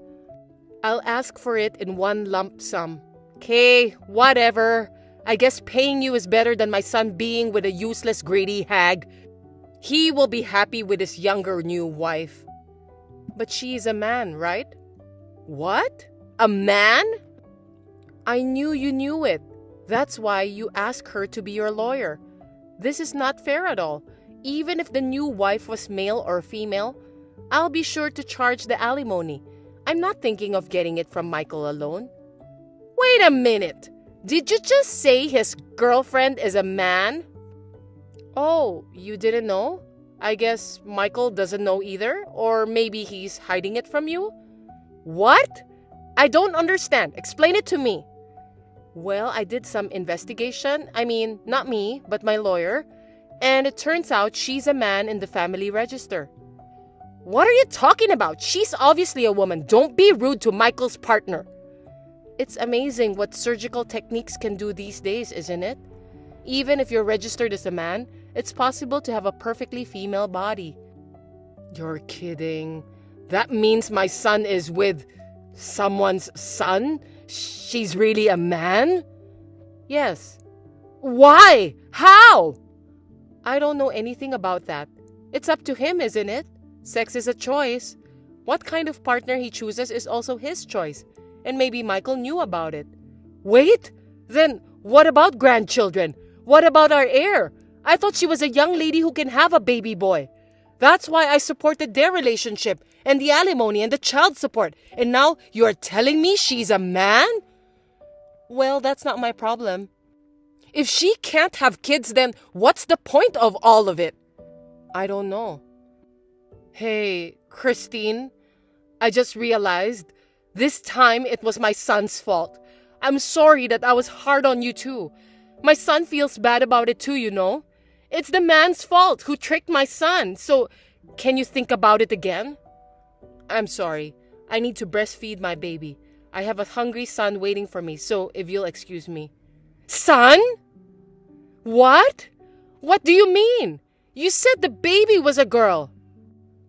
I'll ask for it in one lump sum. Okay, whatever. I guess paying you is better than my son being with a useless, greedy hag. He will be happy with his younger new wife. But she is a man, right? What? A man? I knew you knew it. That's why you asked her to be your lawyer. This is not fair at all. Even if the new wife was male or female, I'll be sure to charge the alimony. I'm not thinking of getting it from Michael alone. Wait a minute. Did you just say his girlfriend is a man? Oh, you didn't know? I guess Michael doesn't know either, or maybe he's hiding it from you? What? I don't understand. Explain it to me. Well, I did some investigation. I mean, not me, but my lawyer. And it turns out she's a man in the family register. What are you talking about? She's obviously a woman. Don't be rude to Michael's partner. It's amazing what surgical techniques can do these days, isn't it? Even if you're registered as a man, it's possible to have a perfectly female body. You're kidding. That means my son is with someone's son? She's really a man? Yes. Why? How? I don't know anything about that. It's up to him, isn't it? Sex is a choice. What kind of partner he chooses is also his choice, and maybe Michael knew about it. Wait! Then what about grandchildren? What about our heir? I thought she was a young lady who can have a baby boy. That's why I supported their relationship and the alimony and the child support. And now you're telling me she's a man? Well, that's not my problem. If she can't have kids, then what's the point of all of it? I don't know. Hey, Christine, I just realized this time it was my son's fault. I'm sorry that I was hard on you too. My son feels bad about it too, you know. It's the man's fault who tricked my son. So, can you think about it again? I'm sorry. I need to breastfeed my baby. I have a hungry son waiting for me, so if you'll excuse me. Son? What? What do you mean? You said the baby was a girl.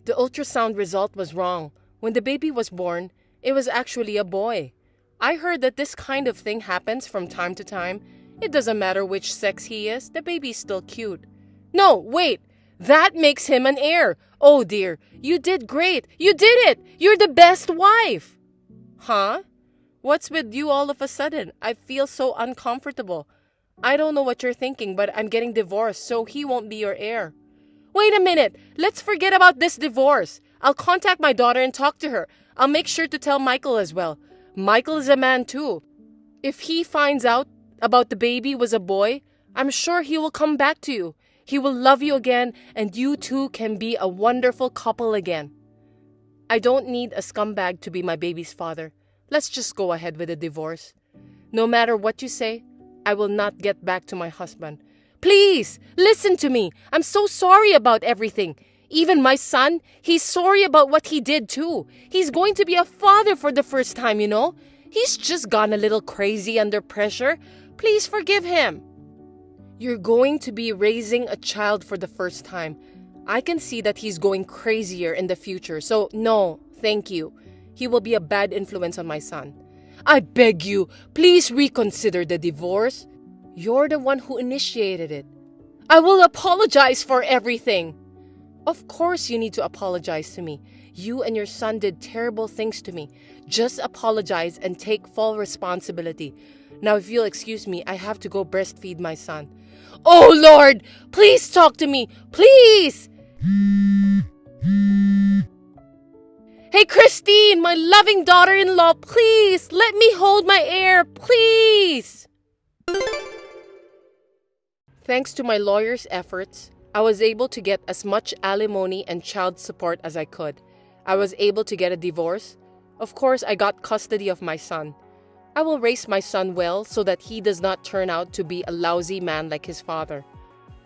The ultrasound result was wrong. When the baby was born, it was actually a boy. I heard that this kind of thing happens from time to time. It doesn't matter which sex he is, the baby's still cute. No, wait! That makes him an heir. Oh dear, you did great. You did it! You're the best wife! Huh? What's with you all of a sudden? I feel so uncomfortable. I don't know what you're thinking, but I'm getting divorced, so he won't be your heir. Wait a minute! Let's forget about this divorce. I'll contact my daughter and talk to her. I'll make sure to tell Michael as well. Michael is a man too. If he finds out about the baby was a boy, I'm sure he will come back to you. He will love you again, and you two can be a wonderful couple again. I don't need a scumbag to be my baby's father. Let's just go ahead with the divorce. No matter what you say, I will not get back to my husband. Please, listen to me. I'm so sorry about everything. Even my son, he's sorry about what he did too. He's going to be a father for the first time, you know. He's just gone a little crazy under pressure. Please forgive him. You're going to be raising a child for the first time. I can see that he's going crazier in the future, so no, thank you. He will be a bad influence on my son. I beg you, please reconsider the divorce. You're the one who initiated it. I will apologize for everything. Of course you need to apologize to me. You and your son did terrible things to me. Just apologize and take full responsibility. Now, if you'll excuse me, I have to go breastfeed my son. Oh, Lord! Please talk to me! Please! Hey, Christine, my loving daughter-in-law, please! Let me hold my heir, please! Thanks to my lawyer's efforts, I was able to get as much alimony and child support as I could. I was able to get a divorce. Of course, I got custody of my son. I will raise my son well so that he does not turn out to be a lousy man like his father.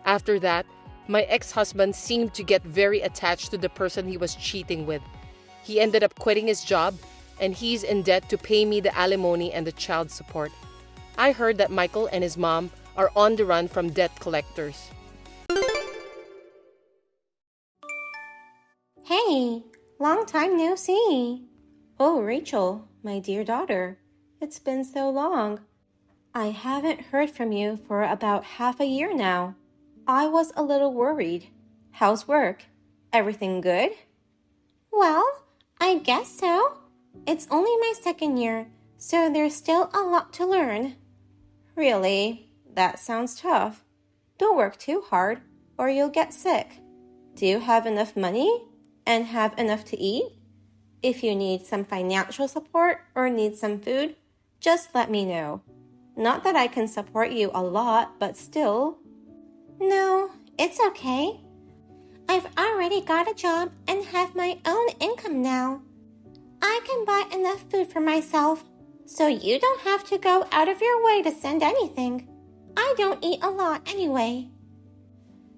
After that, my ex-husband seemed to get very attached to the person he was cheating with. He ended up quitting his job, and he's in debt to pay me the alimony and the child support. I heard that Michael and his mom are on the run from debt collectors. Hey, long time no see. Oh, Rachel, my dear daughter, it's been so long. I haven't heard from you for about half a year now. I was a little worried. How's work? Everything good? Well, I guess so. It's only my second year, so there's still a lot to learn. Really? That sounds tough. Don't work too hard, or you'll get sick. Do you have enough money and have enough to eat? If you need some financial support or need some food, just let me know. Not that I can support you a lot, but still. No, it's okay. I've already got a job and have my own income now. I can buy enough food for myself, so you don't have to go out of your way to send anything. I don't eat a lot anyway.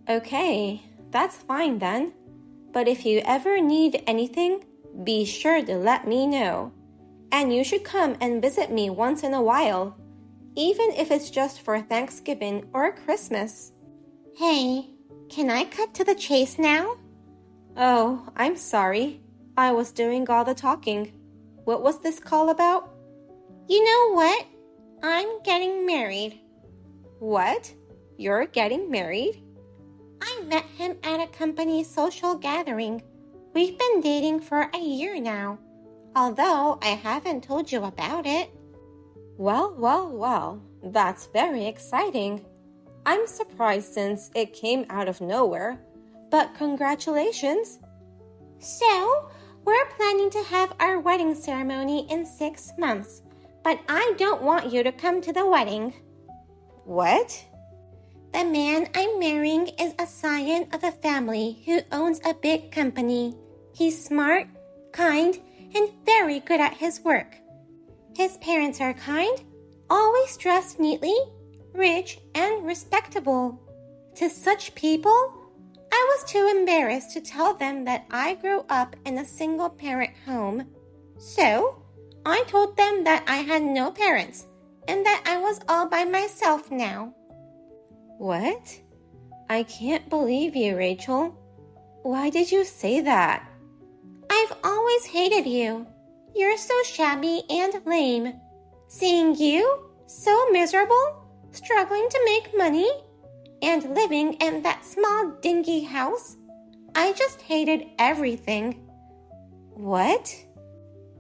Okay, that's fine then. But if you ever need anything, be sure to let me know. And you should come and visit me once in a while, even if it's just for Thanksgiving or Christmas. Hey, can I cut to the chase now? Oh, I'm sorry. I was doing all the talking. What was this call about? You know what? I'm getting married. What? You're getting married? I met him at a company social gathering. We've been dating for a year now, although I haven't told you about it. Well, that's very exciting. I'm surprised since it came out of nowhere, but congratulations. So, we're planning to have our wedding ceremony in 6 months, but I don't want you to come to the wedding. What? The man I'm marrying is a scion of a family who owns a big company. He's smart, kind, and very good at his work. His parents are kind, always dressed neatly, rich, and respectable. To such people, I was too embarrassed to tell them that I grew up in a single-parent home. So, I told them that I had no parents and that I was all by myself now. What? I can't believe you, Rachel. Why did you say that? I've always hated you. You're so shabby and lame. Seeing you, so miserable, struggling to make money, and living in that small dingy house, I just hated everything. What?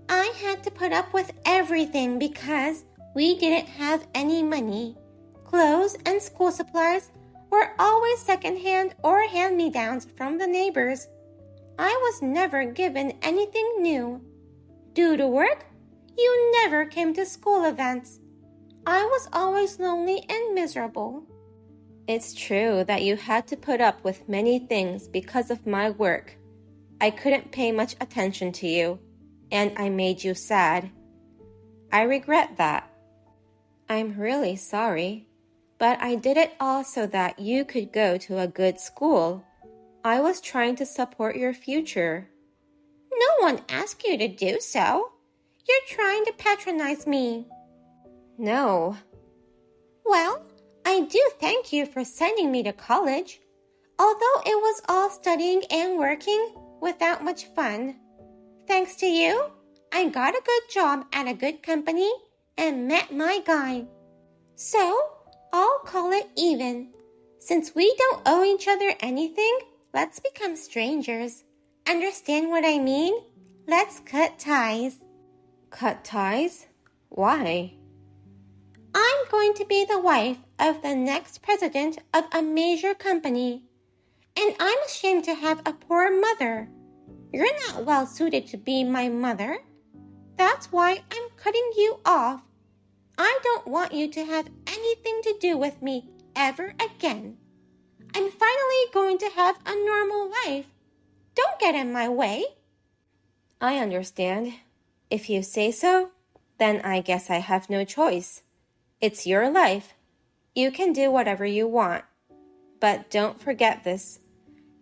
I had to put up with everything because we didn't have any money. Clothes and school supplies were always secondhand or hand-me-downs from the neighbors. I was never given anything new. Due to work, you never came to school events. I was always lonely and miserable. It's true that you had to put up with many things because of my work. I couldn't pay much attention to you, and I made you sad. I regret that. I'm really sorry, but I did it all so that you could go to a good school. I was trying to support your future. No one asked you to do so. You're trying to patronize me. No. Well, I do thank you for sending me to college, although it was all studying and working without much fun. Thanks to you, I got a good job at a good company and met my guy. So, I'll call it even. Since we don't owe each other anything, let's become strangers. Understand what I mean? Let's cut ties. Cut ties? Why? I'm going to be the wife of the next president of a major company, and I'm ashamed to have a poor mother. You're not well suited to be my mother. That's why I'm cutting you off. I don't want you to have anything to do with me ever again. I'm finally going to have a normal life. Don't get in my way. I understand. If you say so, then I guess I have no choice. It's your life. You can do whatever you want. But don't forget this.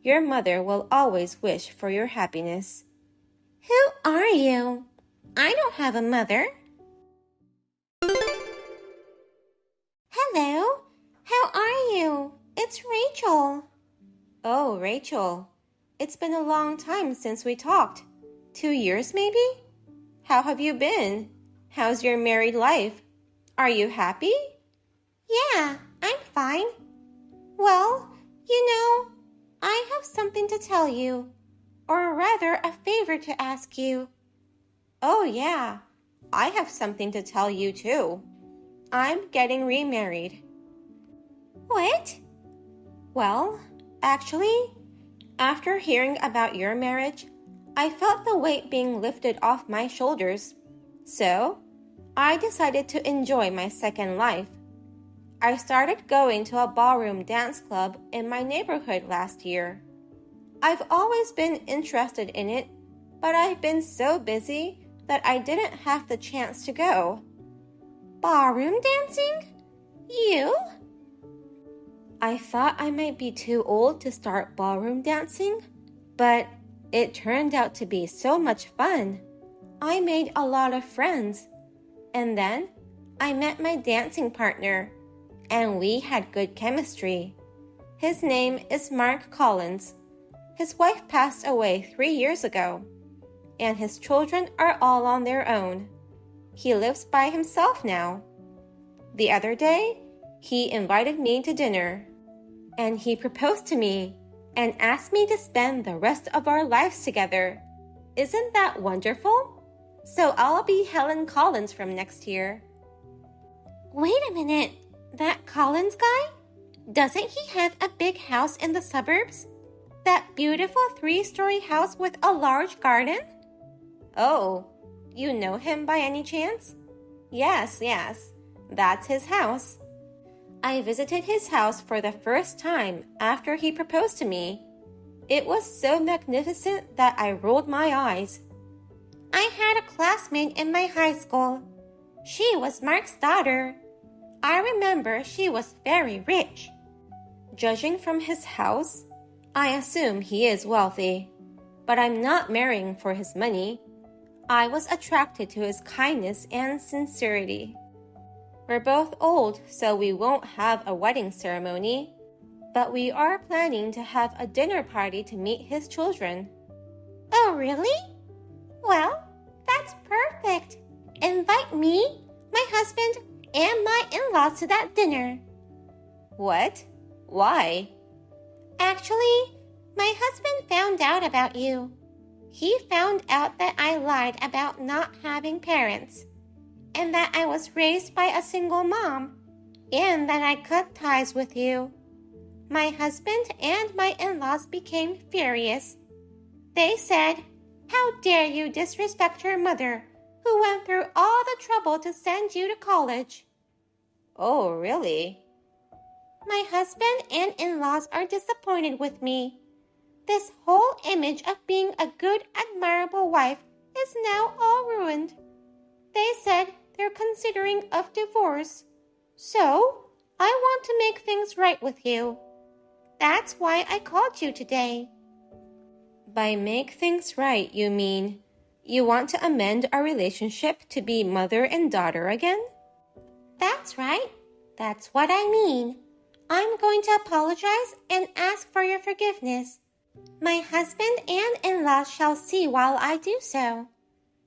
Your mother will always wish for your happiness. Who are you? I don't have a mother. Hello. How are you? It's Rachel. Oh, Rachel. It's been a long time since we talked. 2 years, maybe? How have you been? How's your married life? Are you happy? Yeah, I'm fine. Well, you know, I have something to tell you. Or rather, a favor to ask you. Oh, yeah. I have something to tell you, too. I'm getting remarried. What? Well, actually, after hearing about your marriage, I felt the weight being lifted off my shoulders. So, I decided to enjoy my second life. I started going to a ballroom dance club in my neighborhood last year. I've always been interested in it, but I've been so busy that I didn't have the chance to go. Ballroom dancing? You? I thought I might be too old to start ballroom dancing, but it turned out to be so much fun. I made a lot of friends, and then I met my dancing partner, and we had good chemistry. His name is Mark Collins. His wife passed away 3 years ago, and his children are all on their own. He lives by himself now. The other day, he invited me to dinner, and he proposed to me. and asked me to spend the rest of our lives together. Isn't that wonderful? So I'll be Helen Collins from next year. Wait a minute, that Collins guy? Doesn't he have a big house in the suburbs? That beautiful 3-story house with a large garden? Oh, you know him by any chance? Yes, that's his house. I visited his house for the first time after he proposed to me. It was so magnificent that I rolled my eyes. I had a classmate in my high school. She was Mark's daughter. I remember she was very rich. Judging from his house, I assume he is wealthy. But I'm not marrying for his money. I was attracted to his kindness and sincerity. We're both old, so we won't have a wedding ceremony, but we are planning to have a dinner party to meet his children. Oh, really? Well, that's perfect. Invite me, my husband, and my in-laws to that dinner. What? Why? Actually, my husband found out about you. He found out that I lied about not having parents, and that I was raised by a single mom, and that I cut ties with you. My husband and my in-laws became furious. They said, "How dare you disrespect your mother, who went through all the trouble to send you to college?" Oh, really? My husband and in-laws are disappointed with me. This whole image of being a good, admirable wife is now all ruined. They said they're considering of divorce. So, I want to make things right with you. That's why I called you today. By make things right, you mean you want to amend our relationship to be mother and daughter again? That's right. That's what I mean. I'm going to apologize and ask for your forgiveness. My husband and in-laws shall see while I do so.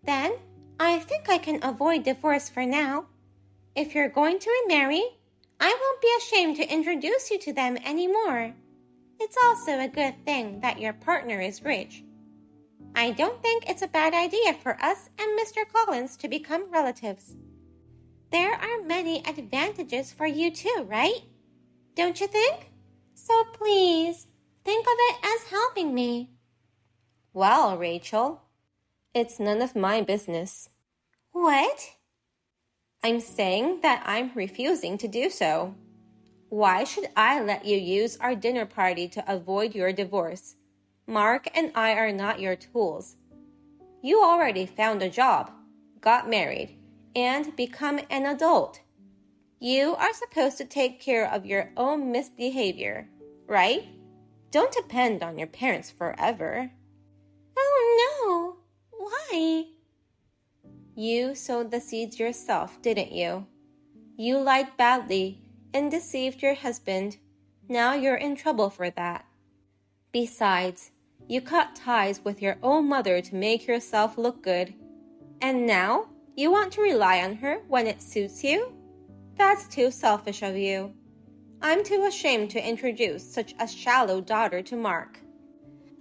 Then, I think I can avoid divorce for now. If you're going to remarry, I won't be ashamed to introduce you to them anymore. It's also a good thing that your partner is rich. I don't think it's a bad idea for us and Mr. Collins to become relatives. There are many advantages for you too, right? Don't you think? So please, think of it as helping me. Well, Rachel, it's none of my business. What? I'm saying that I'm refusing to do so. Why should I let you use our dinner party to avoid your divorce? Mark and I are not your tools. You already found a job, got married, and become an adult. You are supposed to take care of your own misbehavior, right? Don't depend on your parents forever. Oh no! Why? You sowed the seeds yourself, didn't you? You lied badly and deceived your husband. Now you're in trouble for that. Besides, you cut ties with your own mother to make yourself look good. And now you want to rely on her when it suits you? That's too selfish of you. I'm too ashamed to introduce such a shallow daughter to Mark.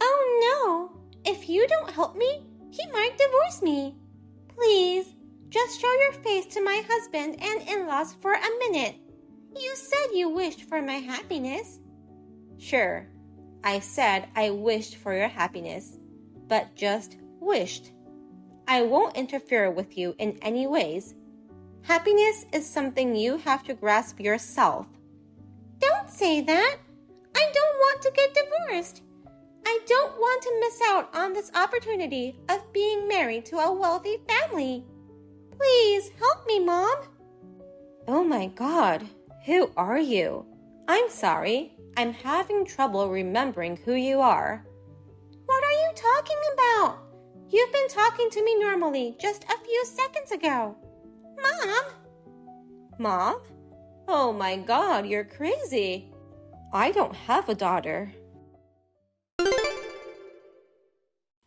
Oh no! If you don't help me, he might divorce me. Please, just show your face to my husband and in-laws for a minute. You said you wished for my happiness. Sure, I said I wished for your happiness, but just wished. I won't interfere with you in any ways. Happiness is something you have to grasp yourself. Don't say that. I don't want to get divorced. I don't want to miss out on this opportunity of being married to a wealthy family. Please help me, Mom. Oh my God, who are you? I'm sorry. I'm having trouble remembering who you are. What are you talking about? You've been talking to me normally just a few seconds ago. Mom? Mom? Oh my God, you're crazy. I don't have a daughter.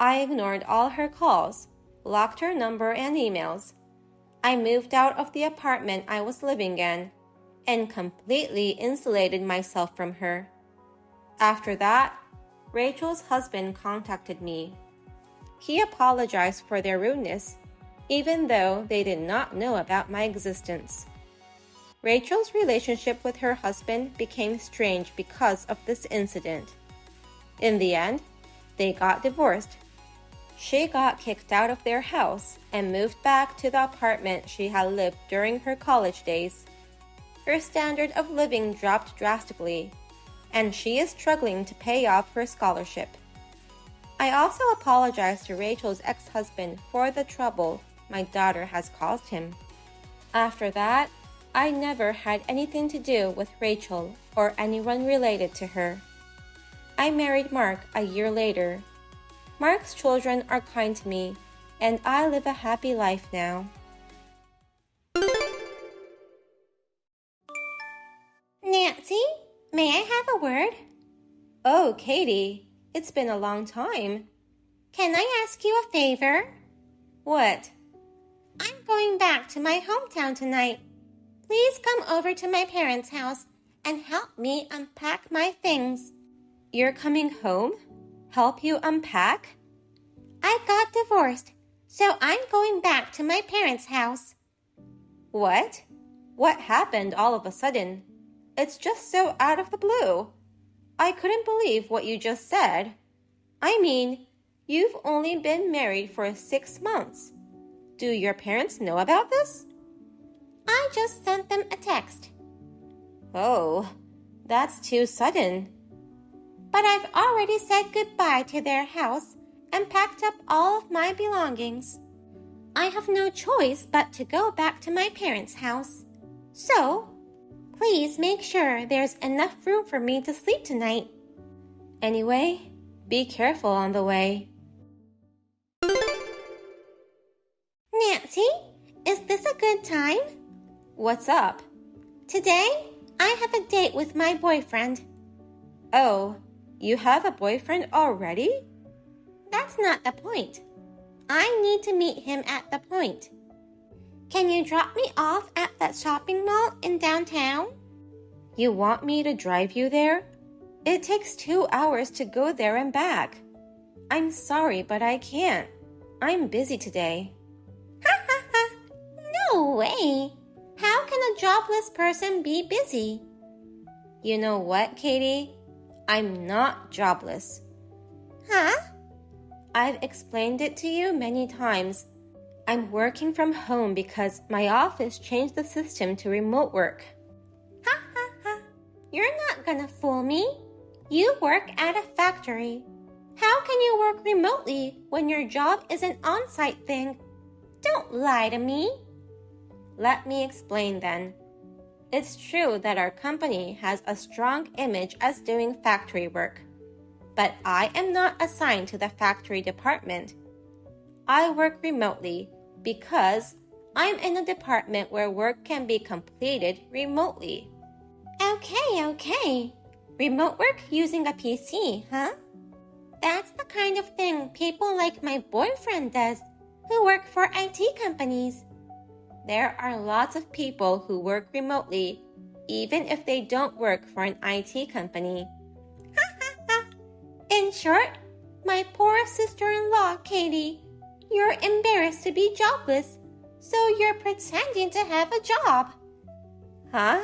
I ignored all her calls, blocked her number and emails. I moved out of the apartment I was living in and completely insulated myself from her. After that, Rachel's husband contacted me. He apologized for their rudeness, even though they did not know about my existence. Rachel's relationship with her husband became strange because of this incident. In the end, they got divorced. She got kicked out of their house and moved back to the apartment she had lived during her college days. Her standard of living dropped drastically, and she is struggling to pay off her scholarship. I also apologized to Rachel's ex-husband for the trouble my daughter has caused him. After that, I never had anything to do with Rachel or anyone related to her. I married Mark a year later. Mark's children are kind to me, and I live a happy life now. Nancy, may I have a word? Oh, Katie, it's been a long time. Can I ask you a favor? What? I'm going back to my hometown tonight. Please come over to my parents' house and help me unpack my things. You're coming home? Help you unpack? I got divorced, so I'm going back to my parents' house. What? What happened all of a sudden? It's just so out of the blue. I couldn't believe what you just said. I mean, you've only been married for 6 months. Do your parents know about this? I just sent them a text. Oh, that's too sudden. But I've already said goodbye to their house and packed up all of my belongings. I have no choice but to go back to my parents' house. So, please make sure there's enough room for me to sleep tonight. Anyway, be careful on the way. Nancy, is this a good time? What's up? Today, I have a date with my boyfriend. Oh, you have a boyfriend already? That's not the point. I need to meet him at the point. Can you drop me off at that shopping mall in downtown? You want me to drive you there? It takes 2 hours to go there and back. I'm sorry, but I can't. I'm busy today. Ha ha ha! No way! How can a jobless person be busy? You know what, Katie? I'm not jobless. Huh? I've explained it to you many times. I'm working from home because my office changed the system to remote work. Ha ha ha! You're not gonna fool me. You work at a factory. How can you work remotely when your job is an on-site thing? Don't lie to me. Let me explain then. It's true that our company has a strong image as doing factory work, but I am not assigned to the factory department. I work remotely because I'm in a department where work can be completed remotely. Okay. Remote work using a PC, huh? That's the kind of thing people like my boyfriend does, who work for IT companies. There are lots of people who work remotely, even if they don't work for an IT company. Ha ha ha! In short, my poor sister-in-law, Katie, you're embarrassed to be jobless, so you're pretending to have a job. Huh?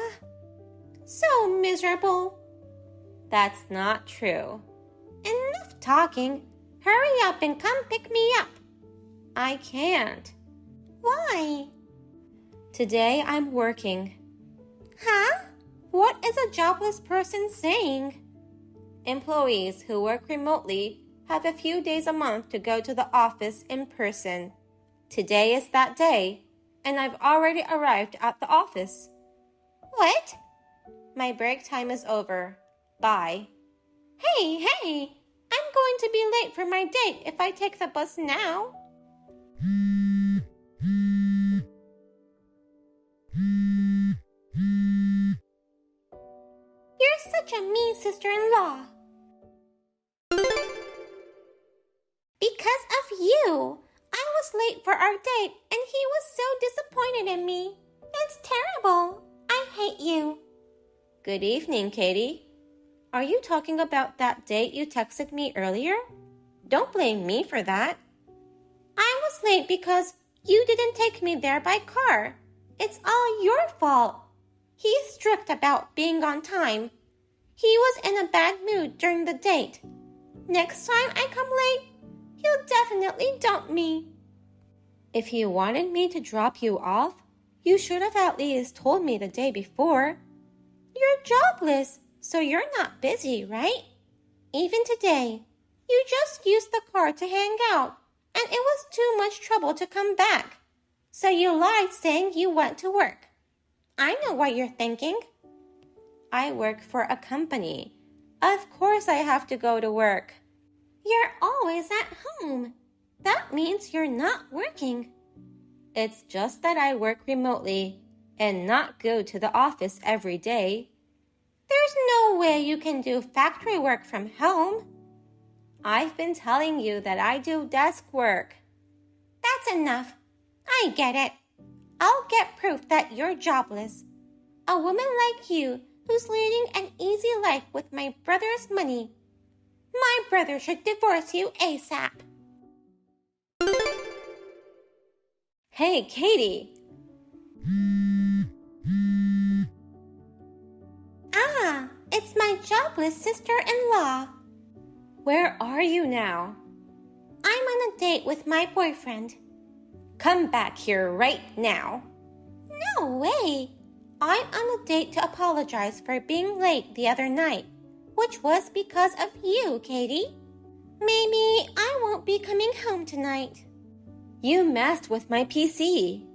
So miserable. That's not true. Enough talking. Hurry up and come pick me up. I can't. Why? Today I'm working. Huh? What is a jobless person saying? Employees who work remotely have a few days a month to go to the office in person. Today is that day, and I've already arrived at the office. What? My break time is over. Bye. Hey! I'm going to be late for my date if I take the bus now. You're such a mean sister-in-law. Because of you, I was late for our date and he was so disappointed in me. It's terrible. I hate you. Good evening, Katie. Are you talking about that date you texted me earlier? Don't blame me for that. I was late because you didn't take me there by car. It's all your fault. He's strict about being on time. He was in a bad mood during the date. Next time I come late, he'll definitely dump me. If you wanted me to drop you off, you should have at least told me the day before. You're jobless, so you're not busy, right? Even today, you just used the car to hang out, and it was too much trouble to come back. So you lied saying you went to work. I know what you're thinking. I work for a company. Of course I have to go to work. You're always at home. That means you're not working. It's just that I work remotely and not go to the office every day. There's no way you can do factory work from home. I've been telling you that I do desk work. That's enough. I get it. I'll get proof that you're jobless. A woman like you who's leading an easy life with my brother's money. My brother should divorce you ASAP. Hey, Katie. It's my jobless sister-in-law. Where are you now? I'm on a date with my boyfriend. Come back here right now. No way. I'm on a date to apologize for being late the other night, which was because of you, Katie. Maybe I won't be coming home tonight. You messed with my PC.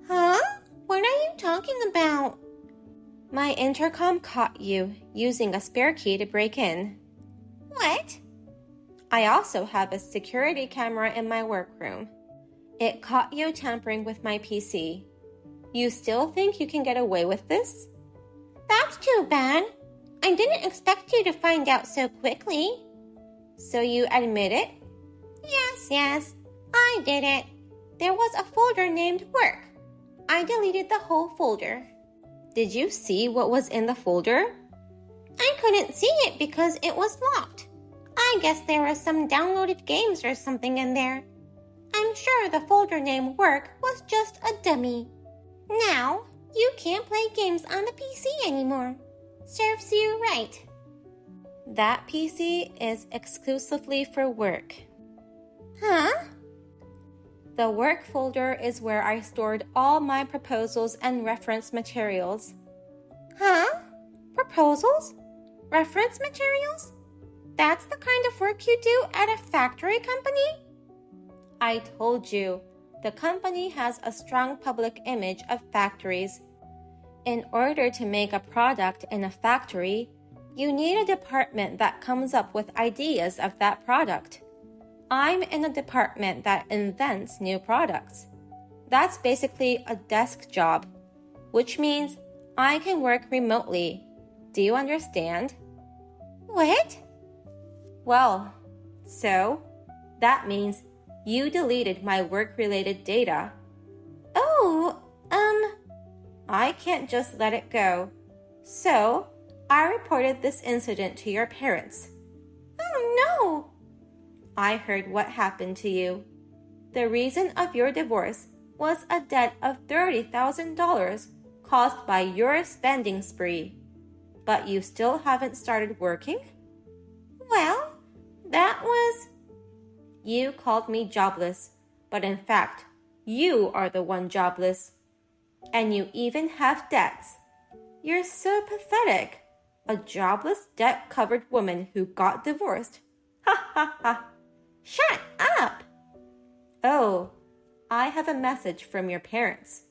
Huh? What are you talking about? My intercom caught you using a spare key to break in. What? I also have a security camera in my workroom. It caught you tampering with my PC. You still think you can get away with this? That's too bad. I didn't expect you to find out so quickly. So you admit it? Yes, I did it. There was a folder named Work. I deleted the whole folder. Did you see what was in the folder? I couldn't see it because it was locked. I guess there were some downloaded games or something in there. I'm sure the folder named Work was just a dummy. Now, you can't play games on the PC anymore. Serves you right. That PC is exclusively for work. Huh? The work folder is where I stored all my proposals and reference materials. Huh? Proposals? Reference materials? That's the kind of work you do at a factory company? I told you, the company has a strong public image of factories. In order to make a product in a factory, you need a department that comes up with ideas of that product. I'm in a department that invents new products. That's basically a desk job, which means I can work remotely. Do you understand? What? Well, so that means you deleted my work-related data. I can't just let it go. So, I reported this incident to your parents. Oh no! I heard what happened to you. The reason of your divorce was a debt of $30,000 caused by your spending spree. But you still haven't started working? Well, that was... You called me jobless, but in fact, you are the one jobless. And you even have debts. You're so pathetic. A jobless, debt-covered woman who got divorced. Ha ha ha. Shut up! Oh, I have a message from your parents.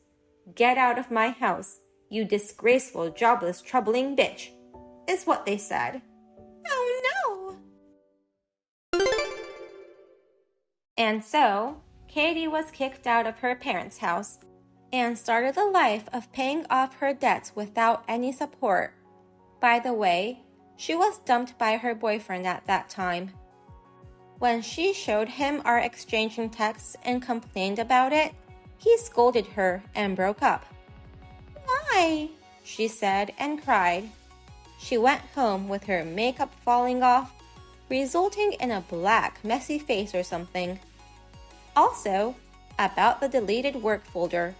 Get out of my house, you disgraceful, jobless, troubling bitch, is what they said. Oh no! And so, Katie was kicked out of her parents' house and started a life of paying off her debts without any support. By the way, she was dumped by her boyfriend at that time. When she showed him our exchanging texts and complained about it, he scolded her and broke up. Why? She said and cried. She went home with her makeup falling off, resulting in a black, messy face or something. Also, about the deleted work folder.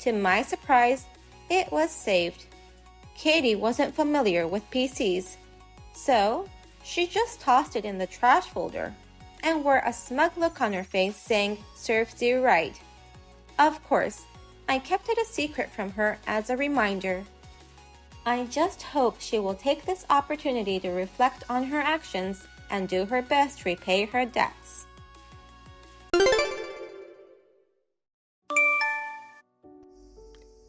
To my surprise, it was saved. Katie wasn't familiar with PCs, so she just tossed it in the trash folder and wore a smug look on her face saying, "Serves you right." Of course, I kept it a secret from her as a reminder. I just hope she will take this opportunity to reflect on her actions and do her best to repay her debts.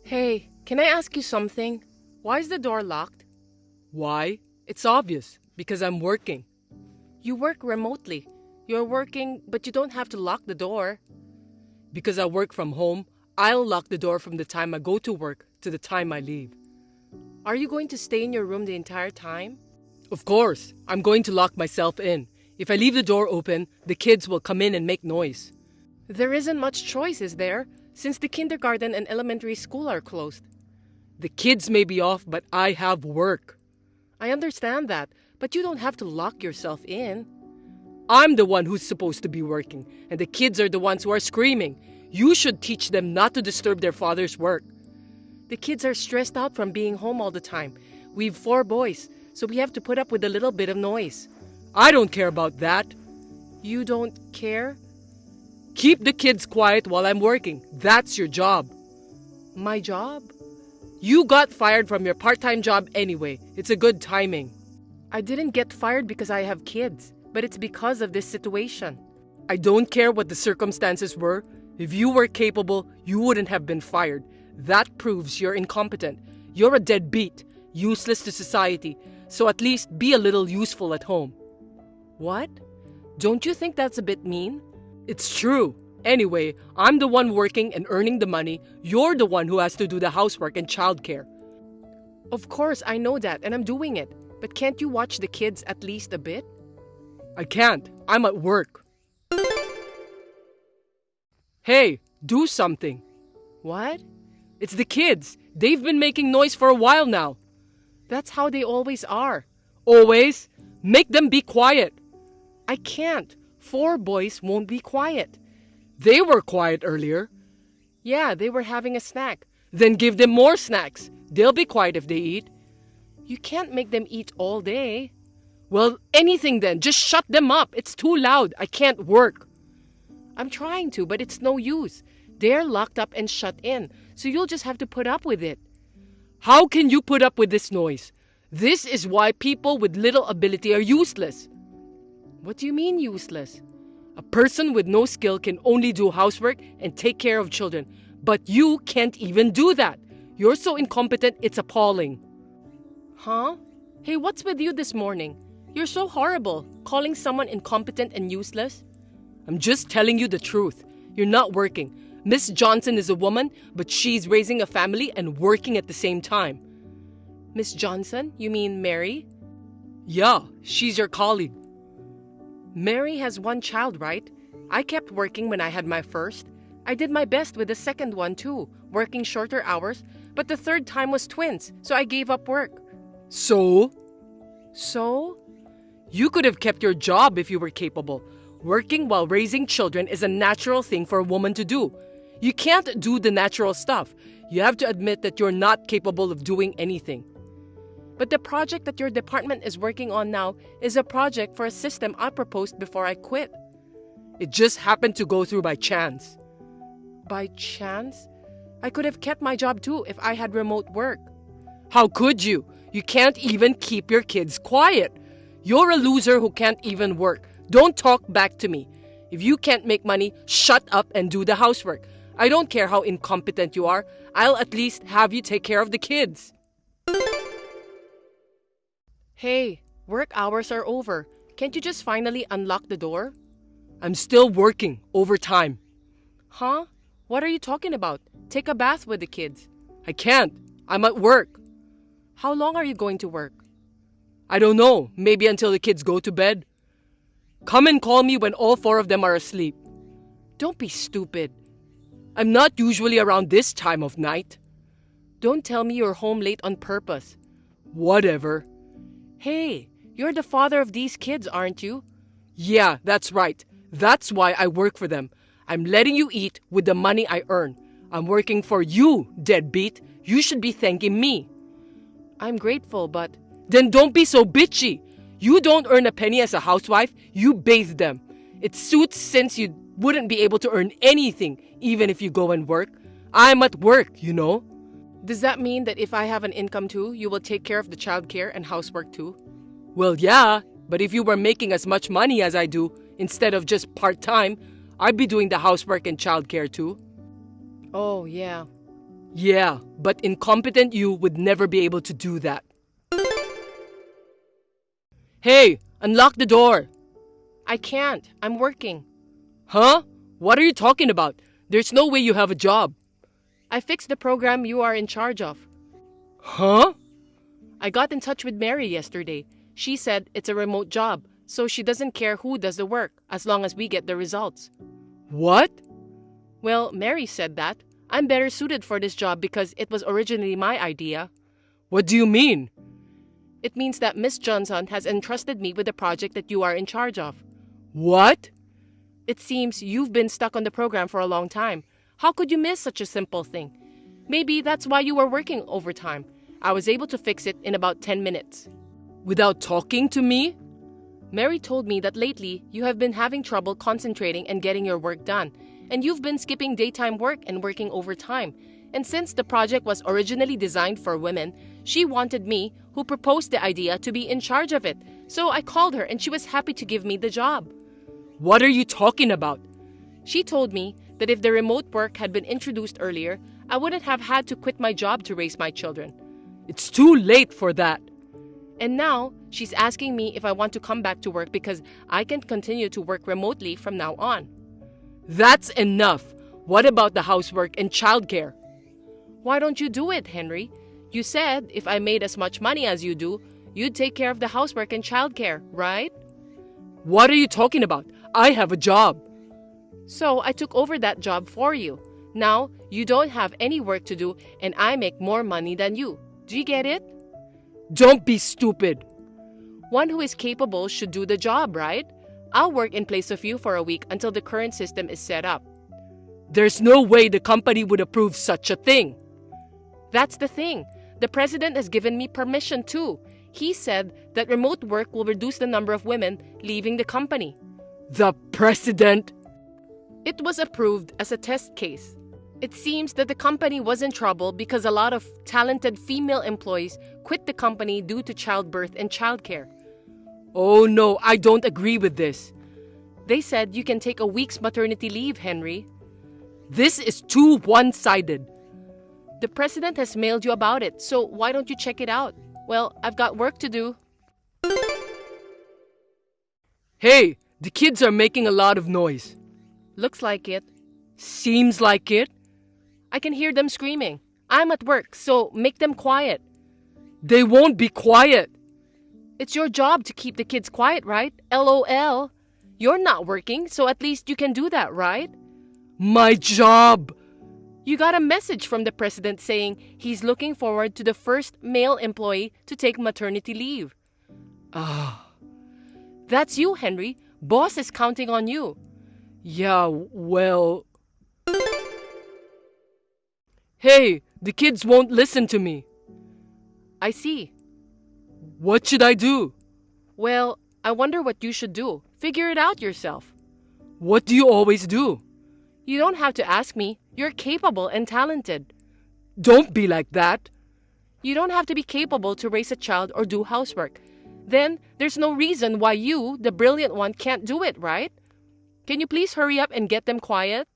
Hey, can I ask you something? Why is the door locked? Why? It's obvious. Because I'm working. You work remotely. You're working, but you don't have to lock the door. Because I work from home, I'll lock the door from the time I go to work to the time I leave. Are you going to stay in your room the entire time? Of course. I'm going to lock myself in. If I leave the door open, the kids will come in and make noise. There isn't much choice, is there? Since the kindergarten and elementary school are closed. The kids may be off, but I have work. I understand that, but you don't have to lock yourself in. I'm the one who's supposed to be working, and the kids are the ones who are screaming. You should teach them not to disturb their father's work. The kids are stressed out from being home all the time. We've 4 boys, so we have to put up with a little bit of noise. I don't care about that. You don't care? Keep the kids quiet while I'm working. That's your job. My job? You got fired from your part-time job anyway. It's a good timing. I didn't get fired because I have kids, but it's because of this situation. I don't care what the circumstances were. If you were capable, you wouldn't have been fired. That proves you're incompetent. You're a deadbeat, useless to society, so at least be a little useful at home. What? Don't you think that's a bit mean? It's true. Anyway, I'm the one working and earning the money. You're the one who has to do the housework and childcare. Of course, I know that, and I'm doing it. But can't you watch the kids at least a bit? I can't. I'm at work. Hey, do something. What? It's the kids. They've been making noise for a while now. That's how they always are. Always? Make them be quiet. I can't. 4 boys won't be quiet. They were quiet earlier. Yeah, they were having a snack. Then give them more snacks. They'll be quiet if they eat. You can't make them eat all day. Well, anything then. Just shut them up. It's too loud. I can't work. I'm trying to, but it's no use. They're locked up and shut in, so you'll just have to put up with it. How can you put up with this noise? This is why people with little ability are useless. What do you mean useless? A person with no skill can only do housework and take care of children, but you can't even do that. You're so incompetent, it's appalling. Huh? Hey, what's with you this morning? You're so horrible, calling someone incompetent and useless. I'm just telling you the truth. You're not working. Miss Johnson is a woman, but she's raising a family and working at the same time. Miss Johnson? You mean Mary? Yeah, she's your colleague. Mary has 1 child, right? I kept working when I had my first. I did my best with the second one too, working shorter hours, but the 3rd time was twins, so I gave up work. So? You could have kept your job if you were capable. Working while raising children is a natural thing for a woman to do. You can't do the natural stuff. You have to admit that you're not capable of doing anything. But the project that your department is working on now is a project for a system I proposed before I quit. It just happened to go through by chance. By chance? I could have kept my job too if I had remote work. How could you? You can't even keep your kids quiet. You're a loser who can't even work. Don't talk back to me. If you can't make money, shut up and do the housework. I don't care how incompetent you are. I'll at least have you take care of the kids. Hey, work hours are over. Can't you just finally unlock the door? I'm still working overtime. Huh? What are you talking about? Take a bath with the kids. I can't. I'm at work. How long are you going to work? I don't know. Maybe until the kids go to bed. Come and call me when all 4 of them are asleep. Don't be stupid. I'm not usually around this time of night. Don't tell me you're home late on purpose. Whatever. Hey, you're the father of these kids, aren't you? Yeah, that's right. That's why I work for them. I'm letting you eat with the money I earn. I'm working for you, deadbeat. You should be thanking me. I'm grateful, but... Then don't be so bitchy. You don't earn a penny as a housewife. You bathe them. It suits since you wouldn't be able to earn anything, even if you go and work. I'm at work, you know. Does that mean that if I have an income too, you will take care of the childcare and housework too? Well, yeah, but if you were making as much money as I do, instead of just part-time, I'd be doing the housework and childcare too. Oh, yeah. Yeah, but incompetent you would never be able to do that. Hey, unlock the door. I can't. I'm working. Huh? What are you talking about? There's no way you have a job. I fixed the program you are in charge of. Huh? I got in touch with Mary yesterday. She said it's a remote job, so she doesn't care who does the work as long as we get the results. What? Well, Mary said that. I'm better suited for this job because it was originally my idea. What do you mean? It means that Miss Johnson has entrusted me with the project that you are in charge of. What? It seems you've been stuck on the program for a long time. How could you miss such a simple thing? Maybe that's why you were working overtime. I was able to fix it in about 10 minutes. Without talking to me? Mary told me that lately you have been having trouble concentrating and getting your work done, and you've been skipping daytime work and working overtime. And since the project was originally designed for women, she wanted me, who proposed the idea, to be in charge of it. So I called her and she was happy to give me the job. What are you talking about? She told me that if the remote work had been introduced earlier, I wouldn't have had to quit my job to raise my children. It's too late for that. And now, she's asking me if I want to come back to work because I can continue to work remotely from now on. That's enough. What about the housework and childcare? Why don't you do it, Henry? You said if I made as much money as you do, you'd take care of the housework and childcare, right? What are you talking about? I have a job. So I took over that job for you. Now, you don't have any work to do and I make more money than you. Do you get it? Don't be stupid. One who is capable should do the job, right? I'll work in place of you for a week until the current system is set up. There's no way the company would approve such a thing. That's the thing. The president has given me permission too. He said that remote work will reduce the number of women leaving the company. The president? It was approved as a test case. It seems that the company was in trouble because a lot of talented female employees quit the company due to childbirth and childcare. Oh no, I don't agree with this. They said you can take a week's maternity leave, Henry. This is too one-sided. The president has mailed you about it, so why don't you check it out? Well, I've got work to do. Hey, the kids are making a lot of noise. Looks like it. Seems like it. I can hear them screaming. I'm at work, so make them quiet. They won't be quiet. It's your job to keep the kids quiet, right? LOL. You're not working, so at least you can do that, right? My job! You got a message from the president saying he's looking forward to the first male employee to take maternity leave. That's you, Henry. Boss is counting on you. Yeah, well... Hey, the kids won't listen to me. I see. What should I do? Well, I wonder what you should do. Figure it out yourself. What do you always do? You don't have to ask me. You're capable and talented. Don't be like that. You don't have to be capable to raise a child or do housework. Then there's no reason why you, the brilliant one, can't do it, right? Can you please hurry up and get them quiet?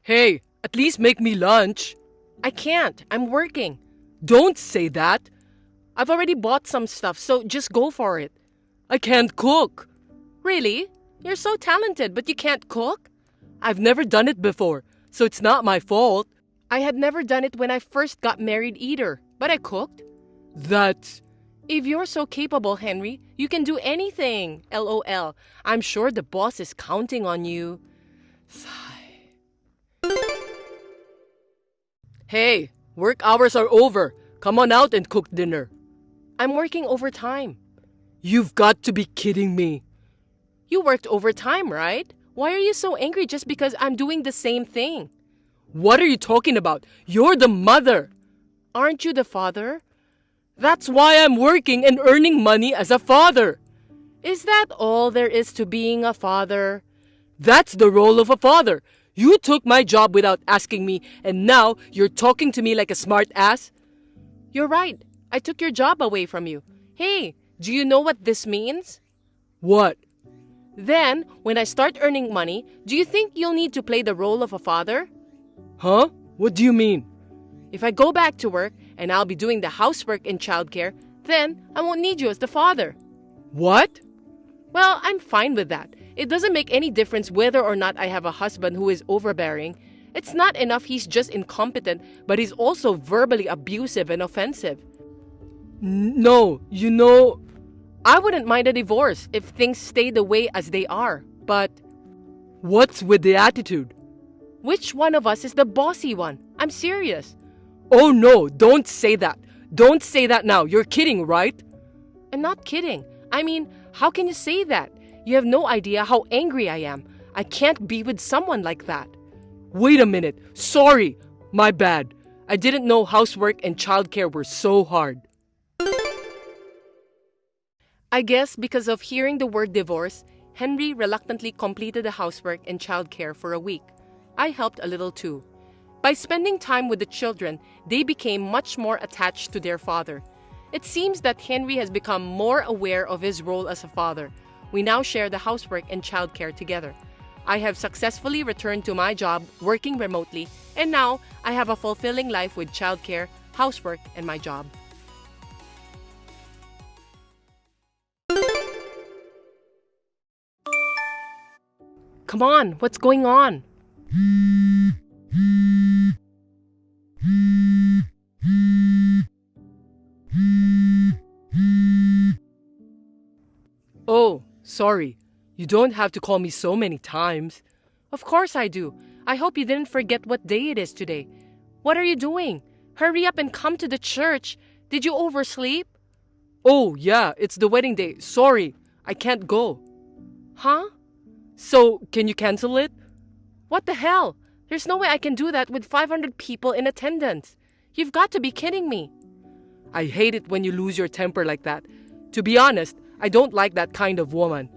Hey, at least make me lunch. I can't. I'm working. Don't say that. I've already bought some stuff, so just go for it. I can't cook. Really? You're so talented, but you can't cook? I've never done it before, so it's not my fault. I had never done it when I first got married either, but I cooked. That's... If you're so capable, Henry, you can do anything. LOL. I'm sure the boss is counting on you. Sigh. Hey, work hours are over. Come on out and cook dinner. I'm working overtime. You've got to be kidding me. You worked overtime, right? Why are you so angry just because I'm doing the same thing? What are you talking about? You're the mother. Aren't you the father? That's why I'm working and earning money as a father. Is that all there is to being a father? That's the role of a father. You took my job without asking me, and now you're talking to me like a smart ass? You're right. I took your job away from you. Hey, do you know what this means? What? Then, when I start earning money, do you think you'll need to play the role of a father? Huh? What do you mean? If I go back to work and I'll be doing the housework and childcare, then I won't need you as the father. What? Well, I'm fine with that. It doesn't make any difference whether or not I have a husband who is overbearing. It's not enough he's just incompetent, but he's also verbally abusive and offensive. No, I wouldn't mind a divorce if things stay the way as they are, but... What's with the attitude? Which one of us is the bossy one? I'm serious. Oh no, don't say that. Don't say that now. You're kidding, right? I'm not kidding. I mean, how can you say that? You have no idea how angry I am. I can't be with someone like that. Wait a minute. Sorry. My bad. I didn't know housework and childcare were so hard. I guess because of hearing the word divorce, Henry reluctantly completed the housework and childcare for a week. I helped a little too. By spending time with the children, they became much more attached to their father. It seems that Henry has become more aware of his role as a father. We now share the housework and childcare together. I have successfully returned to my job working remotely, and now I have a fulfilling life with childcare, housework, and my job. Come on, what's going on? Oh, sorry. You don't have to call me so many times. Of course I do. I hope you didn't forget what day it is today. What are you doing? Hurry up and come to the church. Did you oversleep? Oh, yeah, it's the wedding day. Sorry, I can't go. Huh? So, can you cancel it? What the hell? There's no way I can do that with 500 people in attendance. You've got to be kidding me. I hate it when you lose your temper like that. To be honest, I don't like that kind of woman.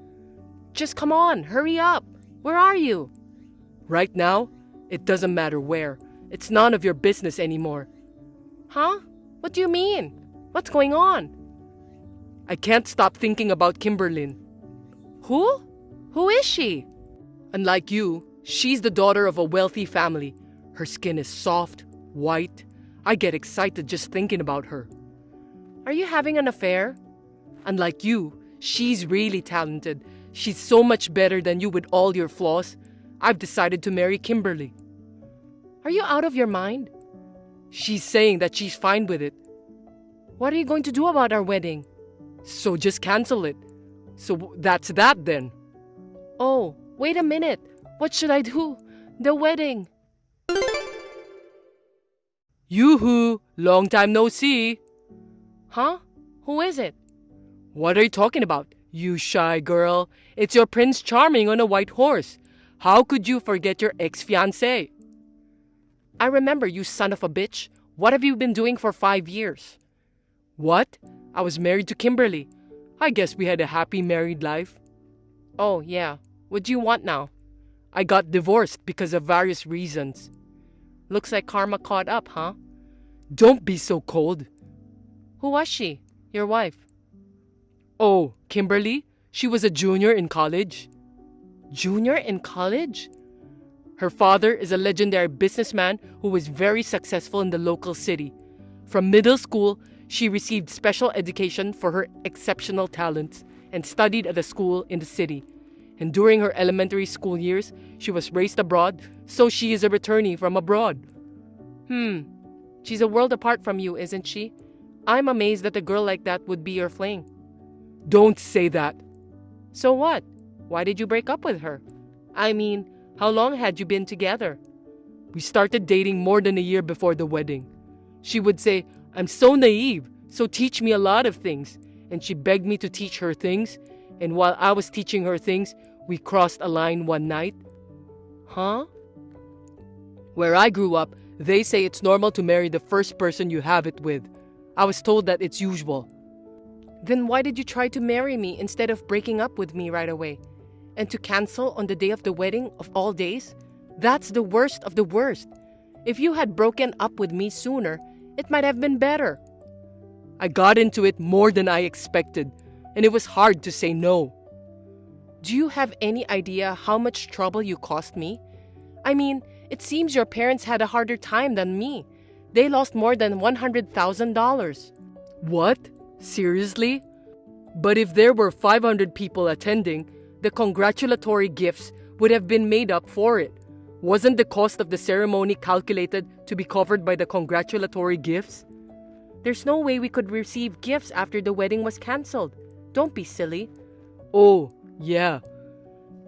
Just come on, hurry up. Where are you? Right now, it doesn't matter where. It's none of your business anymore. Huh? What do you mean? What's going on? I can't stop thinking about Kimberlyn. Who? Who is she? Unlike you, she's the daughter of a wealthy family. Her skin is soft, white. I get excited just thinking about her. Are you having an affair? Unlike you, she's really talented. She's so much better than you with all your flaws. I've decided to marry Kimberly. Are you out of your mind? She's saying that she's fine with it. What are you going to do about our wedding? So just cancel it. So that's that then. Oh, wait a minute. What should I do? The wedding. Yoo-hoo! Long time no see. Huh? Who is it? What are you talking about, you shy girl? It's your Prince Charming on a white horse. How could you forget your ex-fiancé? I remember, you son of a bitch. What have you been doing for 5 years? What? I was married to Kimberly. I guess we had a happy married life. Oh, yeah. What do you want now? I got divorced because of various reasons. Looks like karma caught up, huh? Don't be so cold. Who was she? Your wife? Oh, Kimberly? She was a junior in college. Junior in college? Her father is a legendary businessman who was very successful in the local city. From middle school, she received special education for her exceptional talents and studied at a school in the city. And during her elementary school years, she was raised abroad, so she is a returnee from abroad. She's a world apart from you, isn't she? I'm amazed that a girl like that would be your fling. Don't say that. So what? Why did you break up with her? I mean, how long had you been together? We started dating more than a year before the wedding. She would say, I'm so naive. so teach me a lot of things. And she begged me to teach her things. And while I was teaching her things, we crossed a line one night. Huh? Where I grew up, they say it's normal to marry the first person you have it with. I was told that it's usual. Then why did you try to marry me instead of breaking up with me right away? And to cancel on the day of the wedding of all days? That's the worst of the worst. If you had broken up with me sooner, it might have been better. I got into it more than I expected, and it was hard to say no. Do you have any idea how much trouble you cost me? I mean, it seems your parents had a harder time than me. They lost more than $100,000. What? Seriously? But if there were 500 people attending, the congratulatory gifts would have been made up for it. Wasn't the cost of the ceremony calculated to be covered by the congratulatory gifts? There's no way we could receive gifts after the wedding was cancelled. Don't be silly. Oh, yeah.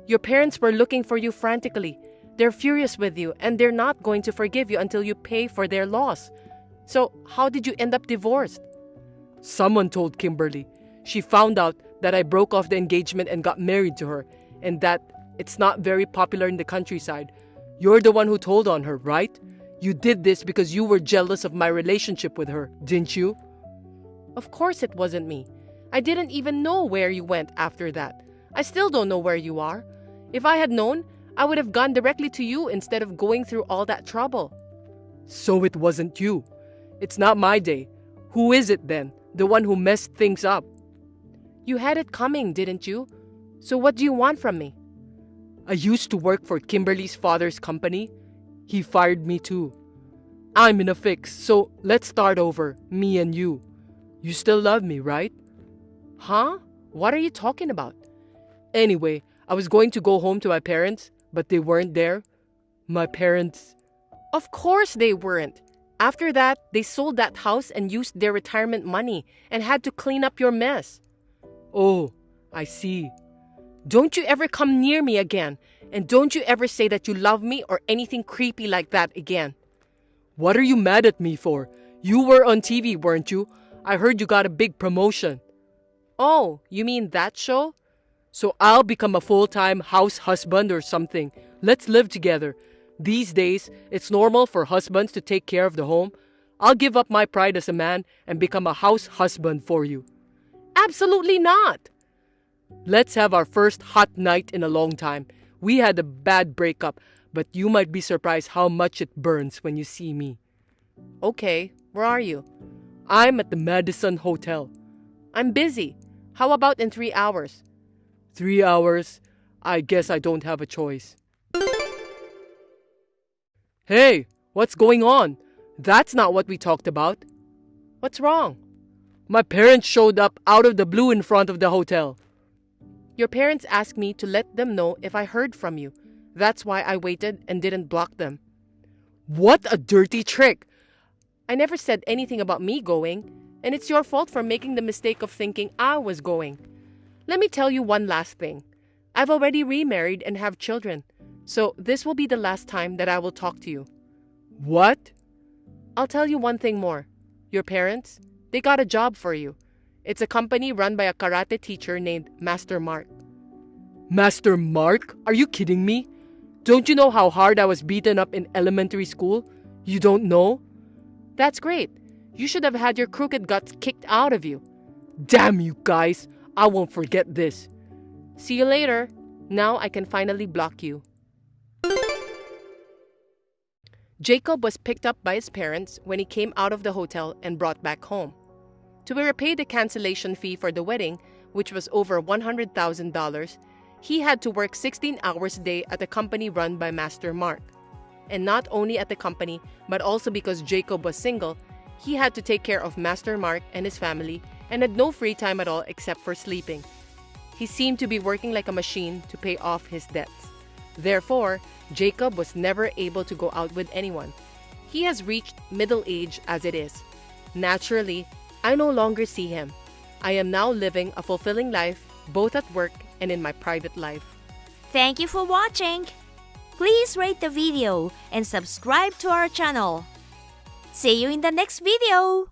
Your parents were looking for you frantically. They're furious with you, and they're not going to forgive you until you pay for their loss. So, how did you end up divorced? Someone told Kimberly. She found out that I broke off the engagement and got married to her, and that it's not very popular in the countryside. You're the one who told on her, right? You did this because you were jealous of my relationship with her, didn't you? Of course it wasn't me. I didn't even know where you went after that. I still don't know where you are. If I had known, I would have gone directly to you instead of going through all that trouble. So it wasn't you. It's not my day. Who is it then? The one who messed things up? You had it coming, didn't you? So what do you want from me? I used to work for Kimberly's father's company. He fired me too. I'm in a fix, so let's start over, me and you. You still love me, right? Huh? What are you talking about? Anyway, I was going to go home to my parents, but they weren't there. My parents... Of course they weren't. After that, they sold that house and used their retirement money and had to clean up your mess. Oh, I see. Don't you ever come near me again, and don't you ever say that you love me or anything creepy like that again. What are you mad at me for? You were on TV, weren't you? I heard you got a big promotion. Oh, you mean that show? So I'll become a full-time house husband or something. Let's live together. These days, it's normal for husbands to take care of the home. I'll give up my pride as a man and become a house husband for you. Absolutely not. Let's have our first hot night in a long time. We had a bad breakup, but you might be surprised how much it burns when you see me. Okay, where are you? I'm at the Madison Hotel. I'm busy. How about in 3 hours? 3 hours? I guess I don't have a choice. Hey, what's going on? That's not what we talked about. What's wrong? My parents showed up out of the blue in front of the hotel. Your parents asked me to let them know if I heard from you. That's why I waited and didn't block them. What a dirty trick! I never said anything about me going, and it's your fault for making the mistake of thinking I was going. Let me tell you one last thing. I've already remarried and have children, so this will be the last time that I will talk to you. What? I'll tell you one thing more. Your parents, they got a job for you. It's a company run by a karate teacher named Master Mark. Master Mark? Are you kidding me? Don't you know how hard I was beaten up in elementary school? You don't know? That's great. You should have had your crooked guts kicked out of you. Damn you guys! I won't forget this. See you later. Now I can finally block you. Jacob was picked up by his parents when he came out of the hotel and brought back home. To repay the cancellation fee for the wedding, which was over $100,000, he had to work 16 hours a day at a company run by Master Mark. And not only at the company, but also because Jacob was single, he had to take care of Master Mark and his family and had no free time at all except for sleeping. He seemed to be working like a machine to pay off his debts. Therefore, Jacob was never able to go out with anyone. He has reached middle age as it is. Naturally, I no longer see him. I am now living a fulfilling life, both at work and in my private life. Thank you for watching. Please rate the video and subscribe to our channel. See you in the next video.